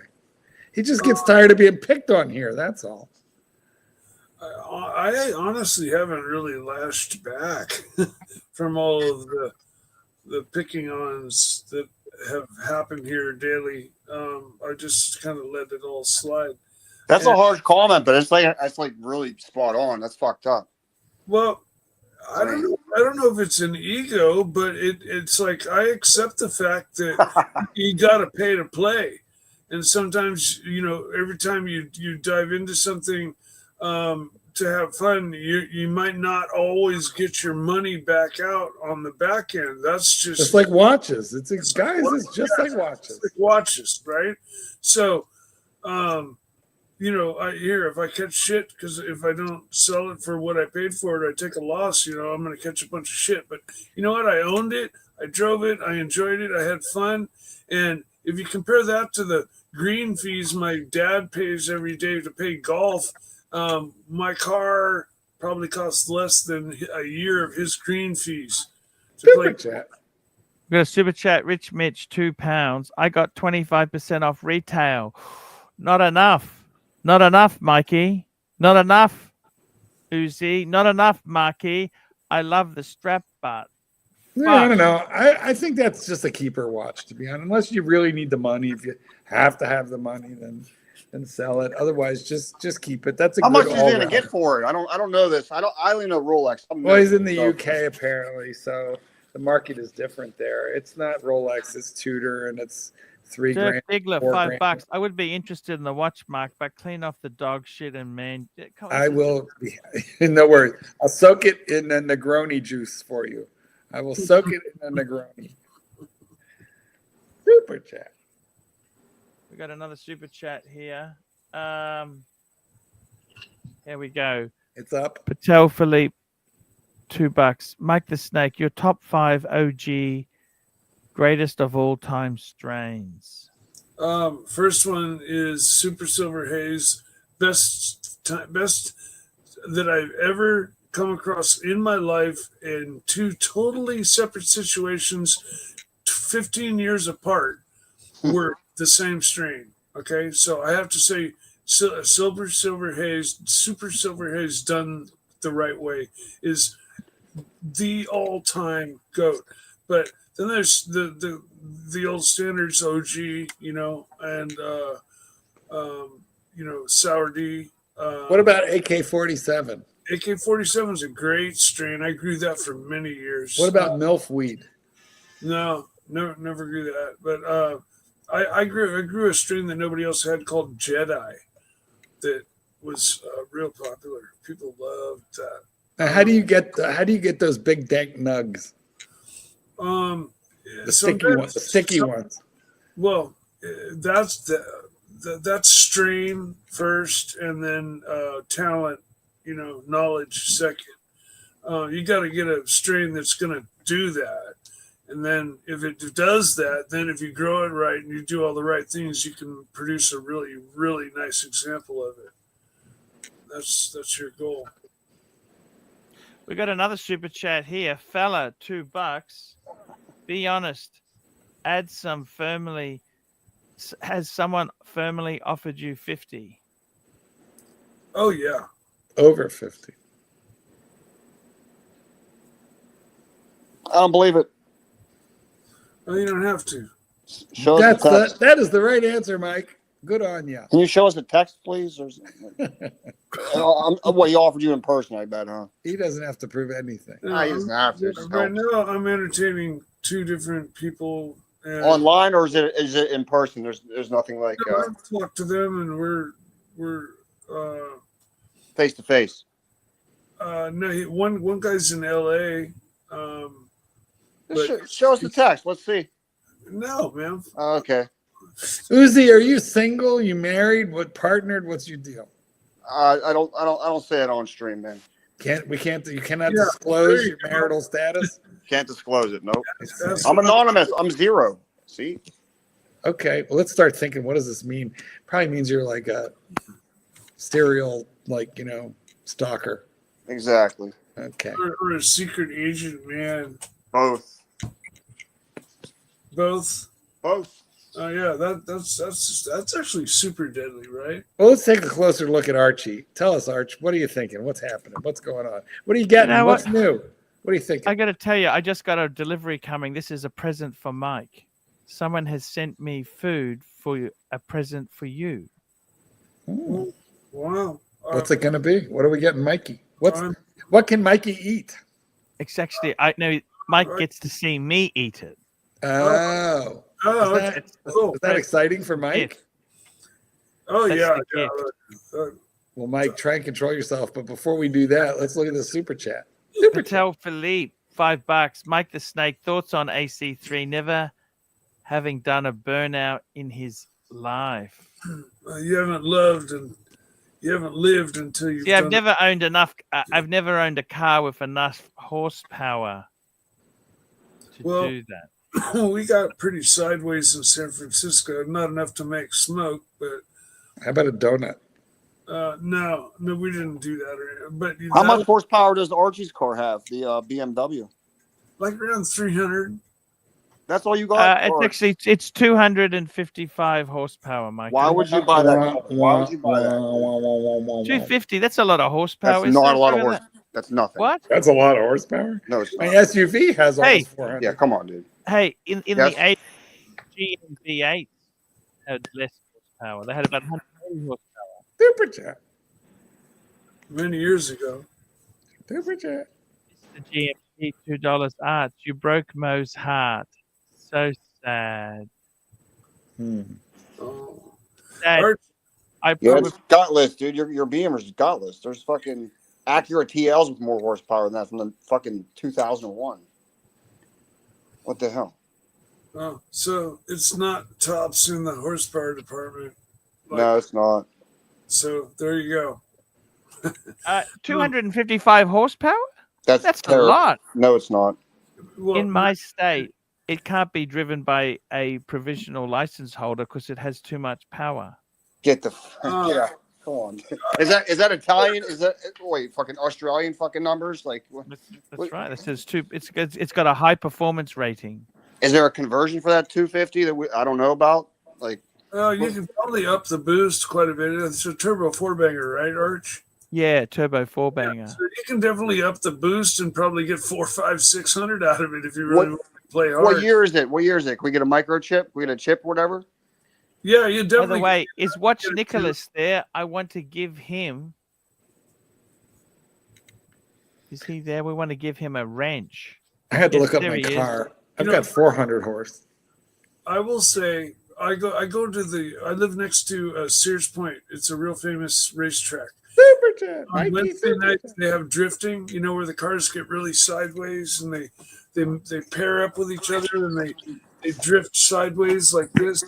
He just gets tired of being picked on here. That's all. I honestly haven't really lashed back from all of the picking ons that have happened here daily. I just kind of let it all slide. That's a harsh comment, but it's like really spot on. That's fucked up. Well, I don't know if it's an ego, but it's like I accept the fact that you got to pay to play, and sometimes every time you dive into something to have fun, you might not always get your money back out on the back end. That's just like watches. It's just like watches. Like watches, right? So, if I catch shit, because if I don't sell it for what I paid for it, I take a loss, I'm going to catch a bunch of shit. But you know what? I owned it. I drove it. I enjoyed it. I had fun. And if you compare that to the green fees my dad pays every day to play golf, my car probably costs less than a year of his green fees to Super play. chat. We got a super chat, Rich Mitch, £2. I got 25% off retail. Not enough. Not enough, Mikey. Not enough, Uzi. Not enough, Marky. I love the strap, but Yeah, I don't know. I think that's just a keeper watch, to be honest. Unless you really need the money. If you have to have the money, then sell it. Otherwise, just keep it. That's a How good much is he gonna all-round. get for it? I don't know this. I only know Rolex. Well, he's in the UK apparently, so the market is different there. It's not Rolex, it's Tudor, and it's $3 Dirk grand. Diggler, $4 $5. I would be interested in the watch, Mark, but clean off the dog shit and man. I will be. No worries. I'll soak it in the Negroni juice for you. I will soak it in the Negroni. Super chat. We got another super chat here. Here we go. It's up. Patek Philippe, $2. Mike the Snake, your top 5 OG greatest of all time strains. First one is Super Silver Haze, best that I've ever come across in my life, in two totally separate situations, 15 years apart, were the same strain. Okay, so I have to say, Super Silver Haze done the right way is the all-time GOAT. But then there's the old standards OG, and Sour D. What about AK-47? AK-47 is a great strain. I grew that for many years. What about MILF weed? No, never grew that. But I grew a strain that nobody else had called Jedi that was real popular. People loved that. Now, how do you get those big dank nugs? The sticky ones. Well, that's that's strain first, and then talent, knowledge second. You got to get a strain that's going to do that, and then if it does that, then if you grow it right and you do all the right things, you can produce a really, really nice example of it. That's your goal. We got another super chat here. Fella, $2. Be honest. Has someone firmly offered you 50? Oh yeah. Over 50. I don't believe it. Well, you don't have to. Show us the text. That is the right answer, Mike. Good on you. Can you show us the text, please? Or what he offered you in person, I bet, huh? He doesn't have to prove anything. He doesn't have to. Right now, I'm entertaining two different people. And online, or is it in person? There's nothing like I've talked to them, and we're face to face. No, one guy's in LA. Show us the text. Let's see. No, man. Okay. Uzi, are you single? You married? What partnered? What's your deal? I don't say it on stream, man. You cannot disclose your marital status? Can't disclose it. Nope. I'm anonymous. I'm zero. See? Okay. Well, let's start thinking, what does this mean? Probably means you're like a serial, stalker. Exactly. Okay. Or a secret agent, man. Both. Yeah, that's actually super deadly, right? Well, let's take a closer look at Archie. Tell us, Arch, what are you thinking? What's happening? What's going on? What are you getting? What's new? What are you thinking? I got to tell you, I just got a delivery coming. This is a present for Mike. Someone has sent me food for you, a present for you. Wow. What's it going to be? What are we getting, Mikey? What can Mikey eat? It's actually, I know Mike gets to see me eat it. Oh. Is that exciting for Mike? Oh, yeah. Well, Mike, try and control yourself. But before we do that, let's look at the super chat. Patek Philippe, $5. Mike the Snake, thoughts on AC3 never having done a burnout in his life? You haven't loved and you haven't lived until you've I've never owned I've never owned a car with enough horsepower to do that. We got pretty sideways in San Francisco. Not enough to make smoke, but How about a donut? no, we didn't do that. But How much horsepower does Archie's car have? The BMW. Like around 300. That's all you got. It's 255 horsepower, Mike. Why would you buy that? Why would you buy that? 250? That's a lot of horsepower. That's isn't not it? a lot of Remember horsepower. That's nothing. What? That's a lot of horsepower. No, it's My not. SUV has Hey. almost 400. Yeah, come on, dude. Hey, in Yes. the 80s, GM8 had less horsepower. They had about 180 horsepower. Super chat. Many years ago. Super chat. The GMT $2 Arch. You broke Mo's heart. So sad. Oh. Dad, Arch, I Yeah, probably it's gutless, dude. Your Beamer's gutless. There's fucking Acura TLs with more horsepower than that from the fucking 2001. What the hell? oh, so it's not tops in the horsepower department. No, it's not. So there you go. 255 horsepower? That's a terrible. lot. No, it's not. Well, In my state, it can't be driven by a provisional license holder because it has too much power. Get the Oh. get out. Come on. Is that Italian? Is that wait fucking Australian fucking numbers? Like, That's Wait. right. It says it's got a high performance rating. is there a conversion for that 250 that I don't know about? Like, you can probably up the boost quite a bit. It's a turbo four banger, right, Arch? Yeah, turbo four banger. So you can definitely up the boost and probably get 400, 500, 600 out of it if you really want to play hard. what year is it? What year is it? Can we get a microchip? Can we get a chip, or whatever? Yeah, you By definitely. the way, is Watch get it, Nicholas there? I want to give him. Is he there? We want to give him a wrench. I had to Yes, look up there my he is. car. I've You know- got 400 horse. I will say, I live next to Sears Point. It's a real famous racetrack. Super chat. On Mikey, Wednesday super night, chat. they have drifting. You know where the cars get really sideways and they pair up with each other and they drift sideways like this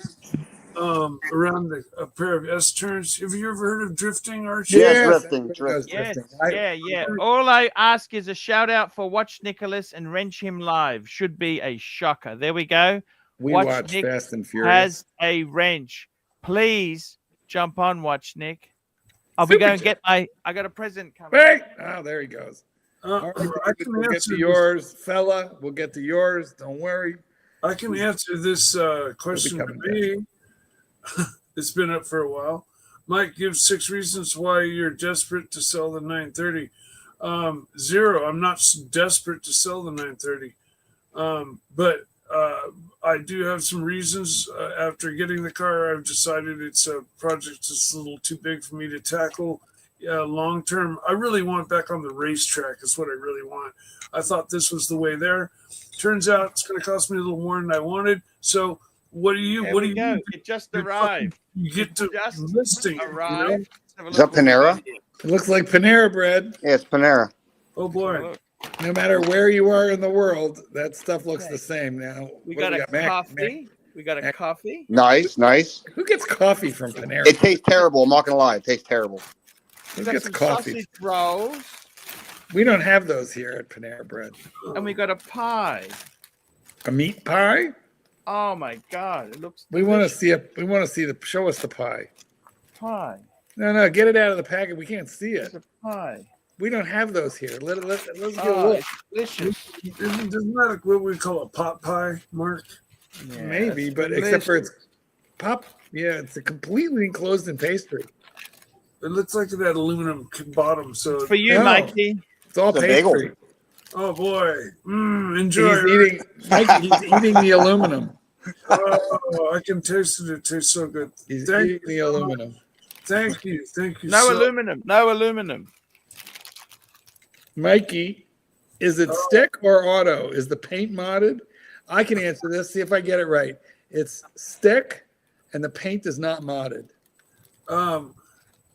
around a pair of S turns. Have you ever heard of drifting, Archie? Yeah, Yes, drifting, everybody does Yes, drifting. yeah. All I ask is a shout out for Watch Nicholas and Wrench Him Live. Should be a shocker. There we go. We Watch watch Nick Fast and Furious. Has a wrench. Please jump on, Watch Nick. I'll be Super going chat. get I got a present coming. Hey! Oh, there he goes. All right, I can we'll get answer to this. yours, fella. We'll get to yours. Don't worry. I can answer this question to coming me. It's been up for a while. Mike, give 6 reasons why you're desperate to sell the 930. 0. I'm not desperate to sell the 930. But I do have some reasons. After getting the car, I've decided it's a project that's a little too big for me to tackle long term. I really want back on the racetrack. Is what I really want. I thought this was the way there. Turns out it's going to cost me a little more than I wanted. So what do you? There What do we you? go. It just arrived. You get to Just listing. You know? arrived. Have a Is that look what we Panera? got here. It looks like Panera bread. Yeah, it's Panera. Oh Have a boy. look. No matter where you are in the world, that stuff looks the same now. We What got do a Mac- coffee. We got a Mac- coffee. Nice, nice. Who gets coffee from Panera? It tastes terrible. I'm not gonna lie. It tastes terrible. Who We got gets some coffee? sausage rolls, We don't have those here at Panera bread. and we got a pie. A meat pie? Oh my god! It looks. We want to delicious. see it. We want to see the. Show us the pie. Pie. No, get it out of the packet. We can't see It's it. a pie. We don't have those here. Let's get a Oh, look. it's delicious. Isn't that what we call a pot pie, Mark? Yeah, Maybe, it's but except for it's delicious. pop. Yeah, it's a completely enclosed in pastry. It looks like it had aluminum bottom. So, For you, No. Mikey. It's all It's a bagel. pastry. oh boy, enjoy. He's eating. Mikey, he's eating the aluminum. Oh, I can taste it. It tastes so good. He's Thank eating the aluminum. Thank you. No so- aluminum. No aluminum. Mikey, is it stick or auto? Is the paint modded? I can answer this. See if I get it right. It's stick, and the paint is not modded.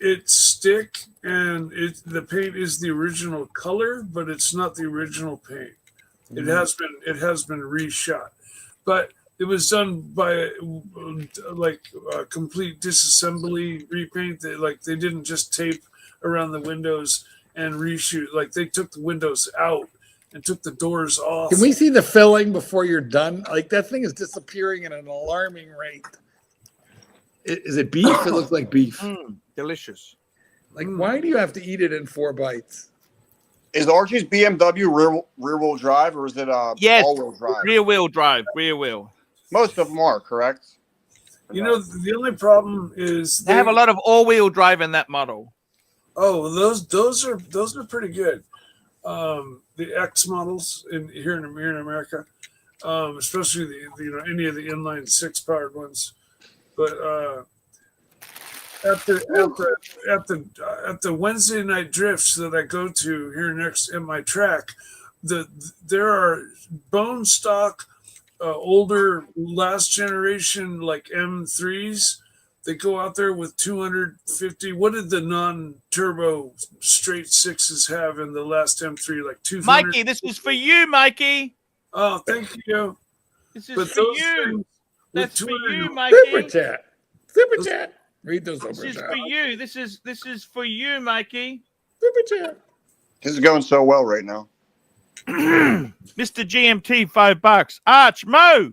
It's stick, and the paint is the original color, but it's not the original paint. It has been reshot, but it was done by like a complete disassembly repaint. They didn't just tape around the windows and reshoot. Like they took the windows out and took the doors off. Can we see the filling before you're done? Like that thing is disappearing at an alarming rate. Is it beef? It looks like beef. Delicious. Like, why do you have to eat it in 4 bites? Is Archie's BMW rear wheel drive or is it Yes, all-wheel drive? rear wheel drive. Rear wheel. Most of them are, correct? You know, the only problem is They have a lot of all-wheel drive in that model. Oh, those are pretty good. The X models here in America, especially the any of the inline 6-powered ones. But at the Wednesday night drifts that I go to here next at my track, there are bone stock older last generation like M3s. They go out there with 250. What did the non-turbo straight 6s have in the last M3? Like 200. Mikey, this is for you, Mikey. Oh, thank you. This is But for those you. things That's for you, Super Mikey. chat. Super chat. Read those This super is chat. for you. This is for you, Mikey. Super chat. This is going so well right now. Mr. GMT, $5. Arch, Mo.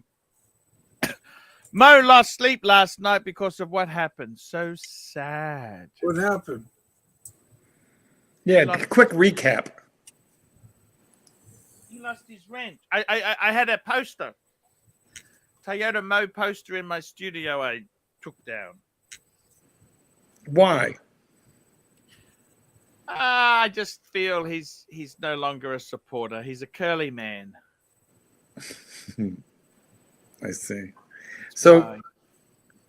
Mo lost sleep last night because of what happened. So sad. What happened? Yeah, quick recap. He lost his rent. I had a poster. Toyota Mo poster in my studio I took down. Why? I just feel he's no longer a supporter. He's a curly man. I see. So, Why?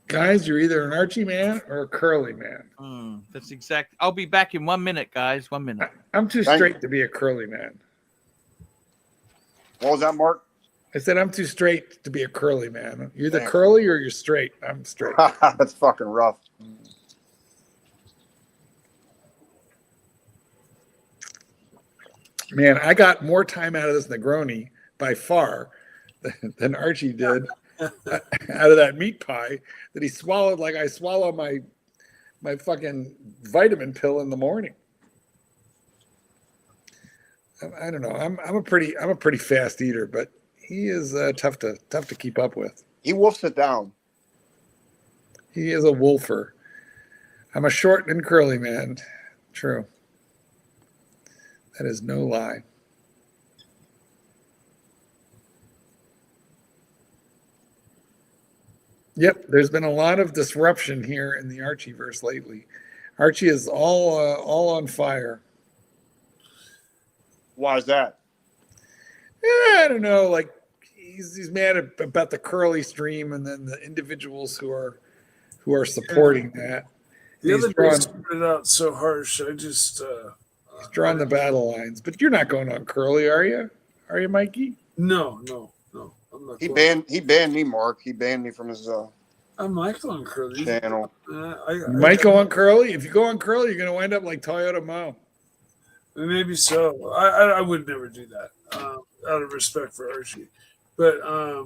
guys, you're either an Archie man or a curly man. That's exact. I'll be back in 1 minute, guys. 1 minute. I'm too straight to be a curly man. What was that, Mark? I said I'm too straight to be a curly man. You're either Damn. curly or you're straight. I'm straight. That's fucking rough. Man, I got more time out of this Negroni by far than Archie did out of that meat pie that he swallowed like I swallow my fucking vitamin pill in the morning. I don't know. I'm a pretty fast eater, but he is tough to keep up with. He wolfs it down. He is a wolfer. I'm a short and curly man. True. That is no lie. Yep, there's been a lot of disruption here in the Archieverse lately. Archie is all on fire. Why is that? I don't know. Like he's mad about the curly stream, and then the individuals who are supporting that. The He's other day started out so harsh. I just he's drawn the battle lines. But you're not going on curly, are you? Are you, Mikey? no. I'm not. He going. banned me, Mark. He banned me from his I'm Michael on curly. channel. You might go on curly. If you go on curly, you're going to wind up like Toyota Mo. Maybe so. I would never do that out of respect for Archie, but I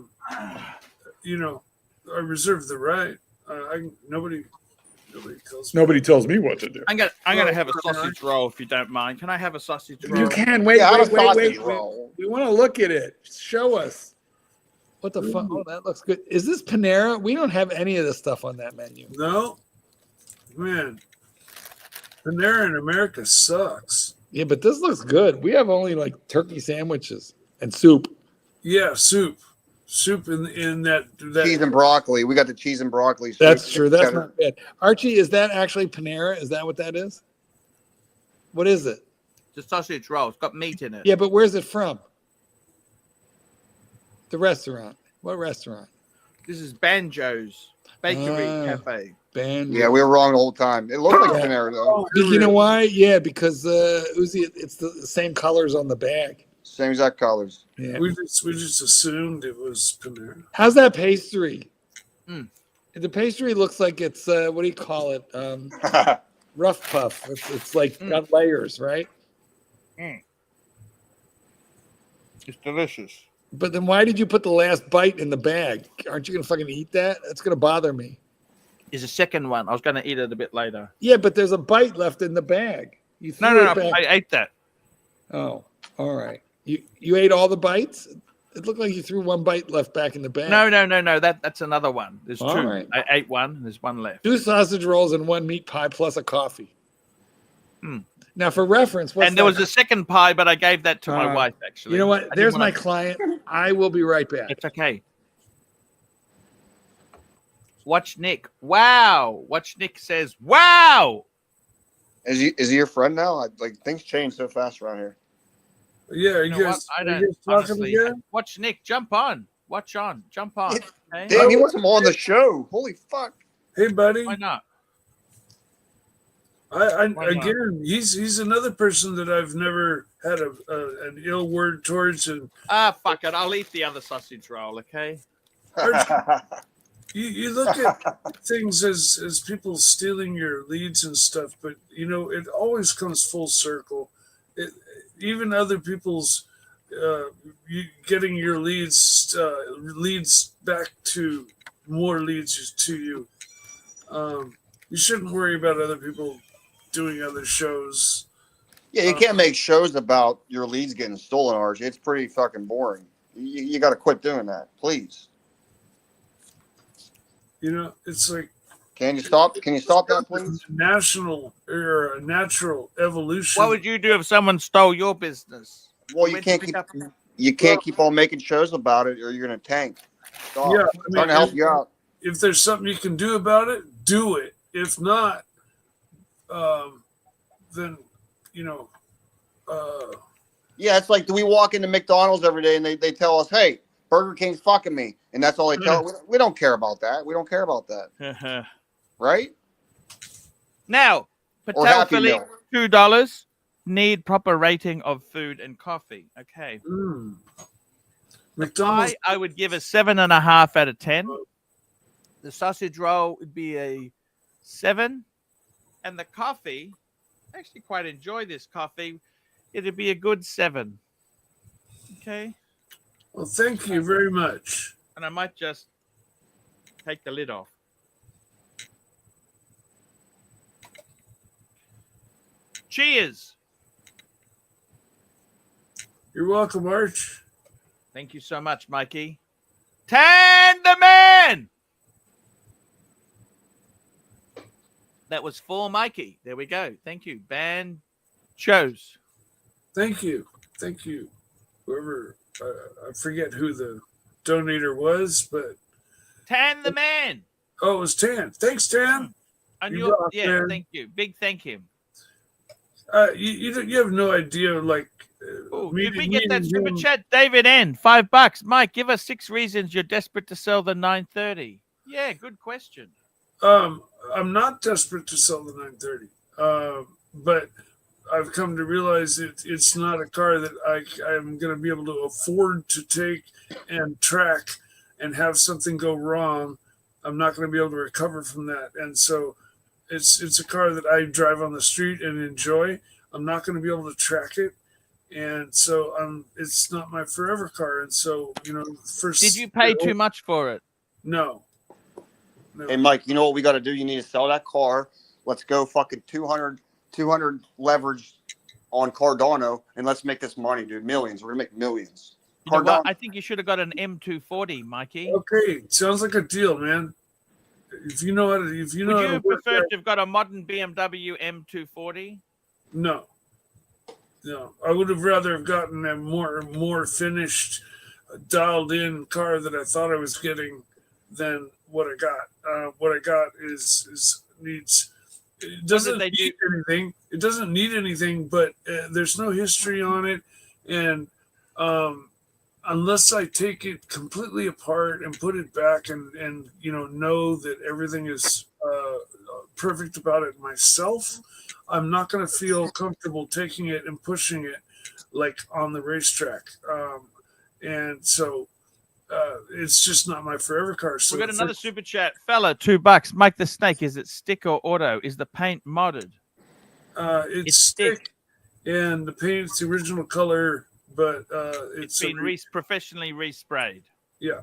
reserve the right. Nobody tells me. Nobody tells me what to do. I'm gonna have a sausage roll if you don't mind. Can I have a sausage roll? You can. Wait. Yeah, have a sausage Wait. roll. We want to look at it. Show us. What the fuck? Oh, that looks good. Is this Panera? We don't have any of this stuff on that menu. No, man. Panera in America sucks. Yeah, but this looks good. We have only like turkey sandwiches and soup. Yeah, soup in that Cheese and broccoli. We got the cheese and broccoli. That's soup. true. That's Cheddar. not bad. Archie, is that actually Panera? Is that what that is? What is it? The sausage roll. It's got meat in it. Yeah, but where's it from? The restaurant. What restaurant? This is Banjo's Bakery Cafe. Band. Yeah, we were wrong the whole time. It looked like Panera though. You know why? Yeah, because Uzi, it's the same colors on the bag. Same exact colors. Yeah. we just assumed it was Panera. How's that pastry? Mm. The pastry looks like it's what do you call it? Rough puff. It's like got layers, right? It's delicious. But then why did you put the last bite in the bag? Aren't you gonna fucking eat that? That's gonna bother me. Is a second one. I was gonna eat it a bit later. Yeah, but there's a bite left in the bag. You threw No. it back. I ate that. Oh, all right. You ate all the bites? It looked like you threw one bite left back in the bag. No. That's another one. There's two. All right. I ate one. And there's one left. 2 sausage rolls and 1 meat pie plus a coffee. Hmm. Now, for reference, what's And there was a second pie, but I gave that to my wife, actually. You know what? I didn't There's my wanna- client. I will be right back. It's okay. Watch Nick. Wow. Watch Nick says, wow. Is he your friend now? Like things change so fast around here. Yeah, You know what? I don't honestly. Watch Nick. Jump on. Watch on. Jump on. Okay? Damn, he wants him on the show. Holy fuck. Hey, buddy. Why not? Again, he's another person that I've never had an ill word towards, and Fuck it. I'll eat the other sausage roll, okay? you look at things as people stealing your leads and stuff, but you know it always comes full circle. Even other people's you getting your leads back to more leads to you. You shouldn't worry about other people doing other shows. Yeah, you can't make shows about your leads getting stolen, Archie. It's pretty fucking boring. You got to quit doing that, please. You know, it's like. Can you stop that, please? National or a natural evolution. What would you do if someone stole your business? Well, you can't keep on making shows about it, or you're gonna tank. Stop. Yeah, I'm trying to help you out. If there's something you can do about it, do it. If not, then you know. Yeah, it's like, do we walk into McDonald's every day and they tell us, hey, Burger King's fucking me, and that's all they tell us? We don't care about that. We don't care about that. Right? Now, Patek Philippe, $2. Need proper rating of food and coffee. Okay. McDonald's. I would give a 7.5 out of 10. The sausage roll would be a 7. And the coffee, I actually quite enjoy this coffee. It'd be a good 7. Okay. Well, thank you very much. And I might just take the lid off. Cheers. You're welcome, Arch. Thank you so much, Mikey. Tan the man. That was for Mikey. There we go. Thank you. Band chose. Thank you. Thank you. Whoever, I forget who the donator was, but. Tan the man. Oh, it was Tan. Thanks, Tan. Yeah, thank you. Big thank you. You have no idea, like. Did we get that super chat? David N. $5. Mike, give us 6 reasons you're desperate to sell the 930. Yeah, good question. I'm not desperate to sell the 930, but I've come to realize it's not a car that I'm going to be able to afford to take and track and have something go wrong. I'm not going to be able to recover from that, and so it's a car that I drive on the street and enjoy. I'm not going to be able to track it. And so it's not my forever car. And so, you know, first. Did you pay too much for it? No. Hey, Mike, you know what we got to do? You need to sell that car. Let's go fucking 200 leverage on Cardano, and let's make this money, dude. Millions. We're going to make millions. You know what? I think you should have got an M240, Mikey. Okay. Sounds like a deal, man. If you know how to, Would you prefer to have got a modern BMW M240? No. No, I would have rather have gotten a more finished, dialed in car that I thought I was getting than what I got. What I got needs. It doesn't need anything. It doesn't need anything, but there's no history on it, and unless I take it completely apart and put it back and you know that everything is perfect about it myself, I'm not going to feel comfortable taking it and pushing it like on the racetrack. And so it's just not my forever car. So we got another super chat. Fella, $2. Mike the Snake, is it stick or auto? Is the paint modded? It's stick. And the paint's the original color, but it's been professionally resprayed. Yeah.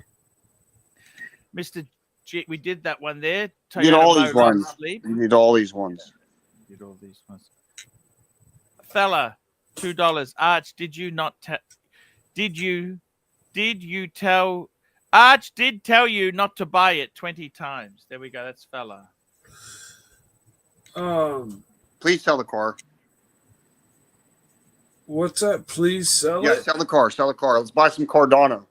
Mr. G, we did that one there. You need all these ones. You need all these ones. Fella, $2. Arch, did you not Did you tell Arch did tell you not to buy it 20 times? There we go. That's fella. Please sell the car. What's that? Please sell Yeah, it. sell the car. Sell the car. Let's buy some Cardano.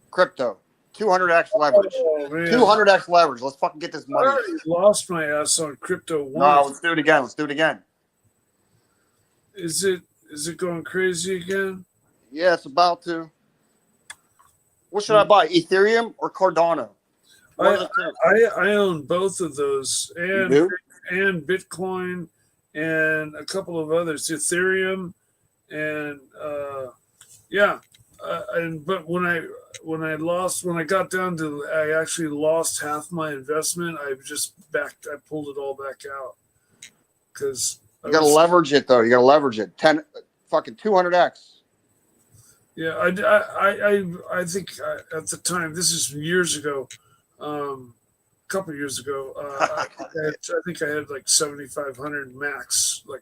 Crypto. 200x leverage. Oh, man. 200x leverage. Let's fucking get this I money. already lost my ass on crypto No, once. let's do it again. Let's do it again. Is it going crazy again? Yeah, it's about to. What should I buy? Ethereum or Cardano? I own both of those You do? and Bitcoin and a couple of others, Ethereum and but when I got down to, I actually lost half my investment. I pulled it all back out because You got to leverage it though. You got to leverage it. 200x. Yeah, I think at the time, this is years ago, a couple of years ago, I think I had like 7,500 max like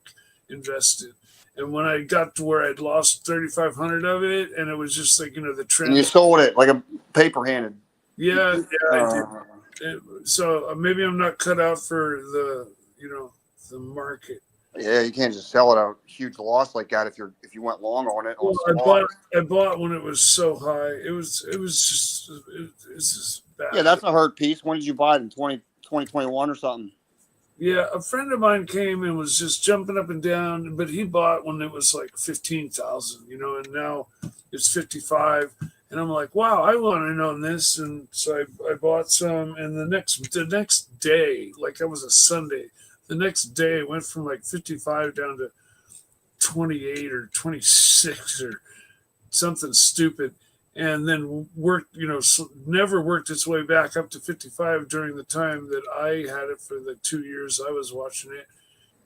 invested. And when I got to where I'd lost 3,500 of it, and it was just like, the trend. And you sold it like a paper handed. Yeah, I did. So maybe I'm not cut out for the market. Yeah, you can't just sell it at a huge loss like that if you went long on it. Well, I bought when it was so high. It was just bad. Yeah, that's a hurt piece. When did you buy it? In 2021 or something? Yeah, a friend of mine came and was just jumping up and down, but he bought when it was like 15,000, and now it's 55. And I'm like, wow, I want to own this. And so I bought some, and the next day, like that was a Sunday, the next day it went from like 55 down to 28 or 26 or something stupid. And then never worked its way back up to 55 during the time that I had it for the 2 years I was watching it.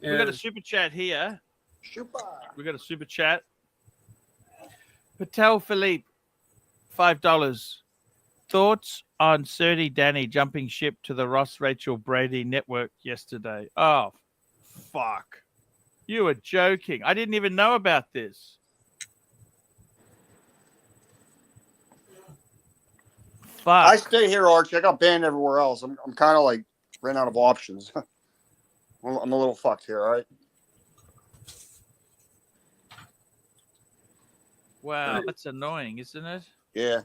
And We got a super chat here. We got a super chat. Patek Philippe, $5. Thoughts on Surdy Danny jumping ship to the Ross Rachel Brady network yesterday? Oh, fuck. You were joking. I didn't even know about this. Fuck. I stay here, Archie. I got banned everywhere else. I'm kind of like ran out of options. I'm a little fucked here, all right? Wow, that's annoying, isn't it? Yeah.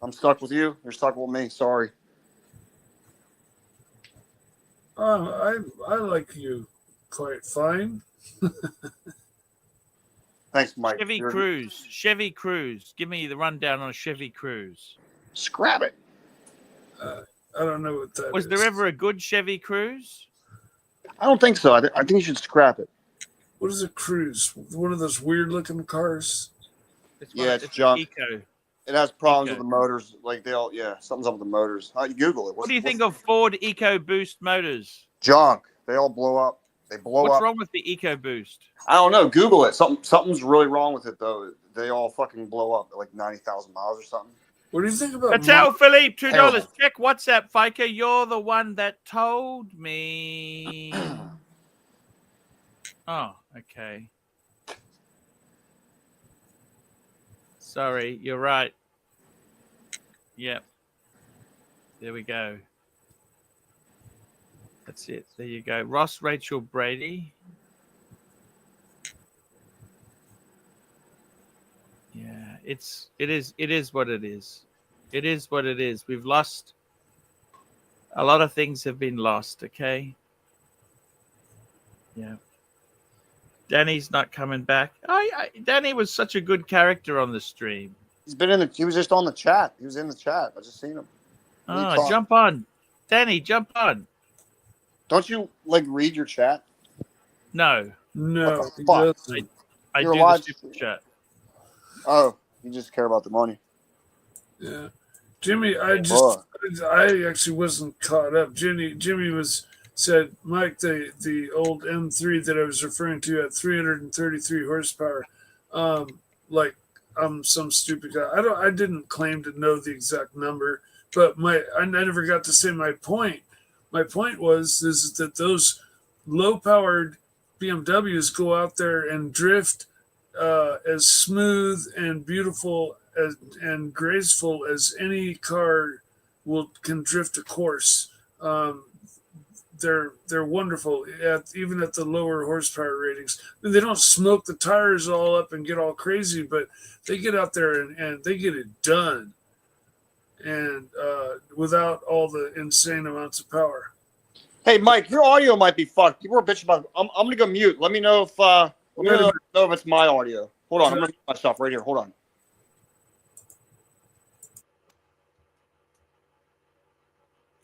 I'm stuck with you. You're stuck with me. Sorry. I like you quite fine. Thanks, Mike. Chevy Cruze. Give me the rundown on a Chevy Cruze. Scrap it. I don't know what that is. Was there ever a good Chevy Cruze? I don't think so. I think you should scrap it. What is a Cruze? One of those weird looking cars? It's junk. Eco. It has problems with the motors. Like something's up with the motors. You Google it. What do you think of Ford EcoBoost motors? Junk. They all blow up. They blow up. What's wrong with the EcoBoost? I don't know. Google it. Something's really wrong with it though. They all fucking blow up at like 90,000 miles or something. What do you think about Patek Philippe, $2. Terrible. Check WhatsApp, FICA. You're the one that told me. Oh, okay. Sorry, you're right. Yep. There we go. That's it. There you go. Ross Rachel Brady. Yeah, it is what it is. It is what it is. We've lost a lot of things have been lost, okay? Yeah. Danny's not coming back. Danny was such a good character on the stream. He was just on the chat. He was in the chat. I just seen him. Oh, jump on. Danny, jump on. Don't you read your chat? No. No. What the fuck? I You're do alive. the super chat. Oh, you just care about the money. Yeah. Jimmy, I actually wasn't caught up. Jimmy said, Mike, the old M3 that I was referring to at 333 horsepower, like I'm some stupid guy. I didn't claim to know the exact number, but I never got to say my point. My point is that those low powered BMWs go out there and drift as smooth and beautiful and graceful as any car can drift a course. They're wonderful even at the lower horsepower ratings. I mean, they don't smoke the tires all up and get all crazy, but they get out there and they get it done, and without all the insane amounts of power. Hey, Mike, your audio might be fucked. People are bitching about it. I'm gonna go mute. Let me know if know if it's my audio. Hold on, I'm gonna mute myself right here. Hold on.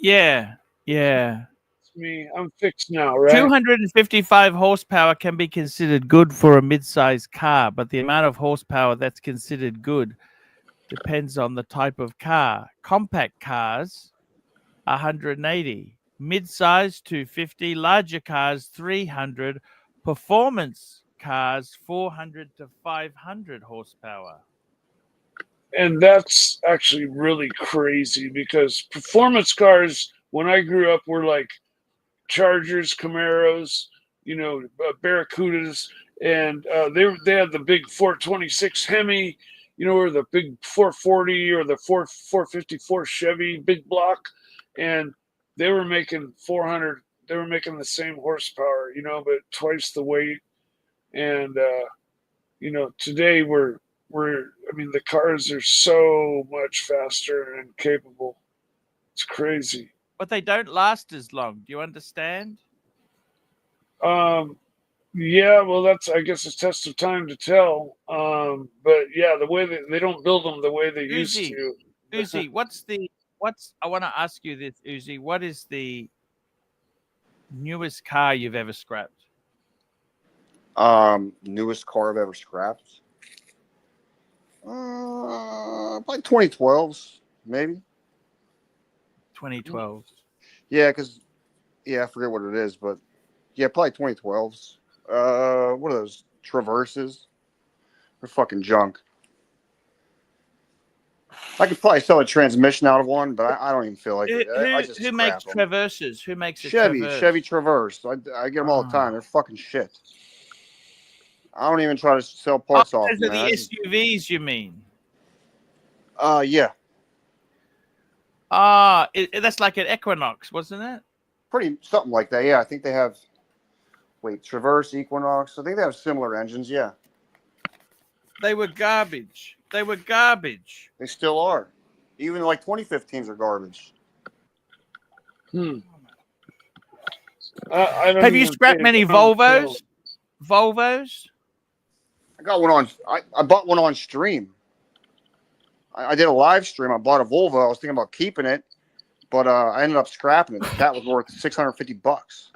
Yeah. It's me. I'm fixed now, right? 255 horsepower can be considered good for a mid-sized car, but the amount of horsepower that's considered good depends on the type of car. Compact cars, 180. Mid-size, 250. Larger cars, 300. Performance cars, 400 to 500 horsepower. And that's actually really crazy because performance cars, when I grew up, were like Chargers, Camaros, Barracudas, and they had the big 426 Hemi, or the big 440 or the 454 Chevy big block, and they were making 400. They were making the same horsepower, but twice the weight. And today the cars are so much faster and capable. It's crazy. But they don't last as long. Do you understand? Yeah, well, I guess it's test of time to tell. But yeah, the way they don't build them the way they used to. Uzi, I want to ask you this, Uzi. What is the newest car you've ever scrapped? Newest car I've ever scrapped? Probably 2012s, maybe. 2012. Yeah, I forget what it is, but yeah, probably 2012s. What are those Traverses? They're fucking junk. I could probably sell a transmission out of one, but I don't even feel like it. Who makes Traverses? Who makes a Chevy? Traverse? Chevy Traverse. I get them all the time. They're fucking shit. I don't even try to sell parts off. Those are the SUVs, you mean? Yeah. That's like an Equinox, wasn't it? Pretty something like that. Yeah, I think they have. Wait, Traverse, Equinox. I think they have similar engines. Yeah. They were garbage. They still are. Even like 2015s are garbage. Have you scrapped many Volvos? I got one on. I bought one on stream. I did a live stream. I bought a Volvo. I was thinking about keeping it, but I ended up scrapping it. The cat was worth $650.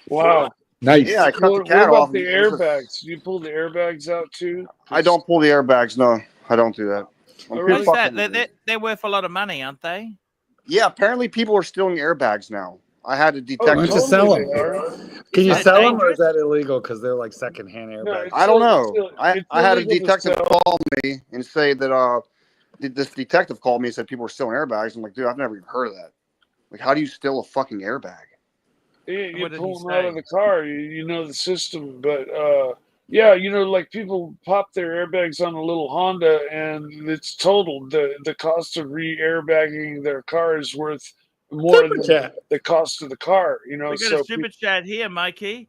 Wow. Nice. Yeah, I cut the cat what off. About the airbags? Do you pull the airbags out too? I don't pull the airbags. No, I don't do that. What's that? They're worth a lot of money, aren't they? Yeah, apparently people are stealing airbags now. I had to detect. Why don't you sell them? Can you sell them, or is that illegal because they're like secondhand airbags? I don't know. I had a detective call me and say that this detective called me and said people were stealing airbags. I'm like, dude, I've never even heard of that. Like, how do you steal a fucking airbag? You pull them out of the car. You know the system, but yeah, like people pop their airbags on a little Honda and it's totaled. The cost of re-airbagging their car is worth more than the cost of the car. We got a super chat here, Mikey.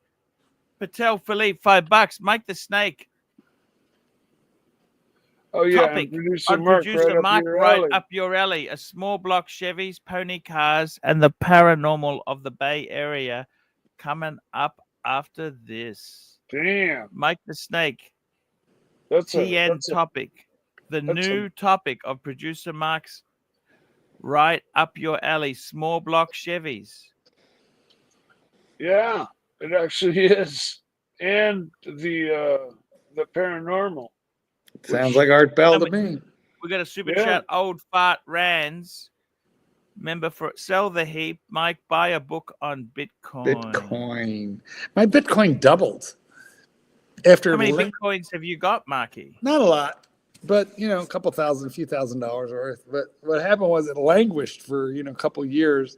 Patek Philippe, $5. Mike the Snake. Oh yeah, Topic producer Mark right up your alley. A small block Chevys, pony cars, and the paranormal of the Bay Area coming up after this. Damn, Mike the Snake. That's topic. The new topic of producer Mark's right up your alley. Small block Chevys. Yeah, it actually is, and the paranormal. Sounds like Art Bell to me. We got a super chat. Old Fart Rands. Remember, for sell the heap, Mike, buy a book on Bitcoin. My Bitcoin doubled. How many Bitcoins have you got, Marky? Not a lot, but a couple thousand, a few $1,000s worth. But what happened was it languished for a couple years,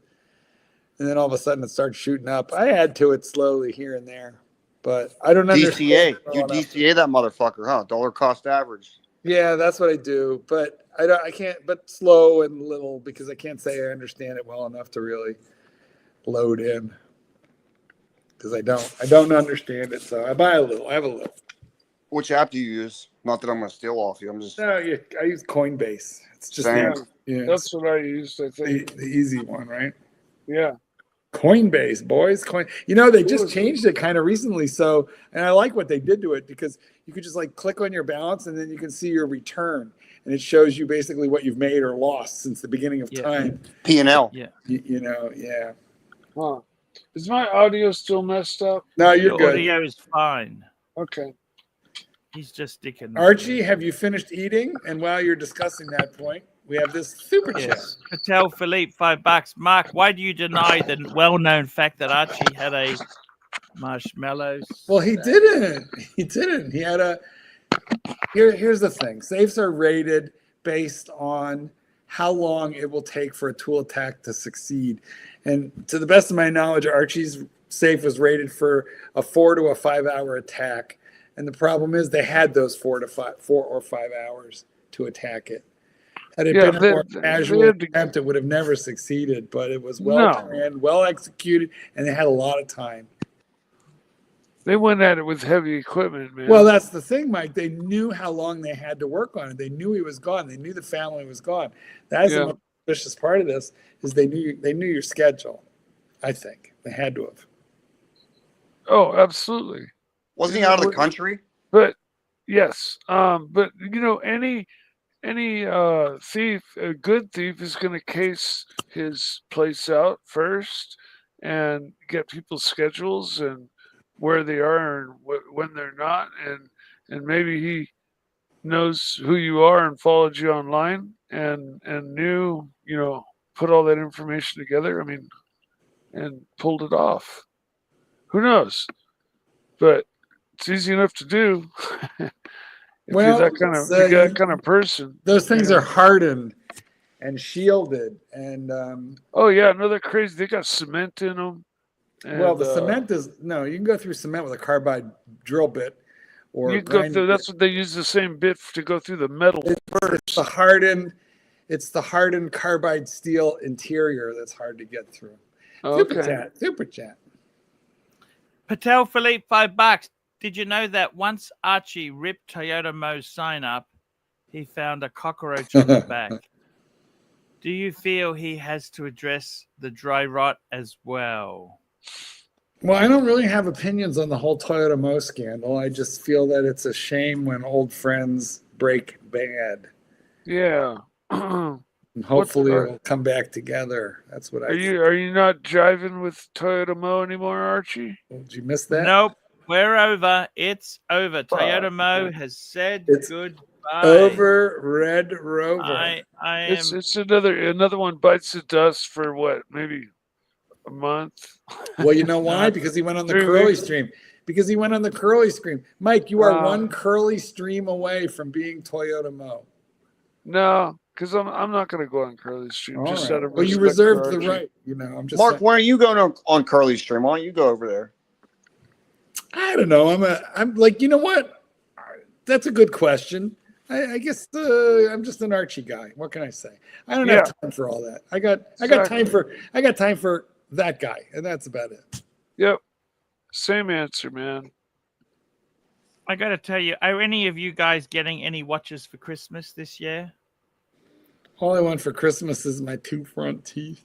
and then all of a sudden it started shooting up. I add to it slowly here and there, But I don't understand. DCA. You DCA that motherfucker, huh? Dollar cost average. Yeah, that's what I do. But I can't. But slow and little because I can't say I understand it well enough to really load in. Because I don't understand it. So I buy a little. I have a little. Which app do you use? Not that I'm going to steal off you. I'm just. No, yeah, I use Coinbase. It's just Same. That's what I used, I think. the easy one, right? Yeah. Coinbase, boys. They just changed it kind of recently. So, and I like what they did to it because you could just like click on your balance and then you can see your return, and it shows you basically what you've made or lost since the beginning of time. P&L. Yeah. Yeah. Huh. Is my audio still messed up? No, you're Your good. audio is fine. Okay. He's just sticking. Archie, have you finished eating? And while you're discussing that point, we have this super chat. Yes. Patel Philippe, $5. Mark, why do you deny the well-known fact that Archie had a marshmallow? Well, he didn't. He didn't. He had a. Here's the thing. Safes are rated based on how long it will take for a tool attack to succeed. And to the best of my knowledge, Archie's safe was rated for a 4 to a 5 hour attack. And the problem is they had those 4 or 5 hours to attack it. Had it been a more casual attempt, it would have never succeeded. But it was well planned, well executed, and they had a lot of time. They went at it with heavy equipment, man. Well, that's the thing, Mike. They knew how long they had to work on it. They knew he was gone. They knew the family was gone. That's the most vicious part of this is they knew your schedule. I think they had to have. Oh, absolutely. Wasn't he out of the country? But yes, but any thief, a good thief, is going to case his place out first and get people's schedules and where they are and when they're not, and maybe he knows who you are and followed you online and knew, put all that information together. I mean, and pulled it off. Who knows? But it's easy enough to do. If you're that kind of person. Those things are hardened and shielded, and oh yeah, no, they're crazy. They got cement in them. And, well, the cement is you can go through cement with a carbide drill bit, or you go through. That's what they use, the same bit to go through the metal first. It's the hardened carbide steel interior that's hard to get through. Okay. Super chat. Patel Philippe, $5. Did you know that once Archie ripped Toyota Mo's sign up, he found a cockroach on the back? Do you feel he has to address the dry rot as well? Well, I don't really have opinions on the whole Toyota Mo scandal. I just feel that it's a shame when old friends break bad. Yeah. And hopefully we'll come back together. That's what Are you not driving with Toyota Mo anymore, Archie? Did you miss that? Nope. We're over. It's over. Toyota Mo has said goodbye. Over, Red Rover. I am. It's another one bites the dust for what, maybe a month. Well, you know why? Because he went on the curly stream. Because he went on the curly stream. Mike, you are one curly stream away from being Toyota Mo. No, because I'm not going to go on curly stream. All just right. out of well, you reserved the right. I'm just Mark. saying. Why are you going on curly stream? Why don't you go over there? I don't know. I'm like, you know what? That's a good question. I guess I'm just an Archie guy. What can I say? I don't have time for all that. I got time for that guy, and that's about it. Yep. Same answer, man. I got to tell you, are any of you guys getting any watches for Christmas this year? All I want for Christmas is my 2 front teeth.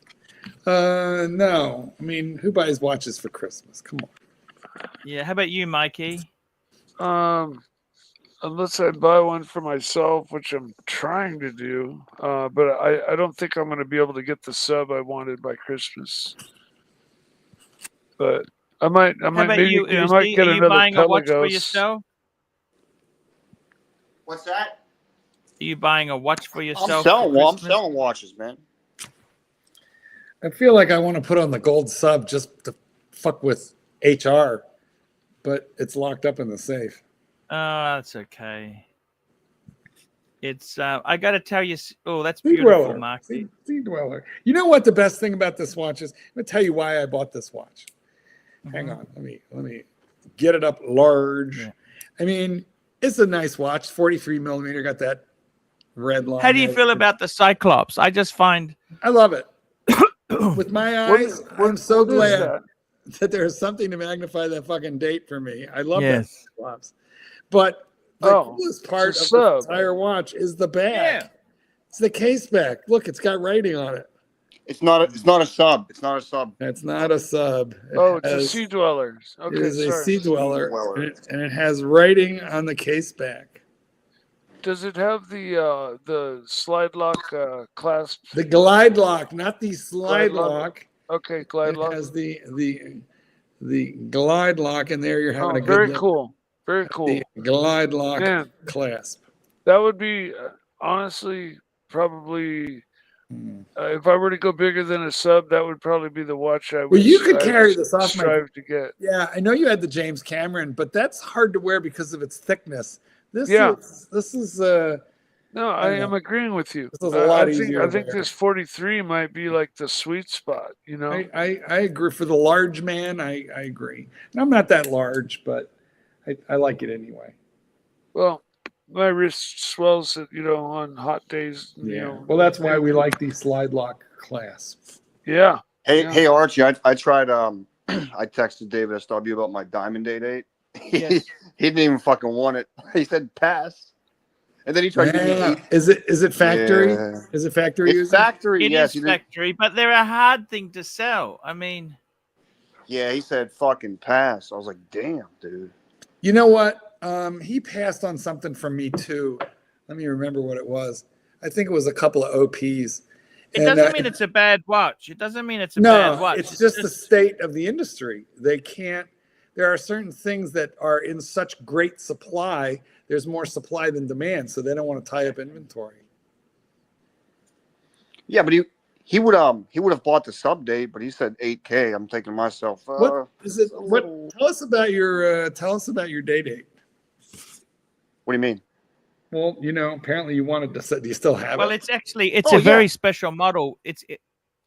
No. I mean, who buys watches for Christmas? Come on. Yeah. How about you, Mikey? Unless I buy one for myself, which I'm trying to do, but I don't think I'm going to be able to get the sub I wanted by Christmas. But I might get Are you another buying a watch for Pelagos. yourself? What's that? Are you buying a watch for yourself? I'm selling watches, man. I feel like I want to put on the gold sub just to fuck with HR, but it's locked up in the safe. Oh, that's okay. It's I got to tell you. Oh, that's beautiful, Mark. Sea Dweller. You know what the best thing about this watch is? I'm gonna tell you why I bought this watch. Hang on, let me get it up large. Yeah. I mean, it's a nice watch. 43 millimeter, got that red line. How do you feel about the Cyclops? I just find I love it. With my eyes, I'm so what is glad that there's something to magnify that fucking date for me. I love that Yes. Cyclops. But the coolest part of the sub. entire watch is the back. Yeah. It's the case back. Look, it's got writing on it. It's not a sub. It's not a sub. It's not a sub. It's a Sea Dwellers. Okay, It is a sorry. Sea Dweller, Sea Dweller. and it has writing on the case back. Does it have the slide lock clasp? The glide lock, not the slide Glide lock. lock. Okay, glide It lock. has the glide lock in there. You're having a good very look. cool. Very cool. The glide lock Man, clasp. that would be honestly probably if I were to go bigger than a sub, that would probably be the watch I would. Well, you could I carry would this off my. strive to get. Yeah, I know you had the James Cameron, but that's hard to wear because of its thickness. This is No, I am agreeing with you. This is a lot I easier to think wear. this 43 might be like the sweet spot. You know. I agree. For the large man, I agree. And I'm not that large, but I like it anyway. Well, my wrist swells, on hot days. You know. Well, that's why we like these slide lock clasps. Yeah. Hey Archie, I tried. I texted David SW about my Diamond date. Yes. He didn't even fucking want it. He said pass, and then he tried. Is it factory? Yeah. Is it factory? It's using? factory. it Yes, is factory, but they're a hard thing to sell. I mean, yeah, he said fucking pass. I was like, damn, dude. You know what? He passed on something from me too. Let me remember what it was. I think it was a couple of OPs. it doesn't mean it's a bad watch. It doesn't mean it's a No, bad watch. it's just the state of the industry. They can't. There are certain things that are in such great supply. There's more supply than demand, so they don't want to tie up inventory. Yeah, but he would have bought the sub date, but he said 8K. I'm thinking to myself, What is it? Tell us about your date. What do you mean? Well, apparently you wanted to say. Do you still have Well, it? it's a very special model.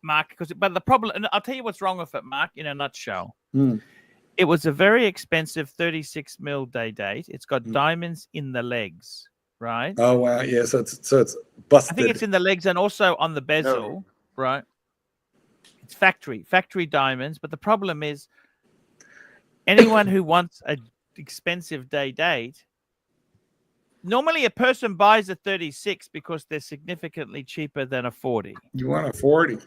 Mark, but the problem, and I'll tell you what's wrong with it, Mark, in a nutshell. It was a very expensive 36 mil day date. It's got diamonds in the legs, right? Oh wow, yeah. So it's busted. I think it's in the legs and also on the bezel, right? It's factory diamonds. But the problem is, anyone who wants an expensive day date, normally a person buys a 36 because they're significantly cheaper than a 40. You want a 40.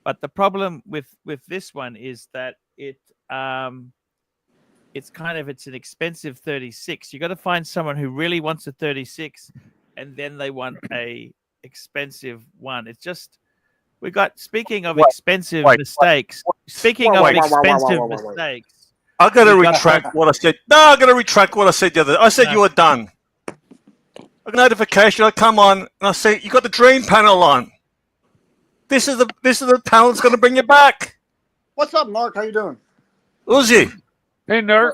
But the problem with this one is that it's an expensive 36. You got to find someone who really wants a 36, and then they want a expensive one. It's just speaking of expensive mistakes. Speaking of expensive mistakes, I got to retract what I said. No, I got to retract what I said the other. I said you were done. A notification. I come on and I say you got the dream panel on. This is the panel that's going to bring you back. What's up, Mark? How you doing? Uzi. Hey, nerd.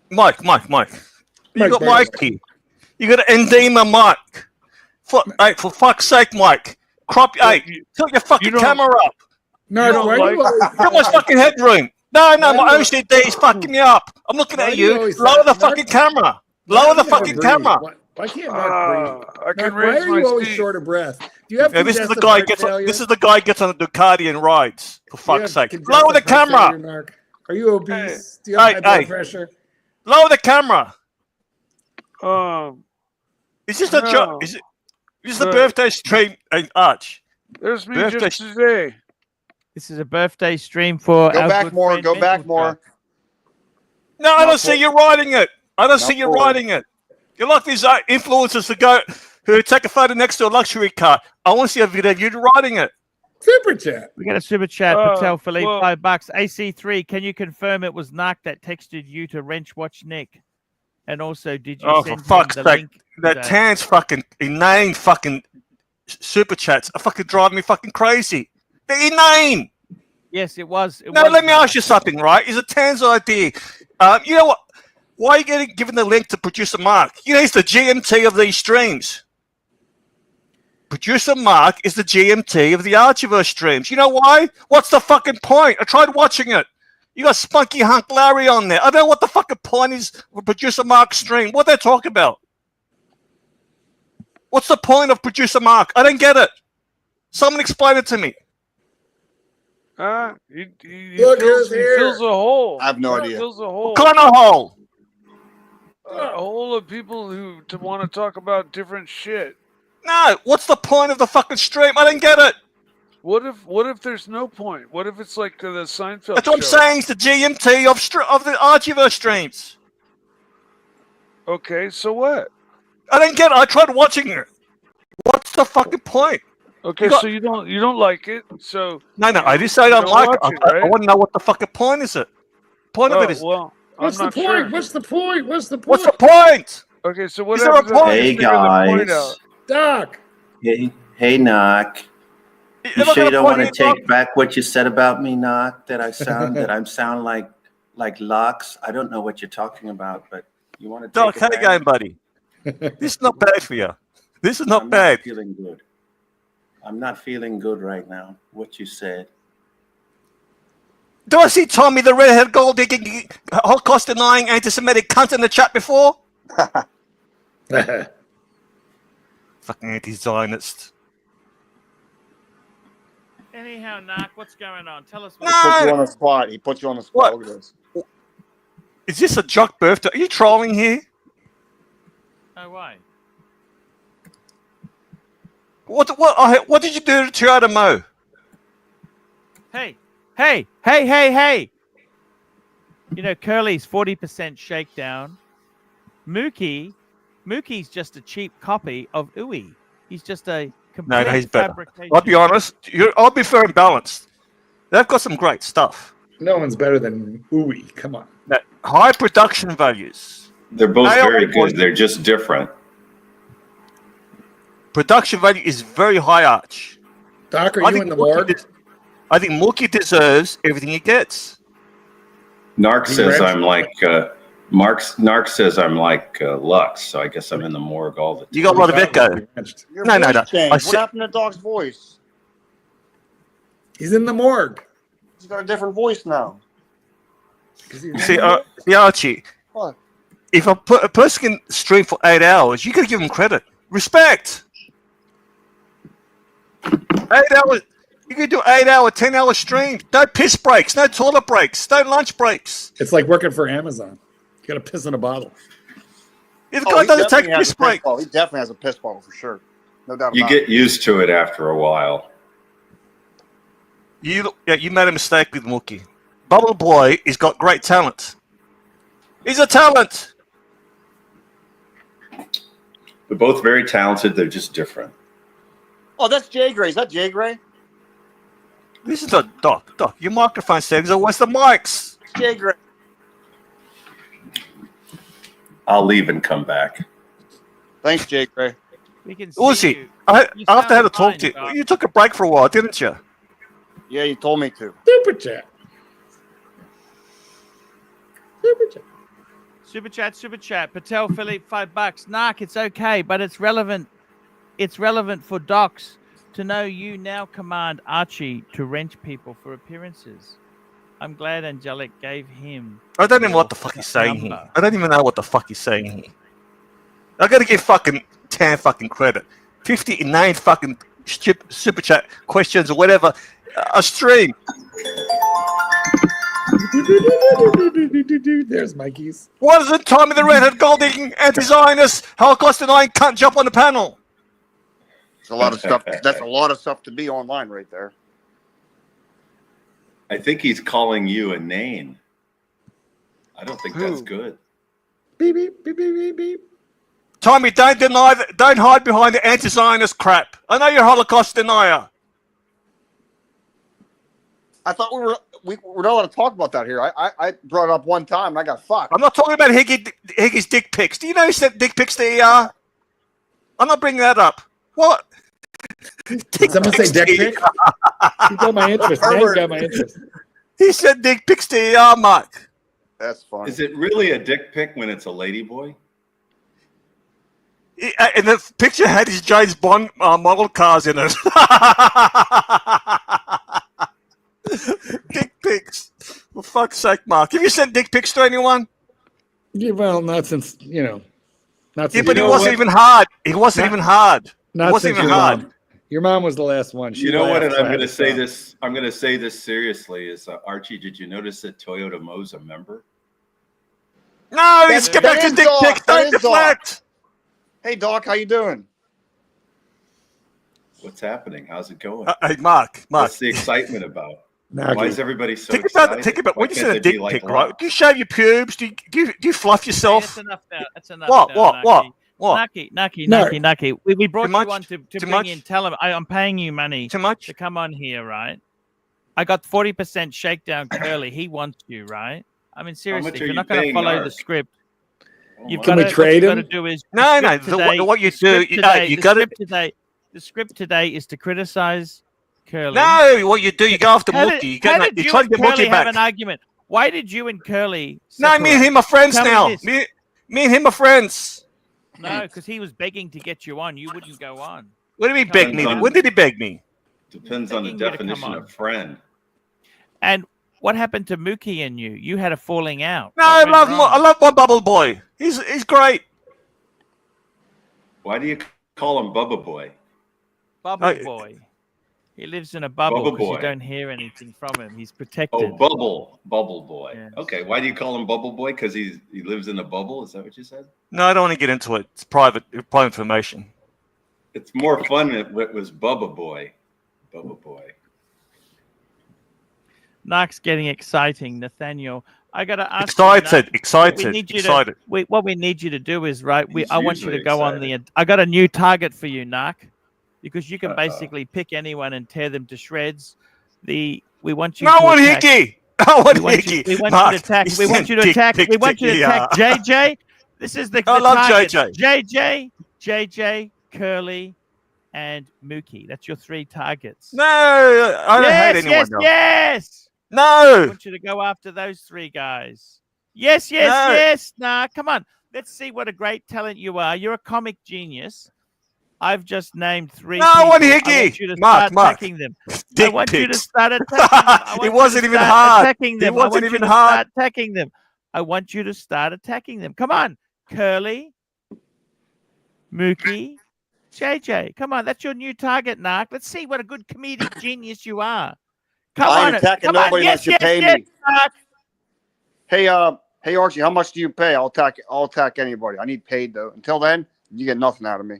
Mike. You got Mike here. You got an endema mic. For fuck's sake, Mike. Tilt your fucking camera up. No, Got my fucking headroom. No, my OCD is fucking me up. I'm looking at you. Lower the fucking camera. Lower the fucking camera. Why can't Mark breathe? I can Mark, why raise are my you always speed. short of breath? Do you have This is the congestive guy heart failure? This is the guy gets on a Ducati and rides. For Do you fuck's have sake. congestive Lower the heart failure, camera. Mark? Are you obese? Do you have high blood pressure? Lower the camera. Is this a No. joke? Is this the birthday stream, Arch? There's me Birthday- just today. this is a birthday stream for Go our back good more. friend Go back Mental more. Jock. No, I Not don't see you riding it. I don't see you forward. riding it. You're like these influencers who take a photo next to a luxury car. I want to see a video of you riding it. Super chat. We got a super chat. Oh, Patel Philippe, well- $5. AC3, can you confirm it was Narc that texted you to wrench watch Nick? And also, did you Oh, for send him fuck's the sake. link That today? Tan's fucking inane fucking super chats are fucking driving me fucking crazy. They're inane. Yes, it was. No, let me ask you something, right? Is it Tan's idea? You know what? Why are you getting given the link to producer Mark? You know, he's the GMT of these streams. Producer Mark is the GMT of the Archiverse streams. You know why? What's the fucking point? I tried watching it. You got Spunky Hunk Larry on there. I don't know what the fucking point is for Producer Mark's stream. What they talk about? What's the point of Producer Mark? I don't get it. Someone explain it to me. He Look fills, who's he here. fills a hole. I have no He idea. fills a hole. What kind of hole? A hole of people who want to talk about different shit. No, what's the point of the fucking stream? I don't get it. What if there's no point? What if it's like the Seinfeld That's what I'm show? saying. It's the GMT of the Archieverse streams. Okay, so what? I don't get it. I tried watching it. What's the fucking point? Okay, so you don't like it. So No, I didn't say I don't like it. watch it, I right? want to know what the fucking point is it. Point of it is well, What's I'm the not point? sure. What's the point? What's the point? what's the point? Okay, so what Is there a happens if point? you Hey figure the point guys. out? Doc. Hey, Knock. You Am I sure gonna you don't point want to it out? take back what you said about me, Knock? That I sound like Lux? I don't know what you're talking about, but you want to Doc, take how it you back? going, buddy? This is not bad for you. This is not I'm bad. not feeling good. I'm not feeling good right now. What you said. Do I see Tommy the redhead gold digging, Holocaust denying anti-Semitic cunt in the chat before? Fucking anti-Zionist. Anyhow, Narc, what's going on? Tell us He what. put you No! on the spot. He put you on the spot. What? Look at this. Is this a Jock birthday? Are you trolling here? No way. What did you do to Toyota Mo? Hey. You know, Curly's 40% shakedown. Mookie's just a cheap copy of Uwe. He's just a complete No, he's better. fabrication. I'll be honest. I'll be fair and balanced. They've got some great stuff. No one's better than Uwe. Come on. High production values. They're both They are very both- good. They're just different. Production value is very high, Arch. Doc, are I you think in the Mookie morgue? I think Mookie deserves everything he gets. Narc You says ready? I'm like Narc says I'm like Lux, so I guess I'm in the morgue all the time. You got a lot of echo. Your No, voice no. changed. I What said- happened to Doc's voice? He's in the morgue. He's got a different voice now. You see, Archie, What? if a person can stream for 8 hours, you got to give them credit. Respect. 8 hours. You can do 8 hour, 10-hour streams. No piss breaks, no toilet breaks, no lunch breaks. It's like working for Amazon. You got to piss in a bottle. If the Oh, guy he doesn't take definitely a has piss a break, bottle. He definitely has a piss bottle for sure. No doubt You about get it. used to it after a while. you made a mistake with Mookie. Bubble Boy has got great talent. He's a talent. They're both very talented. They're just different. Oh, that's Jay Gray. Is that Jay Gray? This is a Doc. Your microphone settings are worse than Mike's. It's Jay Gray. I'll leave and come back. Thanks, Jay Gray. We can Uzi, see you. after I had to sound talk fine, to you, Doc. you took a break for a while, didn't you? Yeah, you told me to. Super chat. Super chat. Super chat. Patel Philippe, $5. Narc, it's okay, but it's relevant. It's relevant for docs to know you now command Archie to wrench people for appearances. I'm glad Angelic gave him. I don't even know your what the fuck he's saying here. number. I don't even know what the fuck he's saying here. I gotta give fucking Tan fucking credit. 59 fucking super chat questions or whatever. A stream. There's Mikey's. Why doesn't Tommy the redhead gold digging anti-Zionist Holocaust denying cunt jump on the panel? It's a lot of stuff. That's a lot of stuff to be online right there. I think he's calling you a name. I don't think that's Who? good. Beep, beep, beep, beep, beep, beep. Tommy, don't hide behind the anti-Zionist crap. I know you're a Holocaust denier. I thought we were not allowed to talk about that here. I brought it up one time and I got fucked. I'm not talking about Higgy's dick pics. Do you know he sent dick pics to ER? I'm not bringing that up. What? Did someone say dick pic? You got my interest. Now you got my interest. He sent dick pics to ER, Mark. That's funny. Is it really a dick pic when it's a ladyboy? And the picture had his James Bond model cars in it. Dick pics. For fuck's sake, Mark. Have you sent dick pics to anyone? Yeah, well, not since not Yeah, since but it your wasn't mom. even hard. It wasn't Not- even hard. It Not wasn't since even your hard. mom. Your mom was the last one. She You know what? laughed, And so I'm I had going to to say stop. this. I'm going to say this seriously. Is Archie? Did you notice that Toyota Mo's a member? No, let's get back to is dick Doc. pics. That Don't is Doc. deflect. Hey, Doc, how you doing? What's happening? How's it going? Hey, Mark. What's the excitement about? Naki. Why is everybody so Think excited? about it. Why When you can't send they a dick be like pic, right? Lux? Do you shave your pubes? Do you fluff Hey, yourself? that's enough now. That's enough What? now, What? Naki. No. Naki. We brought much? you on to Too bring much? in. Tell him I'm paying you money Too much? to come on here, right? I got 40% shakedown Curly. He wants you, right? I mean, seriously, much if are you're you not going to paying follow the Narc? script, Oh you've my got Can we to. God. What trade you got to him? do is No, the no. script today. What you the script do? today- You the got to. script today. The script today is to criticize Curly. No, what you do? You go after How Mookie. did, how did You you try to and get Curly Mookie have back. an argument? Why did you and Curly No, me and separate? him are friends Tell me now. this. Me and him are friends. No, because he was begging to get you on. You wouldn't go on. What do you mean Come beg on, me? Depends on- When did he beg me? Depends on the begging you to come definition on. of friend. And what happened to Mookie and you? You had a falling out. No, What went I wrong? love my bubble boy. He's great. Why do you call him Bubba Boy? Bubble boy. He lives in a bubble Bubble because you boy. don't hear anything from him. He's protected. Oh, Bubble Boy. Yes. Okay, why do you call him Bubble Boy? Because he lives in a bubble? Is that what you said? No, I don't want to get into it. It's private information. It's more fun if it was Bubba Boy. Bubba Boy. Narc's getting exciting, Nathaniel. I got to ask Excited, you, excited, we need you excited. To, what we need you to do is, right, He's I want you to usually go on excited. I got a new target for you, Narc, because you can Uh-oh. basically pick anyone and tear them to shreds. We want you No to one attack. Hickey. No one We want Hickey. you to Mark, attack. you We want sent you to dick attack. pic We want to- you to yeah. attack JJ. This is the I love targets. JJ. JJ, Curly, and Mookie. That's your 3 targets. No, I don't hate anyone. Yes, no. yes. I No. want you to go after those 3 guys. Yes. No. Yes. Nah, come on. Let's see what a great talent you are. You're a comic genius. I've just named 3 No people. one I Hickey. want you to Mark, start Mark. attacking them. I Dick want you to pics. start attacking them. I want It you wasn't to even start hard. Attacking them. It wasn't I want even you to hard. Start attacking them. I want you to start attacking them. Come on, Curly, Mookie, JJ. Come on, that's your new target, Narc. Let's see what a good comedic genius you are. Come I on, ain't attacking come on. nobody Yes, unless you pay me. Narc. Hey, Archie, how much do you pay? I'll attack anybody. I need paid though. Until then, you get nothing out of me.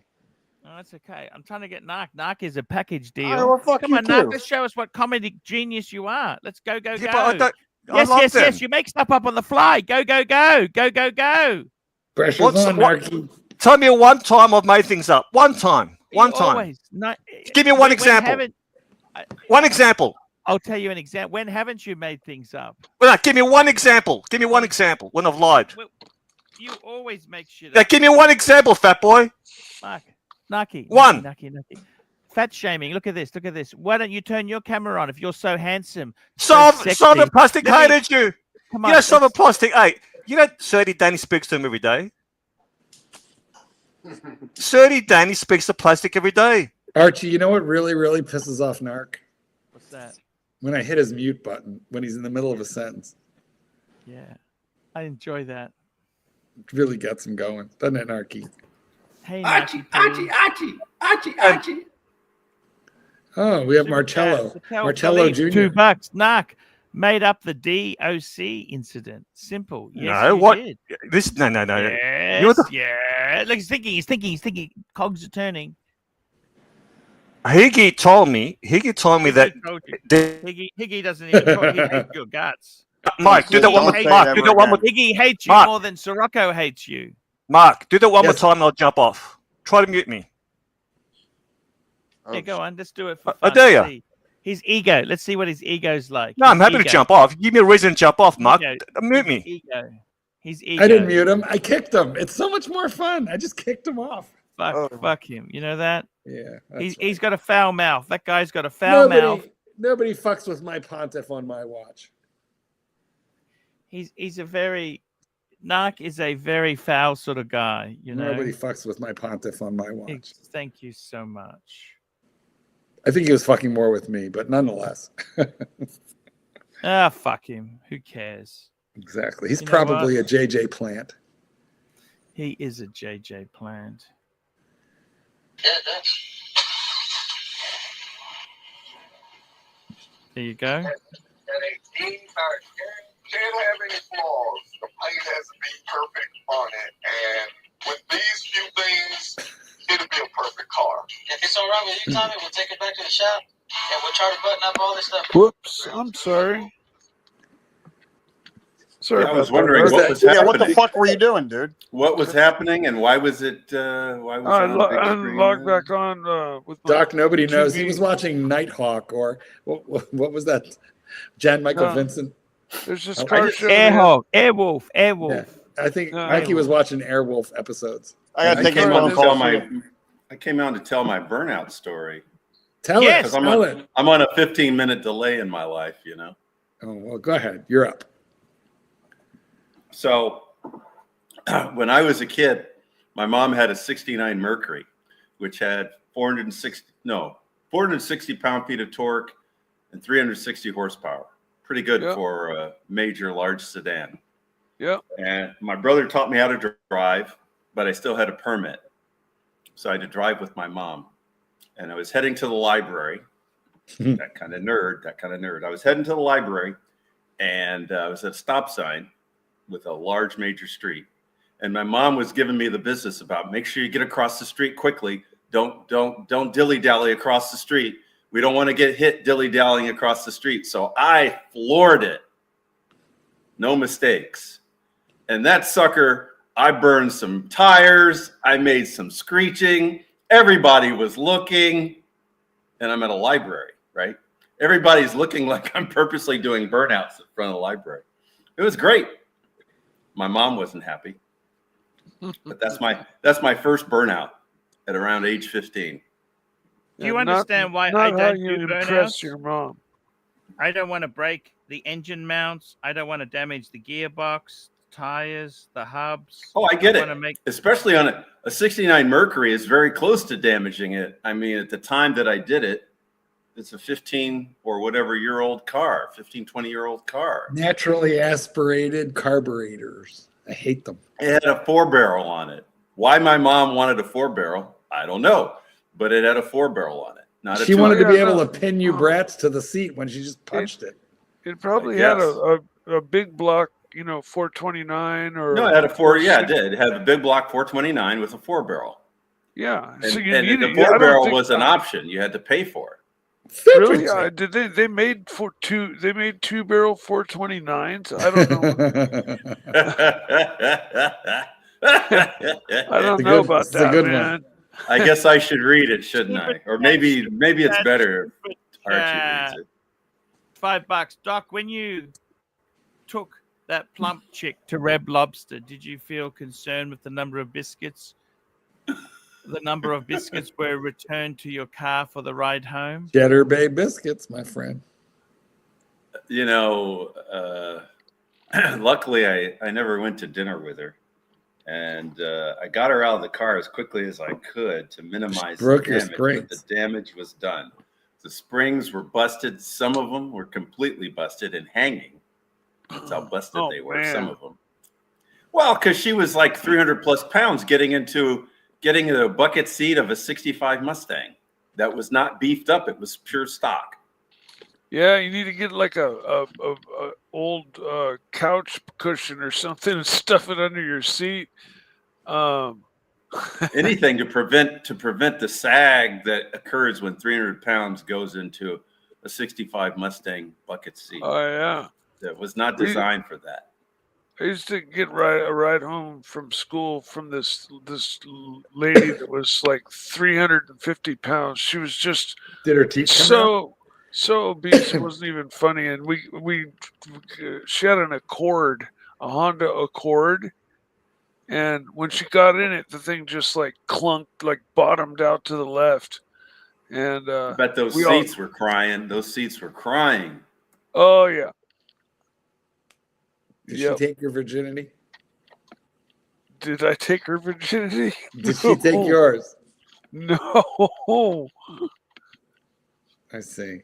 No, that's okay. I'm trying to get Narc. Narc is a package deal. All right, well, fuck Come you on, Narc. too. Let's show us what comedic genius you are. Let's go. Yeah, but I don't. I Yes, love yes, them. yes. You make stuff up on the fly. Go. Pressure's What's- on, what- Narky. Tell me one time I've made things up. One time. One time. Always. No, Give me one when example. haven't- One example. I'll tell you an example. When haven't you made things up? Well, no, give me one example. Give me one example when I've lied. Well, you always make shit Yeah, up. give me one example, fat boy. Mark, Naki. One. Naki. Fat shaming. Look at this. Why don't you turn your camera on if you're so handsome? Solve sexy? the plastic Let me- hated you. Come You on. know, solve a let's- plastic. Hey, you know, Surdy Danny speaks to him every day. Surdy Danny speaks to plastic every day. Archie, you know what really, really pisses off Narc? What's that? When I hit his mute button when he's in the middle of a sentence. Yeah. I enjoy that. It really gets him going, doesn't it, Narky? Hey, Archie, Naki, Archie, Archie, Archie, Archie. Oh, we have Super Marcello. chat. Tell Marcello Philippe, Jr. $2. Narc made up the DOC incident. Simple. Yes, No, you what? did. This no. Yes, You're the- yeah. Look, he's thinking. Cogs are turning. Higgy told me that. Higgy told you. Higgy doesn't even talk. He hates your guts. Mike, do that one more. Higgy Mark, do that one more. Higgy hates you Mark. more than Sirocco hates you. Mark, do that one more Yes. time and I'll jump off. Try to mute me. Oh, Yeah, go on. Let's do it for I fun. dare Let's ya. see. His ego. Let's see what his ego's like. No, I'm His happy to ego. jump off. Give me a reason to jump off, Mark. Ego. Mute me. Ego. His ego. I didn't mute him. I kicked him. It's so much more fun. I just kicked him off. Fuck him. You know that? Yeah. He's got a foul mouth. That guy's got a foul mouth. Nobody fucks with my pontiff on my watch. He's a very Narc is a very foul sort of guy, you know. Nobody fucks with my pontiff on my watch. Thank you so much. I think he was fucking more with me, but nonetheless. Ah, fuck him. Who cares? Exactly. He's You know probably what? a JJ Plant. He is a JJ Plant. There you go. Can't have any flaws. The paint has to be perfect on it. And with these few things, it'll be a perfect car. If it's all right with you, Tommy, we'll take it back to the shop and we'll try to button up all this stuff. Whoops, I'm sorry. Sorry, I was about wondering that, what was Yeah, happening. what the fuck were you doing, dude? What was happening, and why was it? Why was it on big I screen logged then? back on with my Doc, nobody knows. He TV. was watching Nighthawk, or what was that? Jan Michael No. Vincent. There's this I car just- show. Airhawk, Airwolf, Yeah, Airwolf. I think No, Mikey was watching Airwolf episodes. I gotta I take his came on phone to call. tell I came on to tell my burnout story. Tell Yes. it. Tell it. I'm on a 15-minute delay in my life, you know. Oh well, go ahead. You're up. So when I was a kid, my mom had a 69 Mercury, which had 460 pound-feet of torque and 360 horsepower. Pretty good Yep. for a major large sedan. Yep. And my brother taught me how to drive, but I still had a permit. So I had to drive with my mom. And I was heading to the library. That kind of nerd. I was heading to the library, and I was at a stop sign with a large major street. And my mom was giving me the business about make sure you get across the street quickly. Don't dilly-dally across the street. We don't want to get hit dilly-dallying across the street. So I floored it. No mistakes. And that sucker, I burned some tires. I made some screeching. Everybody was looking. And I'm at a library, right? Everybody's looking like I'm purposely doing burnouts in front of the library. It was great. My mom wasn't happy. But that's my first burnout at around age 15. Do you And understand why I not how don't you do impress burnouts? your mom. I don't want to break the engine mounts. I don't want to damage the gearbox, the tires, the hubs. Oh, I get it. wanna make- Especially on a 69 Mercury is very close to damaging it. I mean, at the time that I did it, it's a 15 or whatever year old car, 15, 20-year-old car. Naturally aspirated carburetors. I hate them. It had a 4-barrel on it. Why my mom wanted a 4-barrel, I don't know. But it had a 4-barrel on it. Not a She wanted to be Yeah, able no. to pin you brats to the seat when she just punched it. It probably I had guess. a big block, 429 or No, it had a 4. Yeah, it did. It had a big block 429 with a 4-barrel. yeah. And, So you and need the it. I don't 4-barrel think- was an option. You had to pay for it. Really? Did they made They made 2-barrel 429s. I don't know. I don't know about It's a that, good man. one. I guess I should read it, shouldn't I? Or maybe it's better if Archie reads it. $5. Doc, when you took that plump chick to Red Lobster, did you feel concerned with the number of biscuits? The number of biscuits were returned to your car for the ride home? Cheddar Bay biscuits, my friend. Luckily I never went to dinner with her. And I got her out of the car as quickly as I could to minimize the broke your damage. But springs. the damage was done. The springs were busted. Some of them were completely busted and hanging. That's how busted Oh, they were, man. some of them. Well, because she was like 300 plus pounds getting in a bucket seat of a 65 Mustang that was not beefed up. It was pure stock. Yeah, you need to get like a old couch cushion or something and stuff it under your seat. Anything to prevent the sag that occurs when 300 pounds goes into a 65 Mustang bucket seat. Oh yeah, That was not designed for that. I used to get a ride home from school from this lady that was like 350 pounds. She was just Did her teeth come out? so obese it wasn't even funny. And she had an Accord, a Honda Accord, and when she got in it, the thing just like clunked, like bottomed out to the left. And I bet those seats were crying. Those seats were crying. Oh yeah. Did she take your virginity? Did I take her virginity? Did she take yours? No. I see.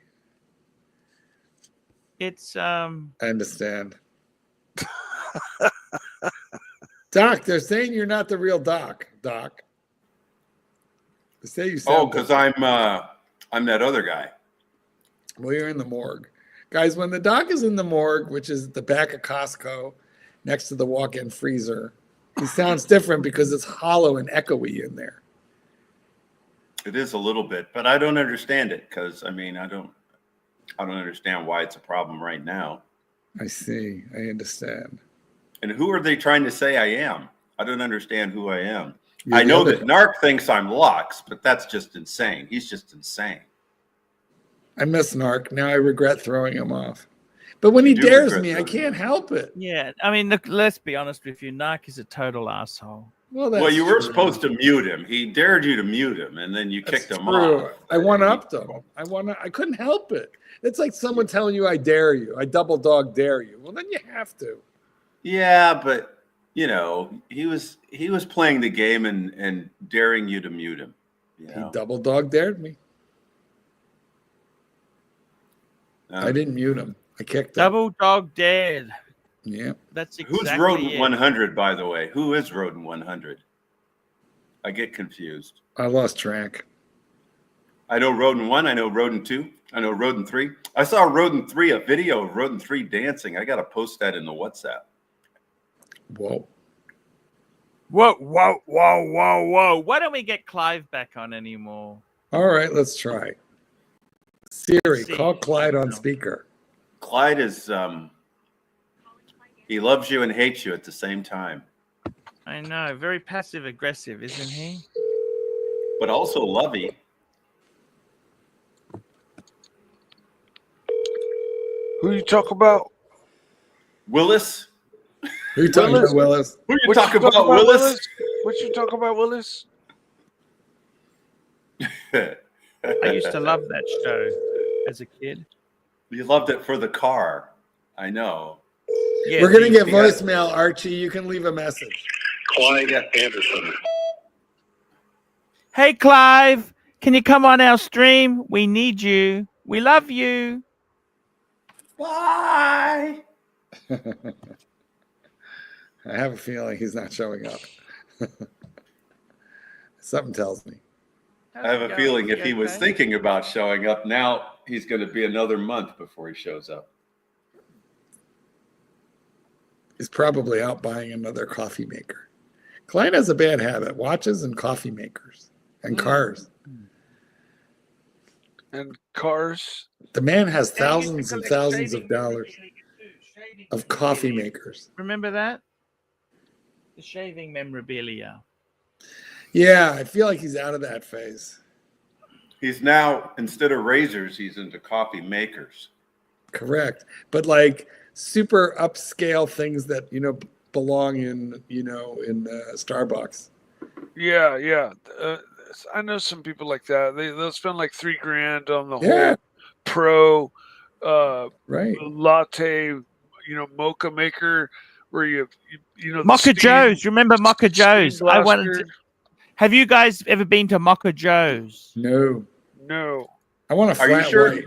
It's I understand. Doc, they're saying you're not the real Doc. Doc. They say you sound. Oh, because I'm that other guy. Well, you're in the morgue. Guys, when the Doc is in the morgue, which is at the back of Costco, next to the walk-in freezer, he sounds different because it's hollow and echoey in there. It is a little bit, but I don't understand it because I mean I don't understand why it's a problem right now. I see. I understand. And who are they trying to say I am? I don't understand who I am. I know that Narc thinks I'm Lux, but that's just insane. He's just insane. I miss Narc. Now I regret throwing him off. But when he dares me, I can't help it. Yeah, I mean, look, let's be honest with you. Narc is a total asshole. Well, you were supposed to mute him. He dared you to mute him, and then you kicked him off. I one-upped him. I couldn't help it. It's like someone telling you, I dare you. I double dog dare you. Well, then you have to. Yeah, but you know, he was playing the game and daring you to mute him. You know? He double dog dared me. I didn't mute him. I kicked him. Double dog dared. Yeah. That's exactly Who's Rodent 100, by the way? Who is Rodent 100? I get confused. I lost track. I know Rodent 1. I know Rodent 2. I know Rodent 3. I saw Rodent 3, a video of Rodent 3 dancing. I got to post that in the WhatsApp. Whoa. Whoa, whoa, whoa, whoa, whoa. Why don't we get Clive back on anymore? All right, let's try. Siri, call Clyde on speaker. Clyde is, he loves you and hates you at the same time. I know. Very passive aggressive, isn't he? But also lovey. Who you talk about? Willis? Who you talking about, Willis? Who you talking about, Willis? What you talking about, Willis? I used to love that show as a kid. You loved it for the car. I know. Yeah, we're going to get voicemail, Archie. You can leave a message. Clyde Anderson. Hey, Clive, can you come on our stream? We need you. We love you. Bye. I have a feeling he's not showing up. Something tells me. I have a feeling if he was thinking about showing up, now he's going to be another month before he shows up. He's probably out buying another coffee maker. Clyde has a bad habit, watches and coffee makers and cars. And cars. The man has thousands and thousands of dollars of coffee makers. Remember that? The shaving memorabilia. Yeah, I feel like he's out of that phase. He's now, instead of razors, he's into coffee makers. Correct. But like super upscale things that, you know, belong in, you know, in Starbucks. Yeah, yeah. I know some people like that. They'll spend like $3,000 on the whole pro latte, you know, mocha maker where you know, Mocha Joe's. Remember Mocha Joe's? I wanted to. Have you guys ever been to Mocha Joe's? No. I want a flat white.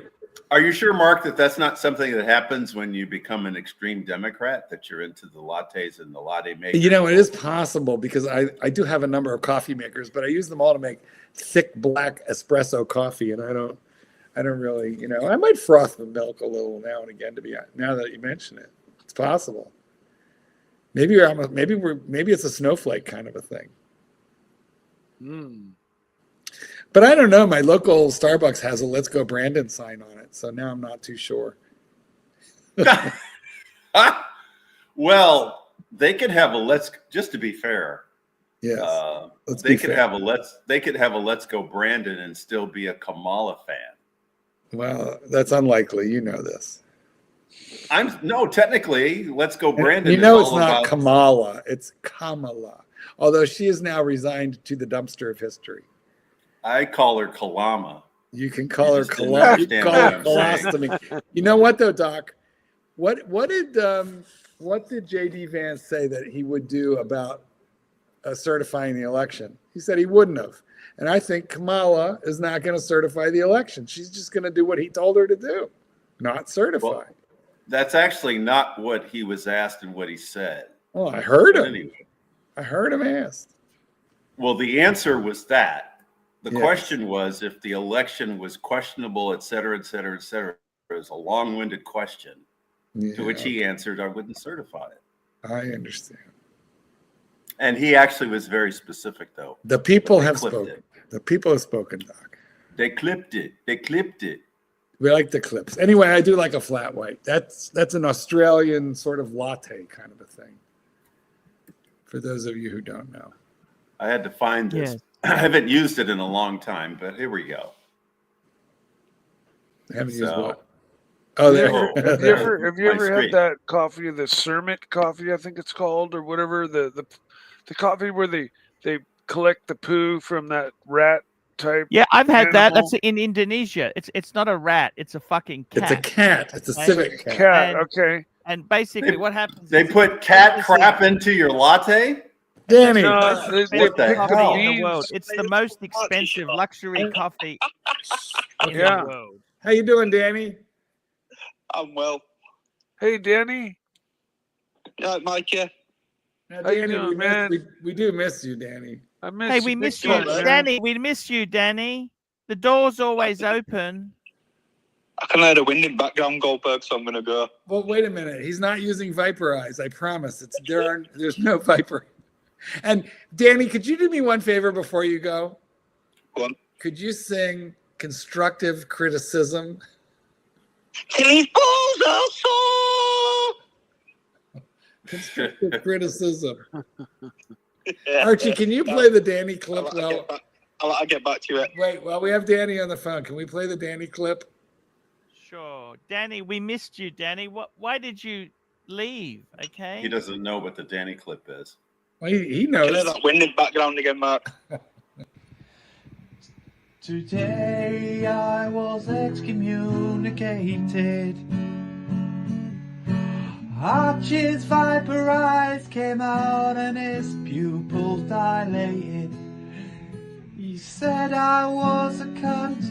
Are you sure, Mark, that that's not something that happens when you become an extreme Democrat, that you're into the lattes and the latte makers? You know, it is possible because I do have a number of coffee makers, but I use them all to make thick black espresso coffee, and I don't really, you know, I might froth the milk a little now and again. Now that you mention it, it's possible. Maybe it's a snowflake kind of a thing. But I don't know. My local Starbucks has a "Let's Go Brandon" sign on it, so now I'm not too sure. Well, they could have a "Let's." Just to be fair, yes, they could have a "Let's Go Brandon" and still be a Kamala fan. Well, that's unlikely. You know this. Technically, "Let's Go Brandon." You know, it's not Kamala; it's Kamala. Although she is now resigned to the dumpster of history. I call her Kalama. You can call her Kalama. You can call her colostomy. You know what though, Doc? What did JD Vance say that he would do about certifying the election? He said he wouldn't have. And I think Kamala is not going to certify the election. She's just going to do what he told her to do, not certify. That's actually not what he was asked and what he said. Oh, I heard But him. anyway. I heard him asked. Well, the answer was that. The Yes. question was if the election was questionable, et cetera, et cetera, et cetera. It was a long-winded question to which he answered, I wouldn't certify it. I understand. And he actually was very specific, though. The people They have clipped spoken. it. The people have spoken, Doc. They clipped it. They clipped it. We like the clips. Anyway, I do like a flat white. That's an Australian sort of latte kind of a thing. For those of you who don't know. I had to find this. Yes. I haven't used it in a long time, but here we go. I haven't used So- what? Oh, there. Have you ever My had screen. that coffee, the Cermit coffee, I think it's called, or whatever, the coffee where they collect the poo from that rat type? Yeah, I've had that. animal? That's in Indonesia. It's not a rat. It's a fucking cat. It's a cat. It's a Okay? civic cat. Cat, And- okay. And basically, what happens? They is put cat crap into your latte? Danny. No, they What the pick coffee hell? in the beans. world. It's the most expensive luxury coffee in Yeah. the world. How you doing, Danny? I'm well. Hey, Danny. Yeah, Mike, yeah. Now, How you Danny, doing, man? we do miss you, Danny. I miss Hey, you we big miss you, time, man. Danny. We miss you, Danny. The door's always open. I can hear the wind in background, Goldberg, so I'm going to go. Well, wait a minute. He's not using Viper eyes. I promise. There's no Viper. And Danny, could you do me one favor before you go? Go on. Could you sing constructive criticism? Till his balls are sore. Constructive criticism. Archie, can you play the Danny clip? I'll get back to you. Wait, while we have Danny on the phone, can we play the Danny clip? Sure, Danny. We missed you, Danny. Why did you leave? Okay. He doesn't know what the Danny clip is. Well, he Can hear knows. that wind in background again, Mark. Today I was excommunicated. Archie's viper eyes came out and his pupils dilated. He said I was a cunt,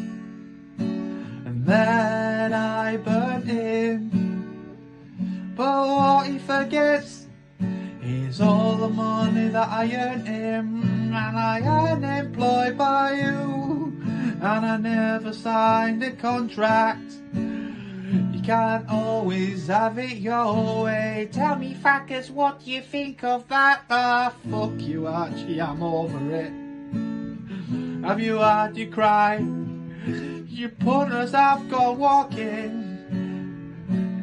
and then I burnt him. But what he forgets is all the money that I earned him, and I am employed by you, and I never signed a contract. You can't always have it your way. Tell me, fuckers, what do you think of that? Ah, fuck you, Archie, I'm over it. Have you had your cry? Your punters have gone walking.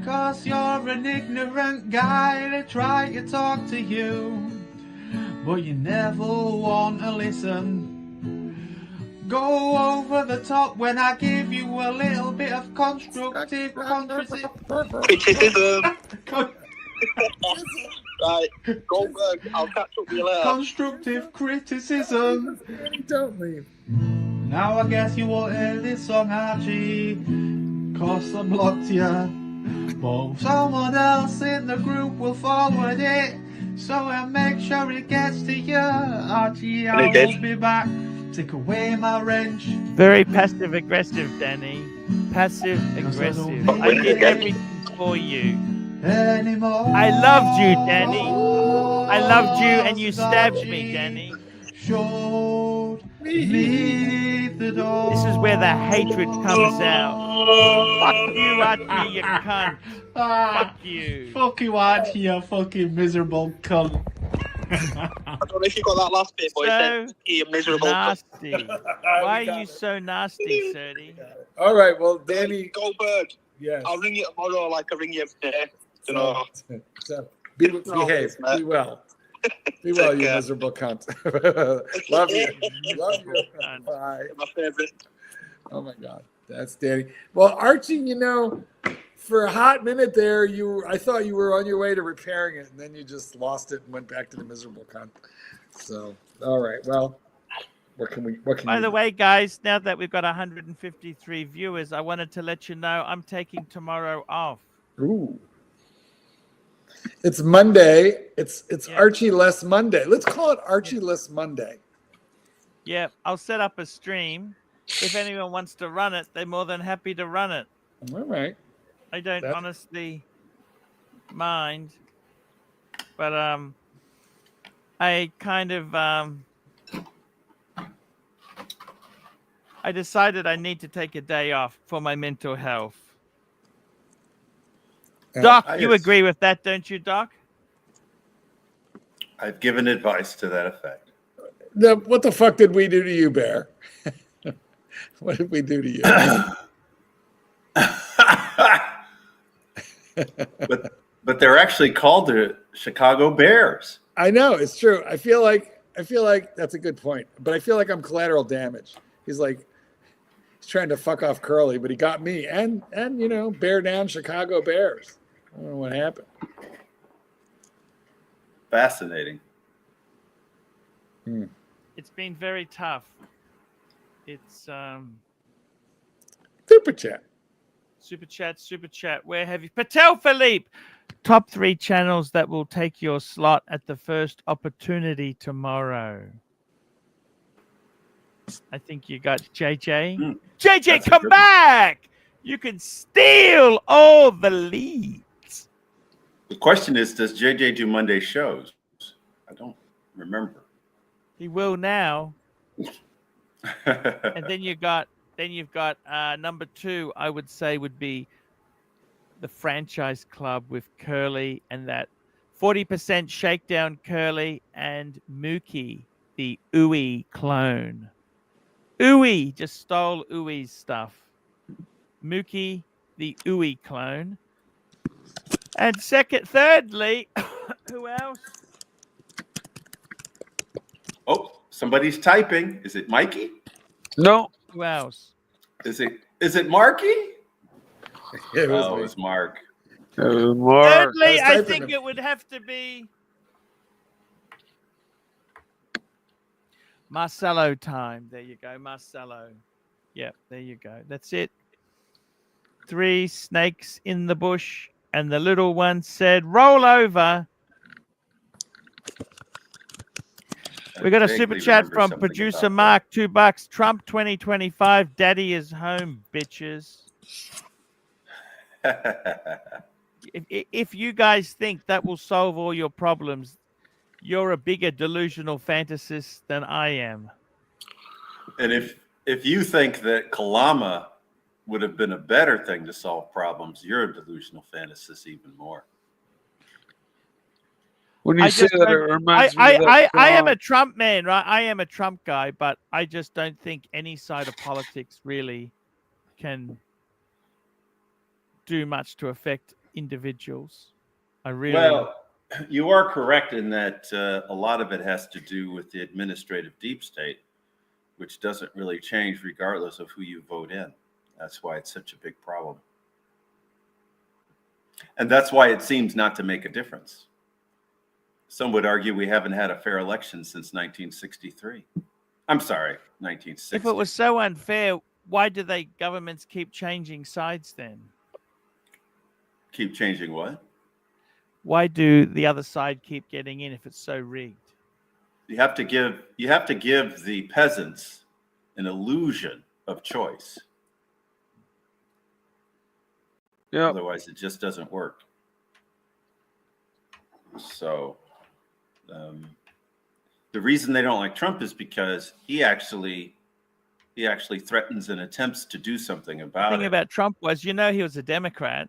'Cause you're an ignorant guy. They try to talk to you, but you never want to listen. Go over the top when I give you a little bit of constructive criticism. Right, Goldberg, I'll catch up with you later. Constructive criticism. Don't leave. Now I guess you won't hear this song, Archie, 'cause I blocked you. But someone else in the group will forward it, so I'll make sure it gets to you. Archie, I will be back. Take away my wrench. Very passive aggressive, Danny. Passive aggressive. I did everything for you. Anymore. I loved you, Danny. I loved you, and you stabbed me, Danny. Showed me the door. This is where the hatred comes out. Fuck you, Archie, you cunt. Fuck you. Fuck you, Archie, you fucking miserable cunt. I don't know if you got that last bit, but So you're miserable. nasty. Why are you so nasty, Serdy? All right, well, Danny. Goldberg. Yes. I'll ring you tomorrow like I ring you every day. You know. So behave. Be well. Be well, you miserable cunt. Love you. Love you. Bye. My favorite. Oh my God, that's Danny. Well, Archie, for a hot minute there, I thought you were on your way to repairing it, and then you just lost it and went back to the miserable cunt. So, all right. Well, what can By the way, guys, now that we've got 153 viewers, I wanted to let you know I'm taking tomorrow off. Ooh. It's Monday. It's Archie-less Monday. Let's call it Archie-less Monday. Yeah, I'll set up a stream. If anyone wants to run it, they're more than happy to run it. All right. I don't honestly mind, but I kind of I decided I need to take a day off for my mental health. Doc, you agree with that, don't you, Doc? I've given advice to that effect. What the fuck did we do to you, Bear? What did we do to you? But they're actually called the Chicago Bears. I know, it's true. I feel like that's a good point, but I feel like I'm collateral damage. He's trying to fuck off Curly, but he got me and bear down Chicago Bears. I don't know what happened. Fascinating. It's been very tough. It's Super chat. Super chat. Where have you? Patek Philippe. Top 3 channels that will take your slot at the first opportunity tomorrow. I think you got JJ. JJ, come back! You can steal all the leads. The question is, does JJ do Monday shows? I don't remember. He will now. And then you've got number 2, I would say, would be the Franchise Club with Curly and that 40% Shakedown Curly and Mookie, the Ooey clone. Ooey just stole Ooey's stuff. Mookie, the Ooey clone. And thirdly, who else? Oh, somebody's typing. Is it Mikey? No. Who else? Is it Marky? It was it was Mark. Thirdly, I think it would have to be Marcelo time. There you go, Marcelo. Yep, there you go. That's it. 3 snakes in the bush, and the little one said, "Roll over." We got a super chat from producer Mark, $2. Trump 2025. Daddy is home, bitches. If you guys think that will solve all your problems, you're a bigger delusional fantasist than I am. And if you think that Kalama would have been a better thing to solve problems, you're a delusional fantasist even more. When you say that, it reminds me of that I am a Trump man, right? I am a Trump guy, but I just don't think any side of politics really can do much to affect individuals. Well, you are correct in that a lot of it has to do with the administrative deep state, which doesn't really change regardless of who you vote in. That's why it's such a big problem. And that's why it seems not to make a difference. Some would argue we haven't had a fair election since 1963. I'm sorry, 1960. If it was so unfair, why do governments keep changing sides then? Keep changing what? Why do the other side keep getting in if it's so rigged? You have to give the peasants an illusion of choice. Yeah. Otherwise, it just doesn't work. So, the reason they don't like Trump is because he actually threatens and attempts to do something about it. The thing about Trump was, he was a Democrat.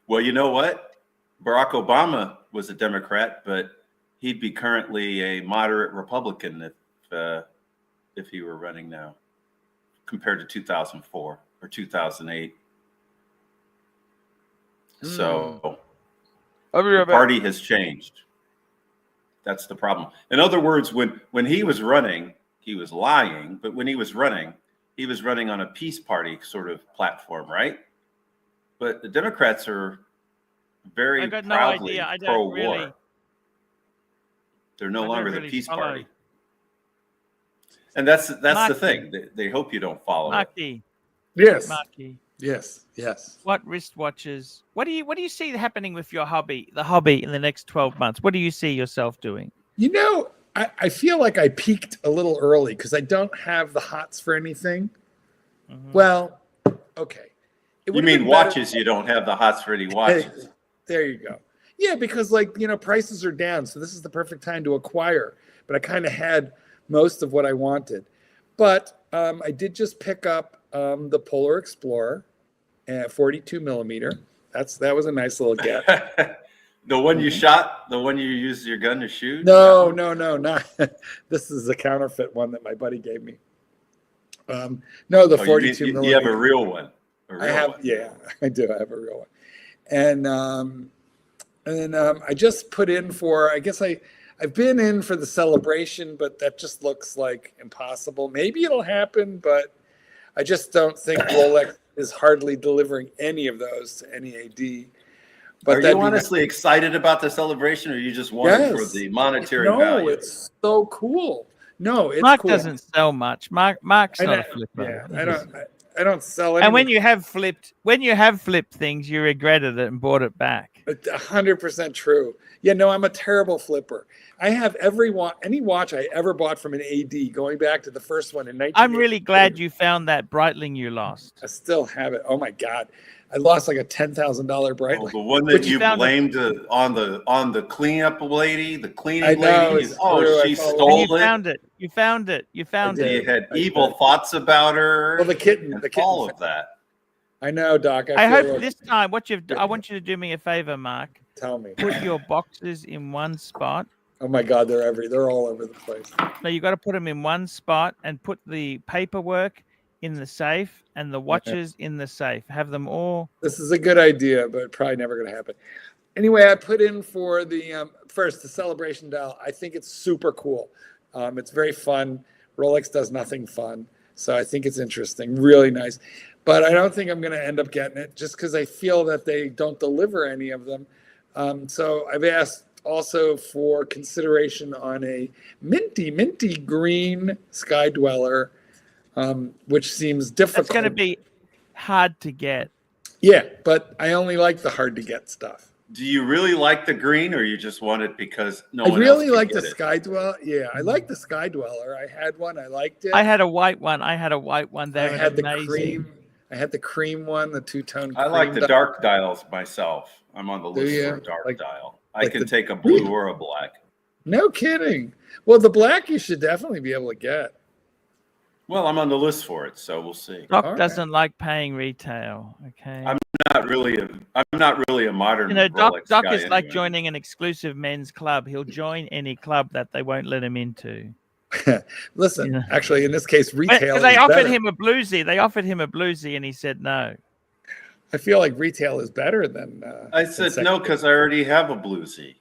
Well, you know what? Barack Obama was a Democrat, but he'd be currently a moderate Republican if he were running now, compared to 2004 or 2008. So the party has changed. That's the problem. In other words, when he was running, he was lying, but when he was running on a peace party sort of platform, right? But the Democrats are very proudly pro-war. Really, they're no longer the peace party. And that's the thing. They hope you don't follow Marky. it. Yes. Marky. Yes. What wristwatches? What do you see happening with your hobby in the next 12 months? What do you see yourself doing? I feel like I peaked a little early because I don't have the hots for anything. Mm-hmm. Well, okay. It You would've mean been better- watches? You don't have the hot sweaty watches. There you go. Yeah, because like, prices are down, so this is the perfect time to acquire. But I kind of had most of what I wanted. But I did just pick up the Polar Explorer at 42 millimeter. That was a nice little get. The one you shot, the one you used your gun to shoot? No, not. This is a counterfeit one that my buddy gave me. No, the 42 millimeter. You have a real one. Yeah, I do. I have a real one. And then I just put in for, I guess I've been in for the celebration, but that just looks like impossible. Maybe it'll happen, but I just don't think Rolex is hardly delivering any of those to any AD. But are you honestly excited about the celebration, or you just want it for the monetary value? No, it's so cool. No, it's Mark cool. doesn't sell much. Mark's not a flipper. Yeah, I don't sell anything. And when you have flipped things, you regretted it and bought it back. 100% true. Yeah, no, I'm a terrible flipper. I have any watch I ever bought from an AD, going back to the first one in 1980. I'm really glad you found that Breitling you lost. I still have it. Oh my God, I lost like a $10,000 Breitling. Oh, the one that you blamed on the cleanup lady, the cleaning lady. She stole it. You found it. You had evil thoughts about her. Well, the kitten, all of that. I know, Doc. I hope this time I want you to do me a favor, Mark. Tell me. Put your boxes in one spot. Oh my God, they're all over the place. No, you got to put them in one spot and put the paperwork in the safe and the watches in the safe. Have them all. This is a good idea, but probably never going to happen. Anyway, I put in for the first the celebration dial. I think it's super cool. It's very fun. Rolex does nothing fun, so I think it's interesting. Really nice. But I don't think I'm going to end up getting it just because I feel that they don't deliver any of them. So I've asked also for consideration on a minty green Sky Dweller, which seems difficult. It's going to be hard to get. Yeah, but I only like the hard to get stuff. Do you really like the green, or you just want it because no I one really else like can the get it? Sky Dweller. Yeah, I like the Sky Dweller. I had one. I liked it. I had a white one. They're I had amazing. the cream. I had the cream one, the two-tone. I like cream the dark dials myself. I'm on the list you? for a dark dial. I like can the- take a blue or a black. No kidding. Well, the black you should definitely be able to get. Well, I'm on the list for it, so we'll see. Jock doesn't like paying retail. Okay. I'm not really a modern. Jock Rolex guy is like anyway. joining an exclusive men's club. He'll join any club that they won't let him into. Listen, actually, in this case, retail. They is offered better. him a bluesy, and he said no. I feel like retail is better than. I said no because I already have a bluesy.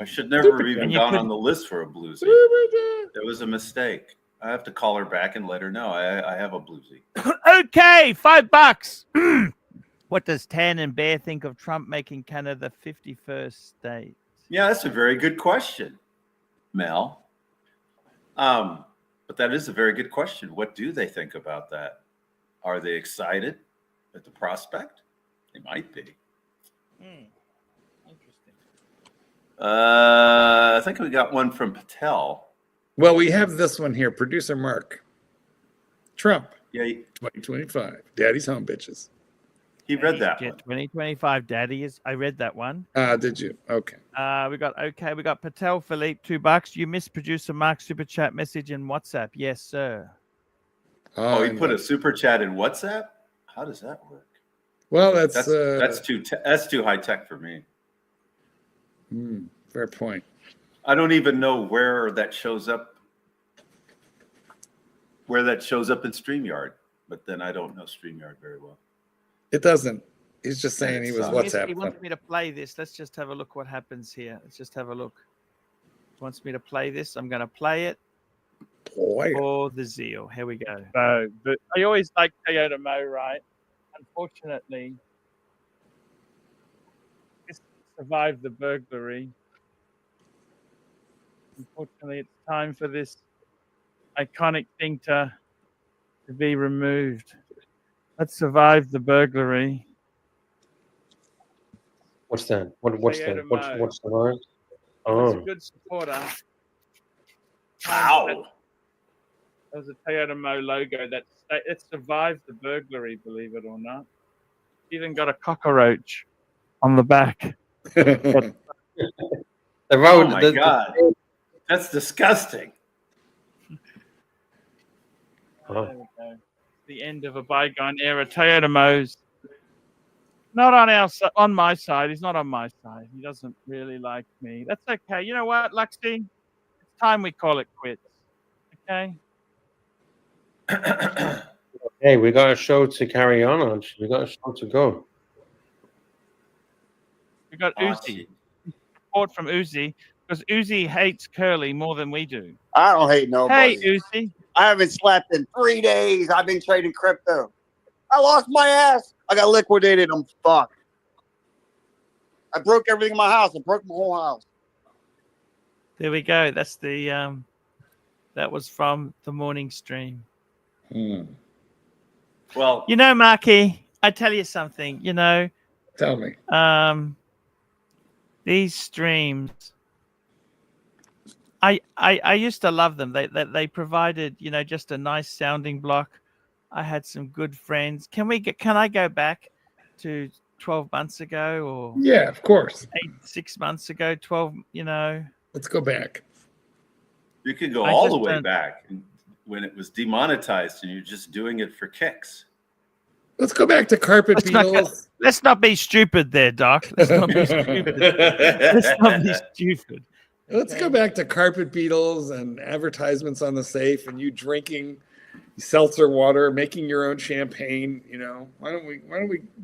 I should never have even And you gone could- on the list for a bluesy. It was a mistake. I have to call her back and let her know I have a bluesy. Okay, $5. What does Tan and Bear think of Trump making Canada the 51st state? Yeah, that's a very good question, Mel. But that is a very good question. What do they think about that? Are they excited at the prospect? They might be. Interesting. I think we got one from Patel. Well, we have this one here, producer Mark. Trump. Yeah, 2025. Daddy's home, bitches. he read that Yeah, one. 2025 Daddy is. I read that one. Did you? Okay. We got Patel Philippe, $2. You missed producer Mark's super chat message in WhatsApp. Yes, sir. Oh, he put a super chat in WhatsApp? How does that work? Well, that's too high tech for me. Fair point. I don't even know where that shows up. Where that shows up in StreamYard, but then I don't know StreamYard very well. It doesn't. He's just saying he was WhatsApp. He wants me to play this. Let's just have a look what happens here. Let's just have a look. He wants me to play this. I'm going to play it. For the zeal. Here we go. So, but I always like Toyota Mo, right? Unfortunately, this survived the burglary. Unfortunately, it's time for this iconic thing to be removed. Let's survive the burglary. What's that? What's the word? It's Oh, a good supporter. Wow. That was a Toyota Mo logo that survived the burglary, believe it or not. Even got a cockroach on the back. The Oh road, my God. That's disgusting. There we go. The end of a bygone era. Toyota Mose. Not on on my side. He's not on my side. He doesn't really like me. That's okay. You know what, Luxy? It's time we call it quits. Okay. Hey, we got a show to carry on. We got a show to go. We got Uzi. Support from Uzi because Uzi hates Curly more than we do. I don't hate nobody. Hey, Uzi. I haven't slept in 3 days. I've been trading crypto. I lost my ass. I got liquidated. I'm fucked. I broke everything in my house. I broke my whole house. There we go. That's the that was from the morning stream. Well, you know, Marky, I tell you something. You know, tell me. These streams, I used to love them. They provided, you know, just a nice sounding block. I had some good friends. Can I go back to 12 months ago or yeah, of course. 6 months ago, 12, you know. Let's go back. You could go all the way back when it was demonetized and you're just doing it for kicks. Let's go back to carpet beetles. Let's not be stupid there, Doc. Let's not be stupid. Let's not be stupid. Let's go back to carpet beetles and advertisements on the safe and you drinking seltzer water, making your own champagne. You know, why don't we?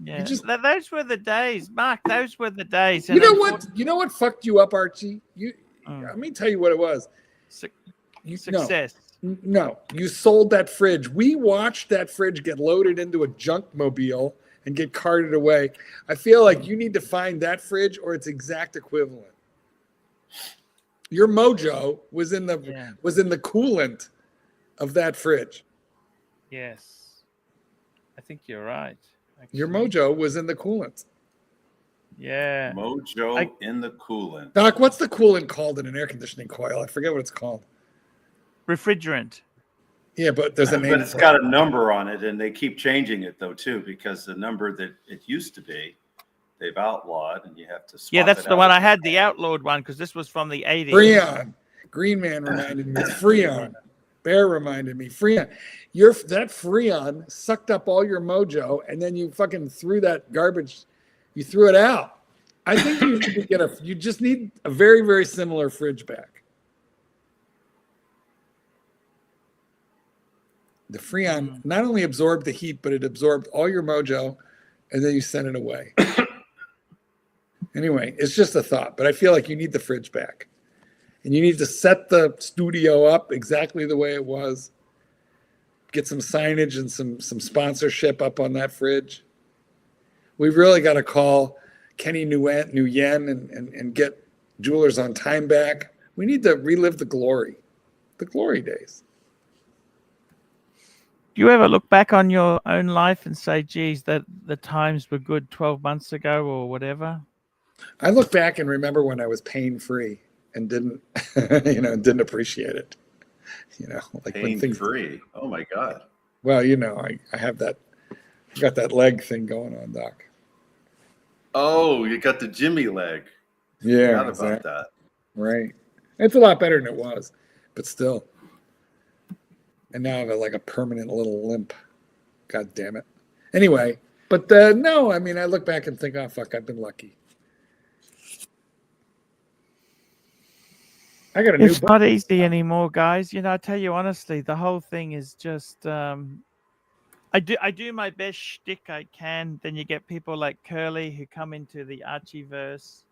Yeah, those were the days, Mark. Those were the days. You know what? You know what fucked you up, Archie? Let me tell you what it was. Success. No, you sold that fridge. We watched that fridge get loaded into a junk mobile and get carted away. I feel like you need to find that fridge or its exact equivalent. Your mojo was in the coolant of that fridge. Yes, I think you're right. Actually. Your mojo was in the coolant. Yeah, mojo in the coolant. Doc, what's the coolant called in an air conditioning coil? I forget what it's called. Refrigerant. Yeah, but there's a name. But it's got a number on it, and they keep changing it though too, because the number that it used to be, they've outlawed, and you have to. Yeah, that's the one I had, the outlawed one, because this was from the 80s. Freon. Green Man reminded me. Freon. Bear reminded me. Freon. That Freon sucked up all your mojo, and then you fucking threw that garbage. You threw it out. I think you need to you just need a very, very similar fridge back. The Freon not only absorbed the heat, but it absorbed all your mojo, and then you sent it away. Anyway, it's just a thought, but I feel like you need the fridge back. And you need to set the studio up exactly the way it was. Get some signage and some sponsorship up on that fridge. We've really got to call Kenny Nguyen and get Jewelers on Time back. We need to relive the glory days. Do you ever look back on your own life and say, geez, that the times were good 12 months ago or whatever? I look back and remember when I was pain-free and didn't appreciate it. You know, like pain-free. Oh my God. Well, you know, I have that. I got that leg thing going on, Doc. Oh, you got the Jimmy leg. Yeah, Forgot about that. Right. It's a lot better than it was, but still. And now I have like a permanent little limp. God damn it. Anyway, but no, I mean, I look back and think, oh, fuck, I've been lucky. I got a new It's not easy anymore, guys. You know, I tell you honestly, the whole thing is just I do my best shtick I can. Then you get people like Curly who come into the Archieverse,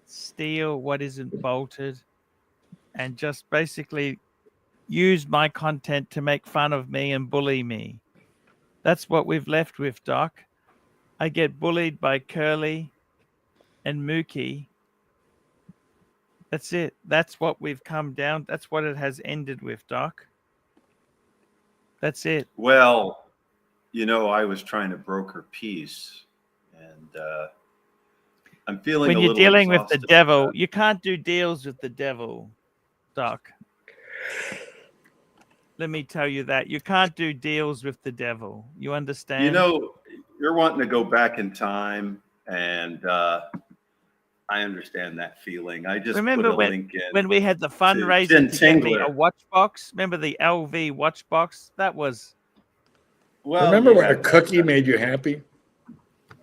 steal what isn't bolted, and just basically use my content to make fun of me and bully me. That's what we've left with, Doc. I get bullied by Curly and Mookie. That's it. That's what we've come down. That's what it has ended with, Doc. That's it. Well, you know, I was trying to broker peace, and I'm feeling when a you're little dealing with the exhausted. devil, you can't do deals with the devil, Doc. Let me tell you that. You can't do deals with the devil. You understand? You know, you're wanting to go back in time, and I understand that feeling. I just Remember put a link in when we had the fundraiser Jen to get me a Tingler. watch box? Remember the LV watch box? That was Remember when a cookie made you happy?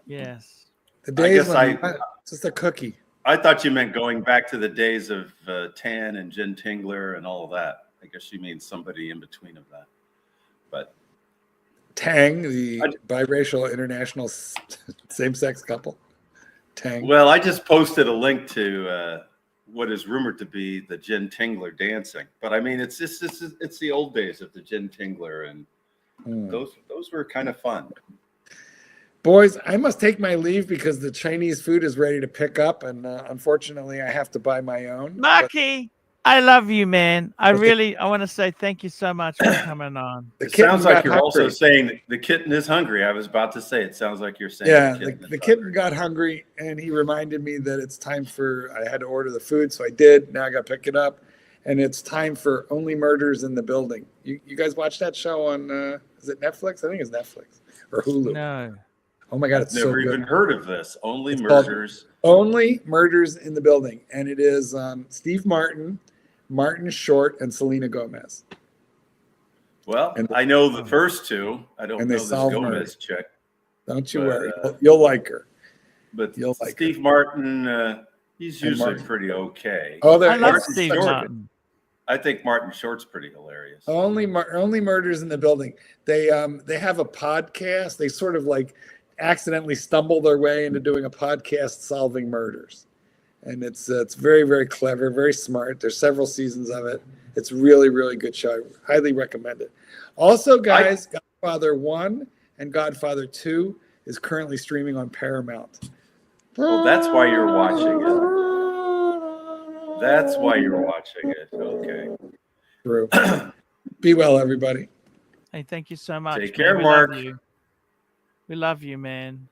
yes. The I days guess when just a cookie. I thought you meant going back to the days of Tan and Jen Tingler and all of that. I guess you mean somebody in between of that. But Tang, the biracial international same-sex couple. Tang. Well, I just posted a link to what is rumored to be the Jen Tingler dancing, but I mean it's the old days of the Jen Tingler, and those were kind of fun. Boys, I must take my leave because the Chinese food is ready to pick up, and unfortunately, I have to buy my own. Marky, I love you, man. I want to say thank you so much for coming on. It sounds like you're also saying that the kitten is hungry. I was about to say, it sounds like you're saying. Yeah, the kitten got hungry, and he reminded me that it's time I had to order the food, so I did. Now I got to pick it up, and it's time for Only Murders in the Building. You guys watch that show on, is it Netflix? I think it's Netflix or Hulu. No. Oh my God, it's so good. Never even heard of this. Only It's Murders. Only Murders in the Building, and it is Steve Martin, Martin Short, and Selena Gomez. Well, I know the first two. I don't know this Gomez murder. chick. Don't you worry. You'll like her. But Steve Martin, he's usually pretty okay. Oh, I love Steve Martin. I think Martin Short's pretty hilarious. Only Murders in the Building. They have a podcast. They sort of like accidentally stumble their way into doing a podcast solving murders, and it's very, very clever, very smart. There's several seasons of it. It's really, really good show. I highly recommend it. Also, guys, Godfather 1 and Godfather 2 is currently streaming on Paramount. Oh, that's why you're watching it. That's why you're watching it. Okay. True. Be well, everybody. Hey, thank you so much. Take care, man. Mark. We love you, man.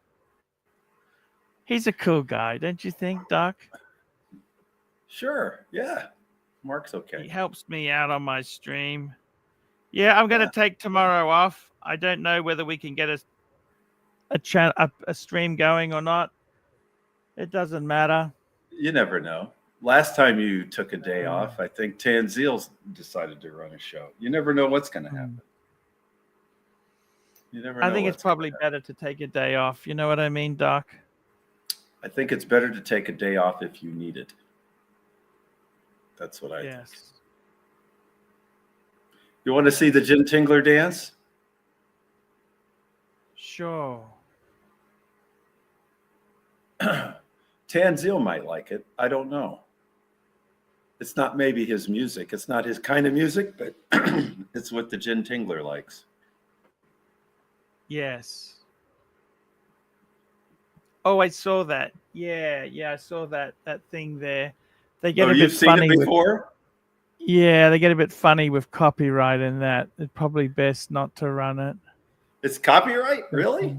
He's a cool guy, don't you think, Doc? Sure. Yeah. Mark's okay. He helps me out on my stream. Yeah, I'm going to take tomorrow off. I don't know whether we can get a stream going or not. It doesn't matter. You never know. Last time you took a day off, I think Tanzeel decided to run a show. You never know what's going to happen. You never know. I think it's probably better to take a day off. You know what I mean, Doc? I think it's better to take a day off if you need it. That's what I think. You want to see the Jen Tingler dance? Sure. Tanzeel might like it. I don't know. It's not maybe his music. It's not his kind of music, but it's what the Jen Tingler likes. Yes. Oh, I saw that. Yeah, I saw that thing there. They get a bit you've seen funny it before? Yeah, they get a bit funny with copyright and that. It's probably best not to run it. It's copyright? Really?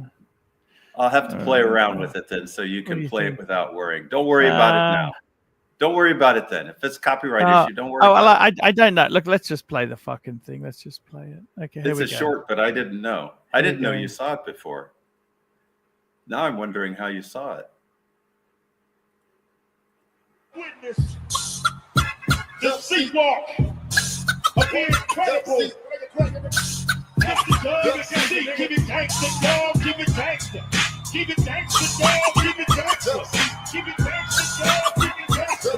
I'll have to play around with it then so you can play it without worrying. Don't worry about it now. Don't worry about it then. If it's copyright issue, don't worry about it. I don't know. Look, let's just play the fucking thing. Let's just play it. Okay, here it's we a go. short, but I didn't know. I didn't know go. you saw it before. Now I'm wondering how you saw it. Witness the C-Walk of the incredible. Keep it gangsta, dog. Keep it gangsta. Keep it gangsta, dog. Keep it gangsta. Keep it gangsta, dog. Keep it gangsta.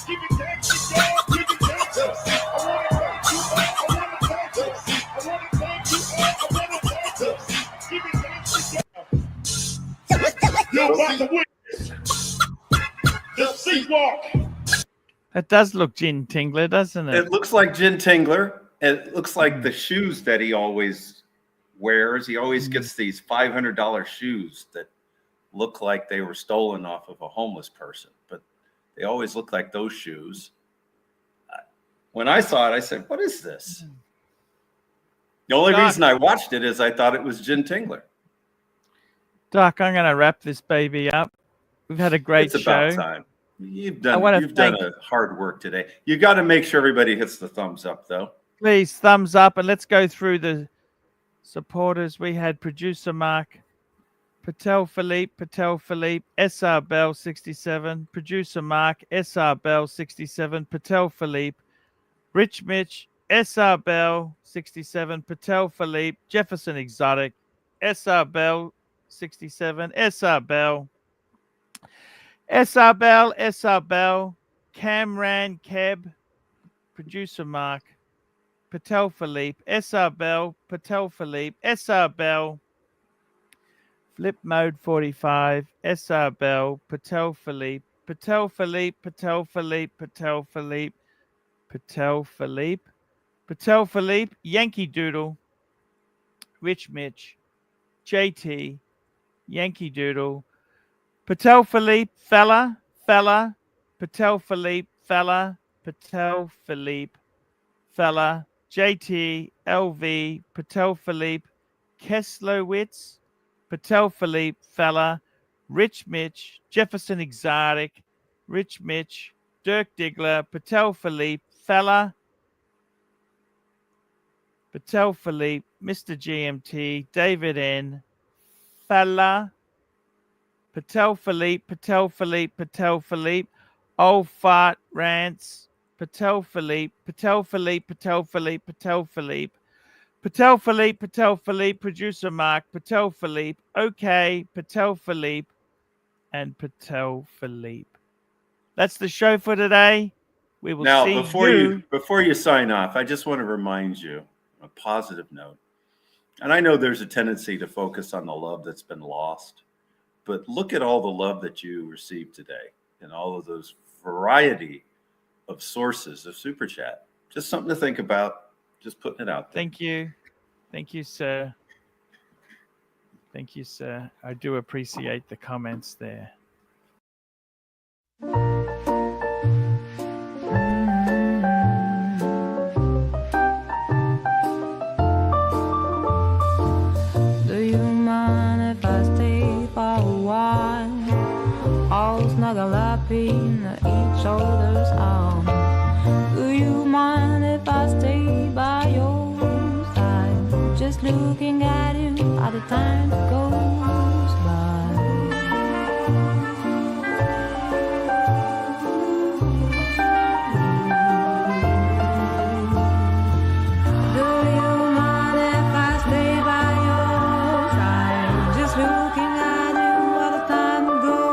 Keep it gangsta, dog. Keep it gangsta. I wanna thank you all. I wanna thank you all. I wanna thank you all. Keep it gangsta, dog. You're about to witness the C-Walk. That does look Jen Tingler, doesn't it? It looks like Jen Tingler. It looks like the shoes that he always wears. He always gets these $500 shoes that look like they were stolen off of a homeless person, but they always look like those shoes. When I saw it, I said, what is this? The only reason I watched it is I thought it was Jen Tingler. Doc, I'm going to wrap this baby up. We've had a great show. It's about time. You've done a hard work today. You got to make sure everybody hits the thumbs up, though. Please, thumbs up, and let's go through the supporters. We had producer Mark, Patel Philippe, SR Bell 67, producer Mark, SR Bell 67, Patel Philippe, Rich Mitch, SR Bell 67, Patel Philippe, Jefferson Exotic, SR Bell 67, SR Bell, Camran Keb, producer Mark, Patel Philippe, SR Bell, Patel Philippe, SR Bell, Flip Mode 45, SR Bell, Patel Philippe, Patel Philippe, Patel Philippe, Patel Philippe, Patel Philippe, Patel Philippe, Yankee Doodle, Rich Mitch, JT, Yankee Doodle, Patel Philippe, Fella, Patel Philippe, Fella, Patel Philippe, Fella, JT, LV, Patel Philippe, Keslowitz, Patel Philippe, Fella, Rich Mitch, Jefferson Exotic, Rich Mitch, Dirk Diggler, Patel Philippe, Fella, Patel Philippe, Mr. GMT, David N, Fella, Patel Philippe, Patel Philippe, Patel Philippe, Old Fart Rants, Patel Philippe, Patel Philippe, Patel Philippe, Patel Philippe, Patel Philippe, Patel Philippe, producer Mark, Patel Philippe, okay, Patel Philippe, and Patel Philippe. That's the show for today. We will Now, see before you sign off, I just want to remind you a positive note. And I know there's a tendency to focus on the love that's been lost, but look at all the love that you received today and all of those variety of sources of Super Chat. Just something to think about. Just putting it out there. Thank you. Thank you, sir. Thank you, sir. I do appreciate the comments there. Do you mind if I stay for a while? All snuggle up in each other's arms. Do you mind if I stay by your side? Just looking at you at the time goes by. Do you mind if I stay by your side? Just looking at you at the time goes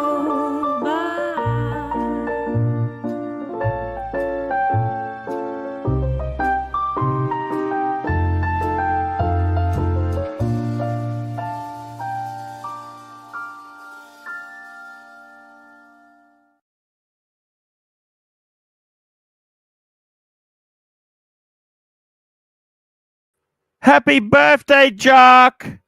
Happy birthday, Jock!